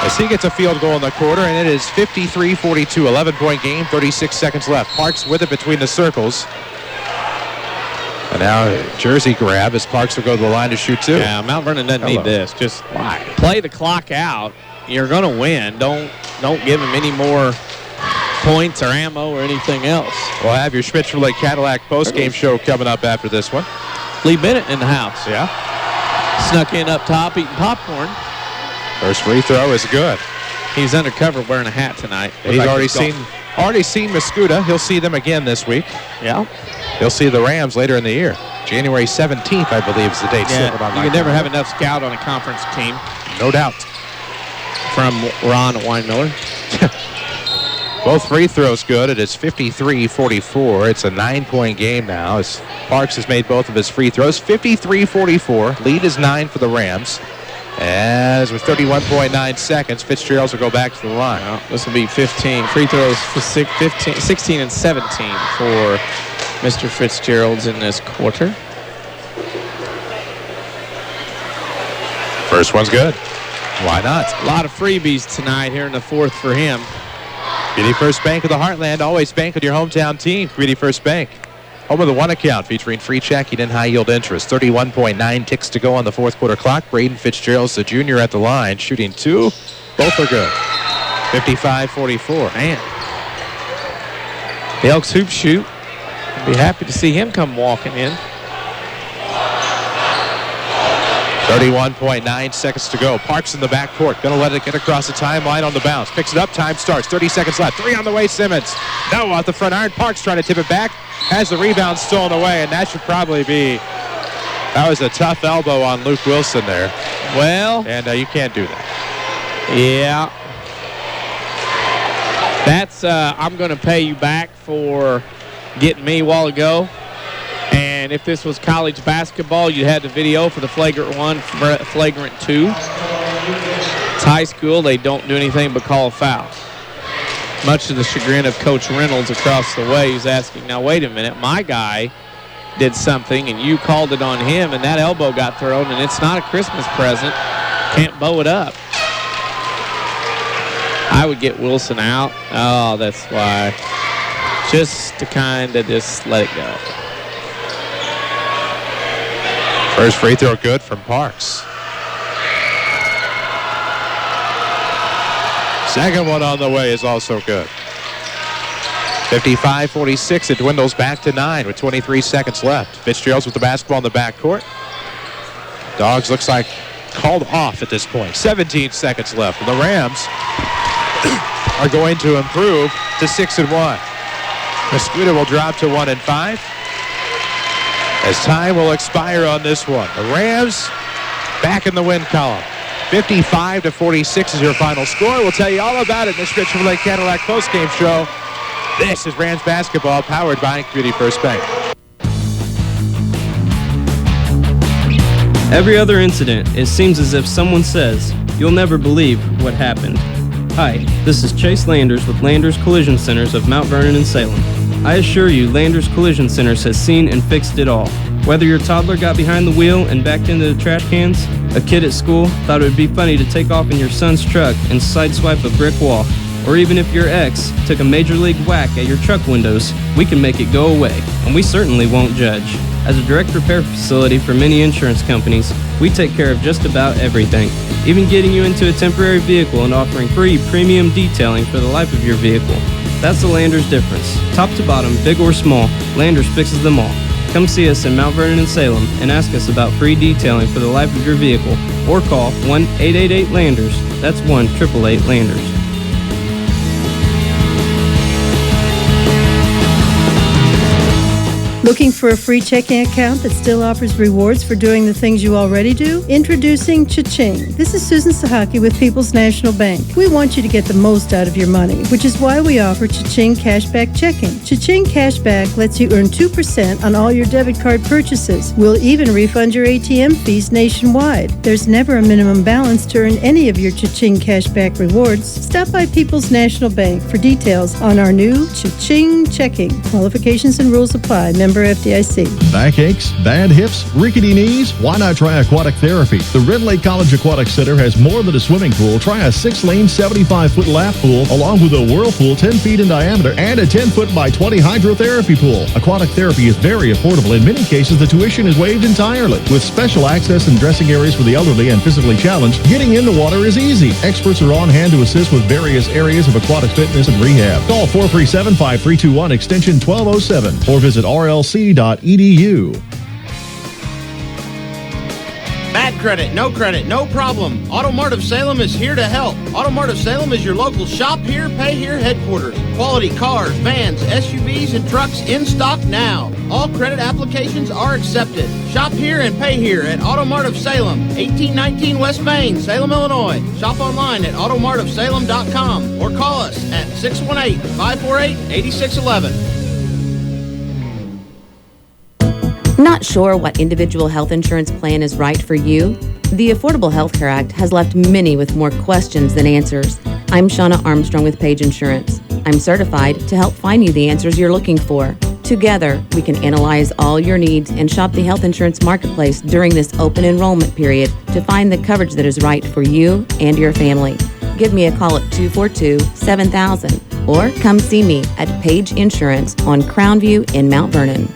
As he gets a field goal in the quarter, and it is 53-42. 11-point game, 36 seconds left. Parks with it between the circles. And now jersey grab as Parks will go to the line to shoot two. Yeah, Mount Vernon doesn't need this. Just play the clock out. You're going to win. Don't give him any more points or ammo or anything else. We'll have your Schmidt Chevrolet Cadillac postgame show coming up after this one. Lee Bennett in the house. Yeah. Snuck in up top eating popcorn. First free throw is good. He's undercover wearing a hat tonight. He's already seen Mascoutah. He'll see them again this week. Yeah. He'll see the Rams later in the year. January 17th, I believe, is the date. Yeah, you can never have enough scout on a conference team. No doubt. From Ron Weinmiller. Both free throws good. It is 53-44. It's a 9-point game now as Parks has made both of his free throws. 53-44. Lead is 9 for the Rams. As with 31.9 seconds, Fitzgerald's will go back to the line. Well, this will be 15. Free throws for 16 and 17 for Mr. Fitzgerald's in this quarter. First one's good. Why not? A lot of freebies tonight here in the fourth for him. Community First Bank of the Heartland. Always bank with your hometown team. Community First Bank. Home of the one account featuring free checking and high yield interest. 31.9 ticks to go on the fourth quarter clock. Braden Fitzgerald's the junior at the line, shooting two. Both are good. 55-44. Man. The Elks hoop shoot. I'd be happy to see him come walking in. 31.9 seconds to go. Parks in the backcourt. Going to let it get across the timeline on the bounce. Picks it up. Time starts. 30 seconds left. Three on the way. Simmons. No, off the front iron. Parks trying to tip it back. Has the rebound stolen away, and that should probably be... That was a tough elbow on Luke Wilson there. Well... And you can't do that. Yeah. That's... I'm going to pay you back for getting me a while ago. And if this was college basketball, you'd have the video for the flagrant 1, flagrant 2. It's high school. They don't do anything but call a foul. Much to the chagrin of Coach Reynolds across the way. He's asking, now wait a minute, my guy did something and you called it on him and that elbow got thrown and it's not a Christmas present. Can't bow it up. I would get Wilson out. Oh, that's why. Just to kind of just let it go. First free throw good from Parks. Second one on the way is also good. 55-46. It dwindles back to 9 with 23 seconds left. Fitzgerald's with the basketball in the backcourt. Dogs looks like called off at this point. 17 seconds left. And the Rams are going to improve to 6-1. Mascoutah will drop to 1-5. As time will expire on this one. The Rams back in the win column. 55-46 is your final score. We'll tell you all about it in the Schmidt Chevrolet Cadillac postgame show. This is Rams basketball powered by Community First Bank. Every other incident, it seems as if someone says, "You'll never believe what happened." Hi, this is Chase Landers with Landers Collision Centers of Mount Vernon and Salem. I assure you, Landers Collision Centers has seen and fixed it all. Whether your toddler got behind the wheel and backed into the trash cans, a kid at school thought it would be funny to take off in your son's truck and sideswipe a brick wall, or even if your ex took a major league whack at your truck windows, we can make it go away, and we certainly won't judge. As a direct repair facility for many insurance companies, we take care of just about everything, even getting you into a temporary vehicle and offering free premium detailing for the life of your vehicle. That's the Landers difference. Top to bottom, big or small, Landers fixes them all. Come see us in Mount Vernon and Salem and ask us about free detailing for the life of your vehicle, or call 1-888-LANDERS. That's 1-888-LANDERS. Looking for a free checking account that still offers rewards for doing the things you already do? Introducing Cha-Ching. This is Susan Sahaki with People's National Bank. We want you to get the most out of your money, which is why we offer Cha-Ching Cashback Checking. Cha-Ching Cashback lets you earn 2% on all your debit card purchases. We'll even refund your ATM fees nationwide. There's never a minimum balance to earn any of your Cha-Ching Cashback rewards. Stop by People's National Bank for details on our new Cha-Ching Checking. Qualifications and rules apply. Member member FDIC. Backaches, bad hips, rickety knees? Why not try aquatic therapy? The Red Lake College Aquatic Center has more than a swimming pool. Try a 6-lane, 75-foot lap pool, along with a whirlpool 10 feet in diameter and a 10-foot by 20 hydrotherapy pool. Aquatic therapy is very affordable. In many cases, the tuition is waived entirely. With special access and dressing areas for the elderly and physically challenged, getting in the water is easy. Experts are on hand to assist with various areas of aquatic fitness and rehab. Call 437-5321 extension 1207 or visit rlc.edu. Bad credit, no problem. Auto Mart of Salem is here to help. Auto Mart of Salem is your local shop here, pay here headquarters. Quality cars, vans, SUVs, and trucks in stock now. All credit applications are accepted. Shop here and pay here at Auto Mart of Salem, 1819 West Main, Salem, Illinois. Shop online at automartofsalem.com or call us at 618-548-8611. Not sure what individual health insurance plan is right for you? The Affordable Health Care Act has left many with more questions than answers. I'm Shauna Armstrong with Page Insurance. I'm certified to help find you the answers you're looking for. Together, we can analyze all your needs and shop the health insurance marketplace during this open enrollment period to find the coverage that is right for you and your family. Give me a call at 242-7000 or come see me at Page Insurance on Crownview in Mount Vernon.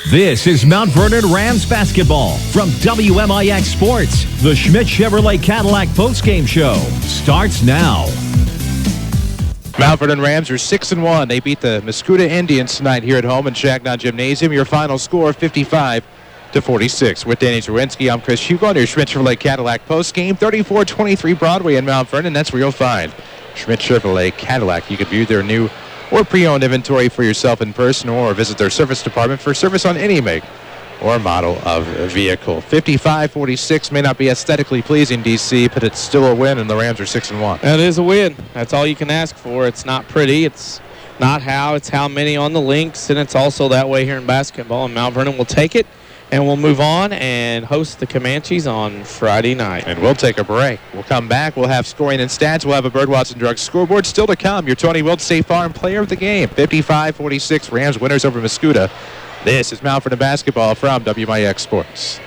This is Mount Vernon Rams Basketball from WMIX Sports. The Schmidt Chevrolet Cadillac postgame show starts now. Mount Vernon Rams are 6-1. They beat the Mascoutah Indians tonight here at home in Changnon Gymnasium. Your final score, 55-46. With Danny Czerwinski, I'm Chris Hugo on your Schmidt Chevrolet Cadillac postgame. 3423 Broadway in Mount Vernon. That's where you'll find Schmidt Chevrolet Cadillac. You can view their new or pre-owned inventory for yourself in person or visit their service department for service on any make or model of a vehicle. 55-46 may not be aesthetically pleasing, DC, but it's still a win, and the Rams are 6-1. That is a win. That's all you can ask for. It's not pretty. It's not how. It's how many on the links, and it's also that way here in basketball. And Mount Vernon will take it, and we'll move on and host the Comanches on Friday night. And we'll take a break. We'll come back. We'll have scoring and stats. We'll have a Bird Watson Drugs scoreboard still to come. Your Tony Wilt State Farm player of the game. 55-46 Rams winners over Mascoutah. This is Mount Vernon Basketball from WMIX Sports.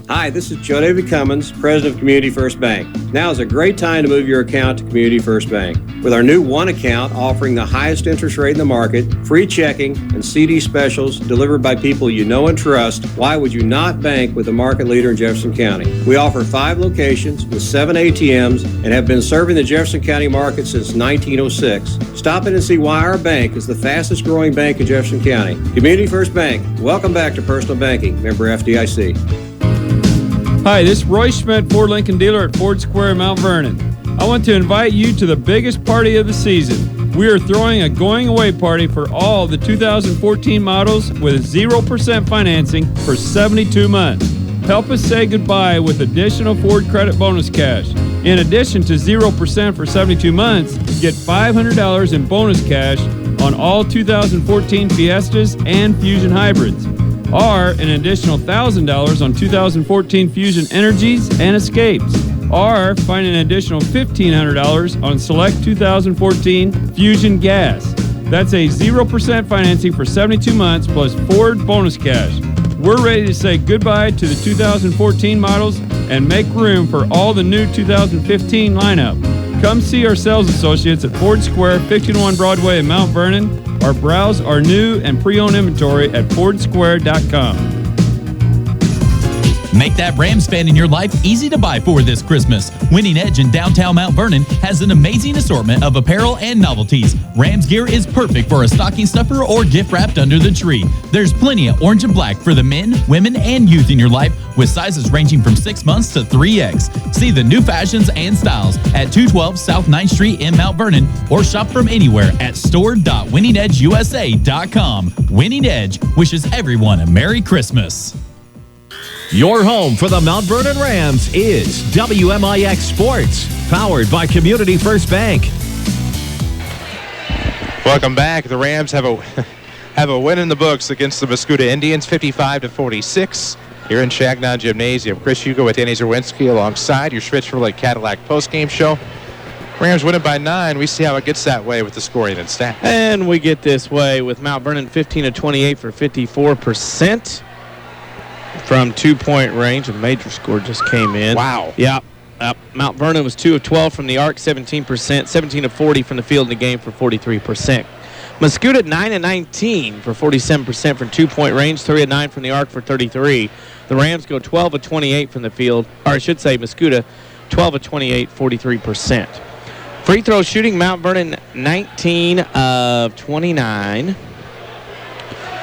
Hi, this is Joe David Cummins, President of Community First Bank. Now is a great time to move your account to Community First Bank. With our new One Account offering the highest interest rate in the market, free checking, and CD specials delivered by people you know and trust, why would you not bank with the market leader in Jefferson County? We offer 5 locations with 7 ATMs and have been serving the Jefferson County market since 1906. Stop in and see why our bank is the fastest growing bank in Jefferson County. Community First Bank, welcome back to personal banking. Member FDIC. Hi, this is Roy Schmidt, Ford Lincoln dealer at Ford Square in Mount Vernon. I want to invite you to the biggest party of the season. We are throwing a going-away party for all the 2014 models with 0% financing for 72 months. Help us say goodbye with additional Ford credit bonus cash. In addition to 0% for 72 months, get $500 in bonus cash on all 2014 Fiestas and Fusion hybrids, or an additional $1,000 on 2014 Fusion Energies and Escapes, or find an additional $1,500 on select 2014 Fusion Gas. That's a 0% financing for 72 months plus Ford bonus cash. We're ready to say goodbye to the 2014 models and make room for all the new 2015 lineup. Come see our sales associates at Ford Square, 1501 Broadway in Mount Vernon, or browse our new and pre-owned inventory at fordsquare.com. Make that Rams fan in your life easy to buy for this Christmas. Winning Edge in downtown Mount Vernon has an amazing assortment of apparel and novelties. Rams gear is perfect for a stocking stuffer or gift wrapped under the tree. There's plenty of orange and black for the men, women, and youth in your life, with sizes ranging from 6 months to 3X. See the new fashions and styles at 212 South 9th Street in Mount Vernon, or shop from anywhere at store.winningedgeusa.com. Winning Edge wishes everyone a Merry Christmas. Your home for the Mount Vernon Rams is WMIX Sports, powered by Community First Bank. Welcome back. The Rams have a win in the books against the Mascoutah Indians, 55-46, here in Changnon Gymnasium. Chris Hugo with Danny Czerwinski alongside your Schmidt Chevrolet Cadillac postgame show. Rams win it by 9. We see how it gets that way with the scoring and stats. And we get this way with Mount Vernon 15 of 28 for 54% from 2-point range. A major score just came in. Wow. Yeah. Mount Vernon was 2 of 12 from the arc, 17%, 17 of 40 from the field in the game for 43%. Mascoutah 9 of 19 for 47% from 2-point range, 3 of 9 from the arc for 33. The Rams go 12 of 28 from the field, or I should say Mascoutah 12 of 28, 43%. Free throw shooting, Mount Vernon 19 of 29,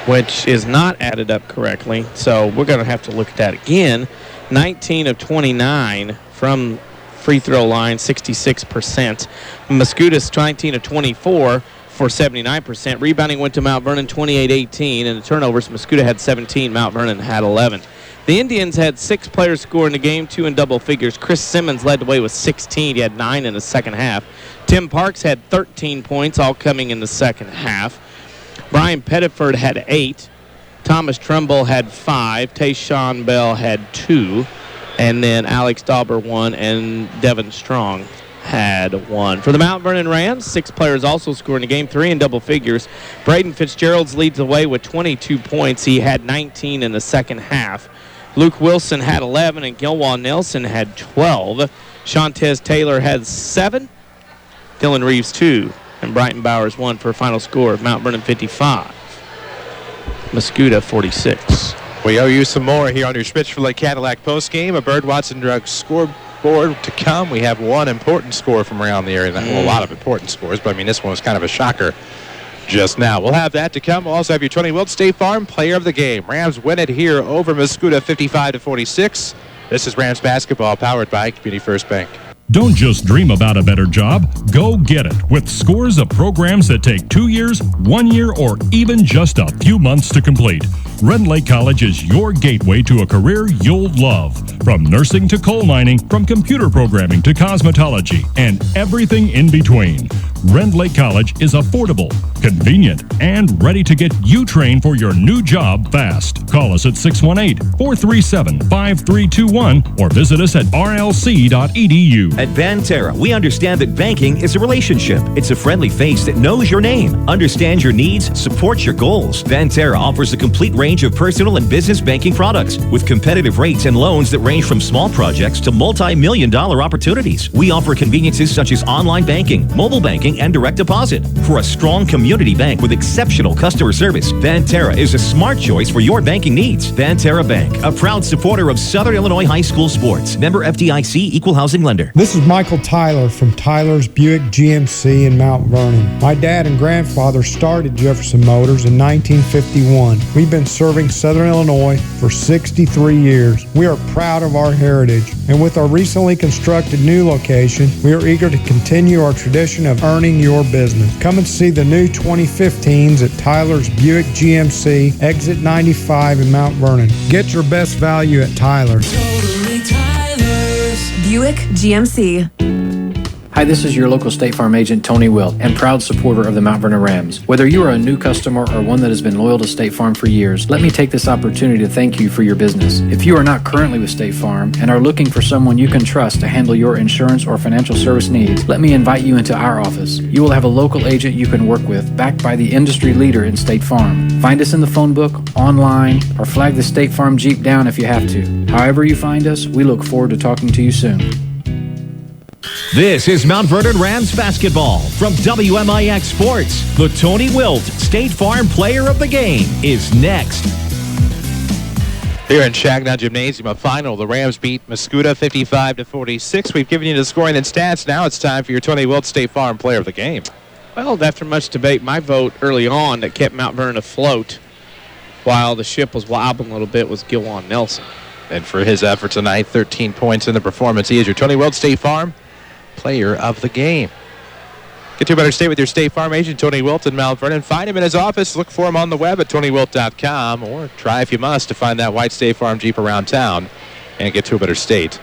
which is not added up correctly, so we're going to have to look at that again. 19 of 29 from free throw line, 66%. Mascoutah's 19 of 24 for 79%. Rebounding went to Mount Vernon, 28-18, and the turnovers, Mascoutah had 17, Mount Vernon had 11. The Indians had 6 players score in the game, 2 in double figures. Chris Simmons led the way with 16. He had 9 in the second half. Tim Parks had 13 points, all coming in the second half. Brian Pettiford had 8. Thomas Trumbull had 5. Tayshawn Bell had 2. And then Alex Dauber 1, and Devin Strong had 1. For the Mount Vernon Rams, 6 players also scored in the game, 3 in double figures. Braden Fitzgerald leads the way with 22 points. He had 19 in the second half. Luke Wilson had 11, and Gilwan Nelson had 12. Shantez Taylor had 7. Dylan Reeves 2, and Brighton Bowers 1 for a final score of Mount Vernon 55. Mascoutah 46. We owe you some more here on your Schmidt-Chevrolet Cadillac postgame. A Bird Watson Drug scoreboard to come. We have one important score from around the area. Well, a lot of important scores, but I mean, this one was kind of a shocker just now. We'll have that to come. We'll also have your Tony Wilt State Farm Player of the Game. Rams win it here over Mascoutah 55-46. This is Rams basketball powered by Community First Bank. Don't just dream about a better job. Go get it with scores of programs that take 2 years, 1 year, or even just a few months to complete. Red Lake College is your gateway to a career you'll love. From nursing to coal mining, from computer programming to cosmetology, and everything in between. Red Lake College is affordable, convenient, and ready to get you trained for your new job fast. Call us at 618-437-5321 or visit us at rlc.edu. At Banterra, we understand that banking is a relationship. It's a friendly face that knows your name, understands your needs, supports your goals. Banterra offers a complete range of personal and business banking products with competitive rates and loans that range from small projects to multi-million-dollar opportunities. We offer conveniences such as online banking, mobile banking, and direct deposit. For a strong community bank with exceptional customer service, Banterra is a smart choice for your banking needs. Banterra Bank, a proud supporter of Southern Illinois high school sports. Member FDIC, equal housing lender. This is Michael Tyler from Tyler's Buick GMC in Mount Vernon. My dad and grandfather started Jefferson Motors in 1951. We've been serving Southern Illinois for 63 years. We are proud of our heritage, and with our recently constructed new location, we are eager to continue our tradition of earning your business. Come and see the new 2015s at Tyler's Buick GMC, exit 95 in Mount Vernon. Get your best value at Tyler's. Buick GMC. Hi, this is your local State Farm agent, Tony Wilt, and proud supporter of the Mount Vernon Rams. Whether you are a new customer or one that has been loyal to State Farm for years, let me take this opportunity to thank you for your business. If you are not currently with State Farm and are looking for someone you can trust to handle your insurance or financial service needs, let me invite you into our office. You will have a local agent you can work with, backed by the industry leader in State Farm. Find us in the phone book, online, or flag the State Farm Jeep down if you have to. However you find us, we look forward to talking to you soon. This is Mount Vernon Rams Basketball from WMIX Sports. The Tony Wilt State Farm Player of the Game is next. Here in Changnon Gymnasium, a final. The Rams beat Mascoutah 55-46. We've given you the scoring and stats. Now it's time for your Tony Wilt State Farm Player of the Game. Well, after much debate, my vote early on that kept Mount Vernon afloat while the ship was wobbling a little bit was Gilwan Nelson. And for his effort tonight, 13 points in the performance. He is your Tony Wilt State Farm Player of the Game. Get to a better state with your State Farm agent, Tony Wilt in Mount Vernon. Find him in his office. Look for him on the web at TonyWilt.com, or try if you must to find that white State Farm Jeep around town and get to a better state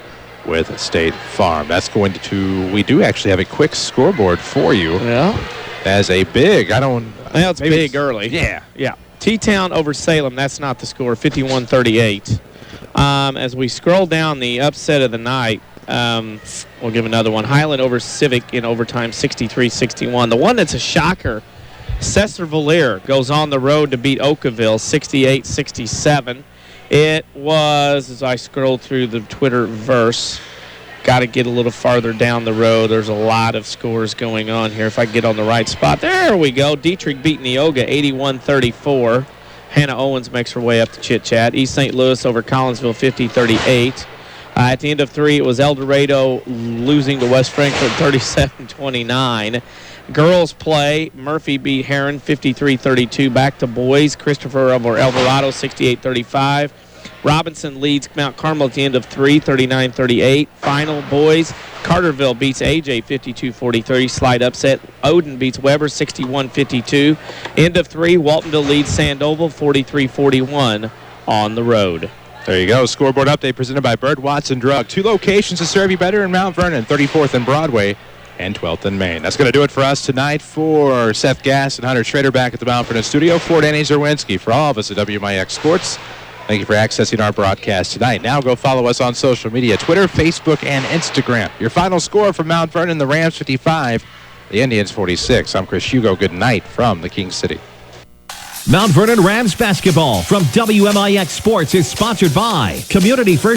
with State Farm. That's going to, we do actually have a quick scoreboard for you. Yeah. As a big, Well, it's big early. Yeah. Yeah. T-Town over Salem, that's not the score, 51-38. As we scroll down the upset of the night, We'll give another one. Highland over Civic in overtime, 63-61. The one that's a shocker, Cesar-Valere goes on the road to beat Oakville, 68-67. It was, as I scroll through the Twitter verse, got to get a little farther down the road. There's a lot of scores going on here. If I get on the right spot. There we go. Dietrich beat Neoga, 81-34. Hannah Owens makes her way up to Chit Chat. East St. Louis over Collinsville, 50-38. At the end of 3, it was El Dorado losing to West Frankfort, 37-29. Girls play. Murphy beat Heron, 53-32. Back to boys. Christopher over Alvarado, 68-35. Robinson leads Mount Carmel at the end of 3, 39-38. Final boys. Carterville beats AJ, 52-43. Slide upset. Odin beats Weber, 61-52. End of 3, Waltonville leads Sandoval, 43-41 on the road. There you go. Scoreboard update presented by Bird Watson Drug. 2 locations to serve you better in Mount Vernon, 34th and Broadway and 12th and Main. That's going to do it for us tonight. For Seth Gass and Hunter Schrader back at the Mount Vernon studio. For Danny Czerwinski, for all of us at WMIX Sports, thank you for accessing our broadcast tonight. Now go follow us on social media, Twitter, Facebook, and Instagram. Your final score from Mount Vernon, the Rams 55, the Indians 46. I'm Chris Hugo. Good night from the King City. Mount Vernon Rams Basketball from WMIX Sports is sponsored by Community First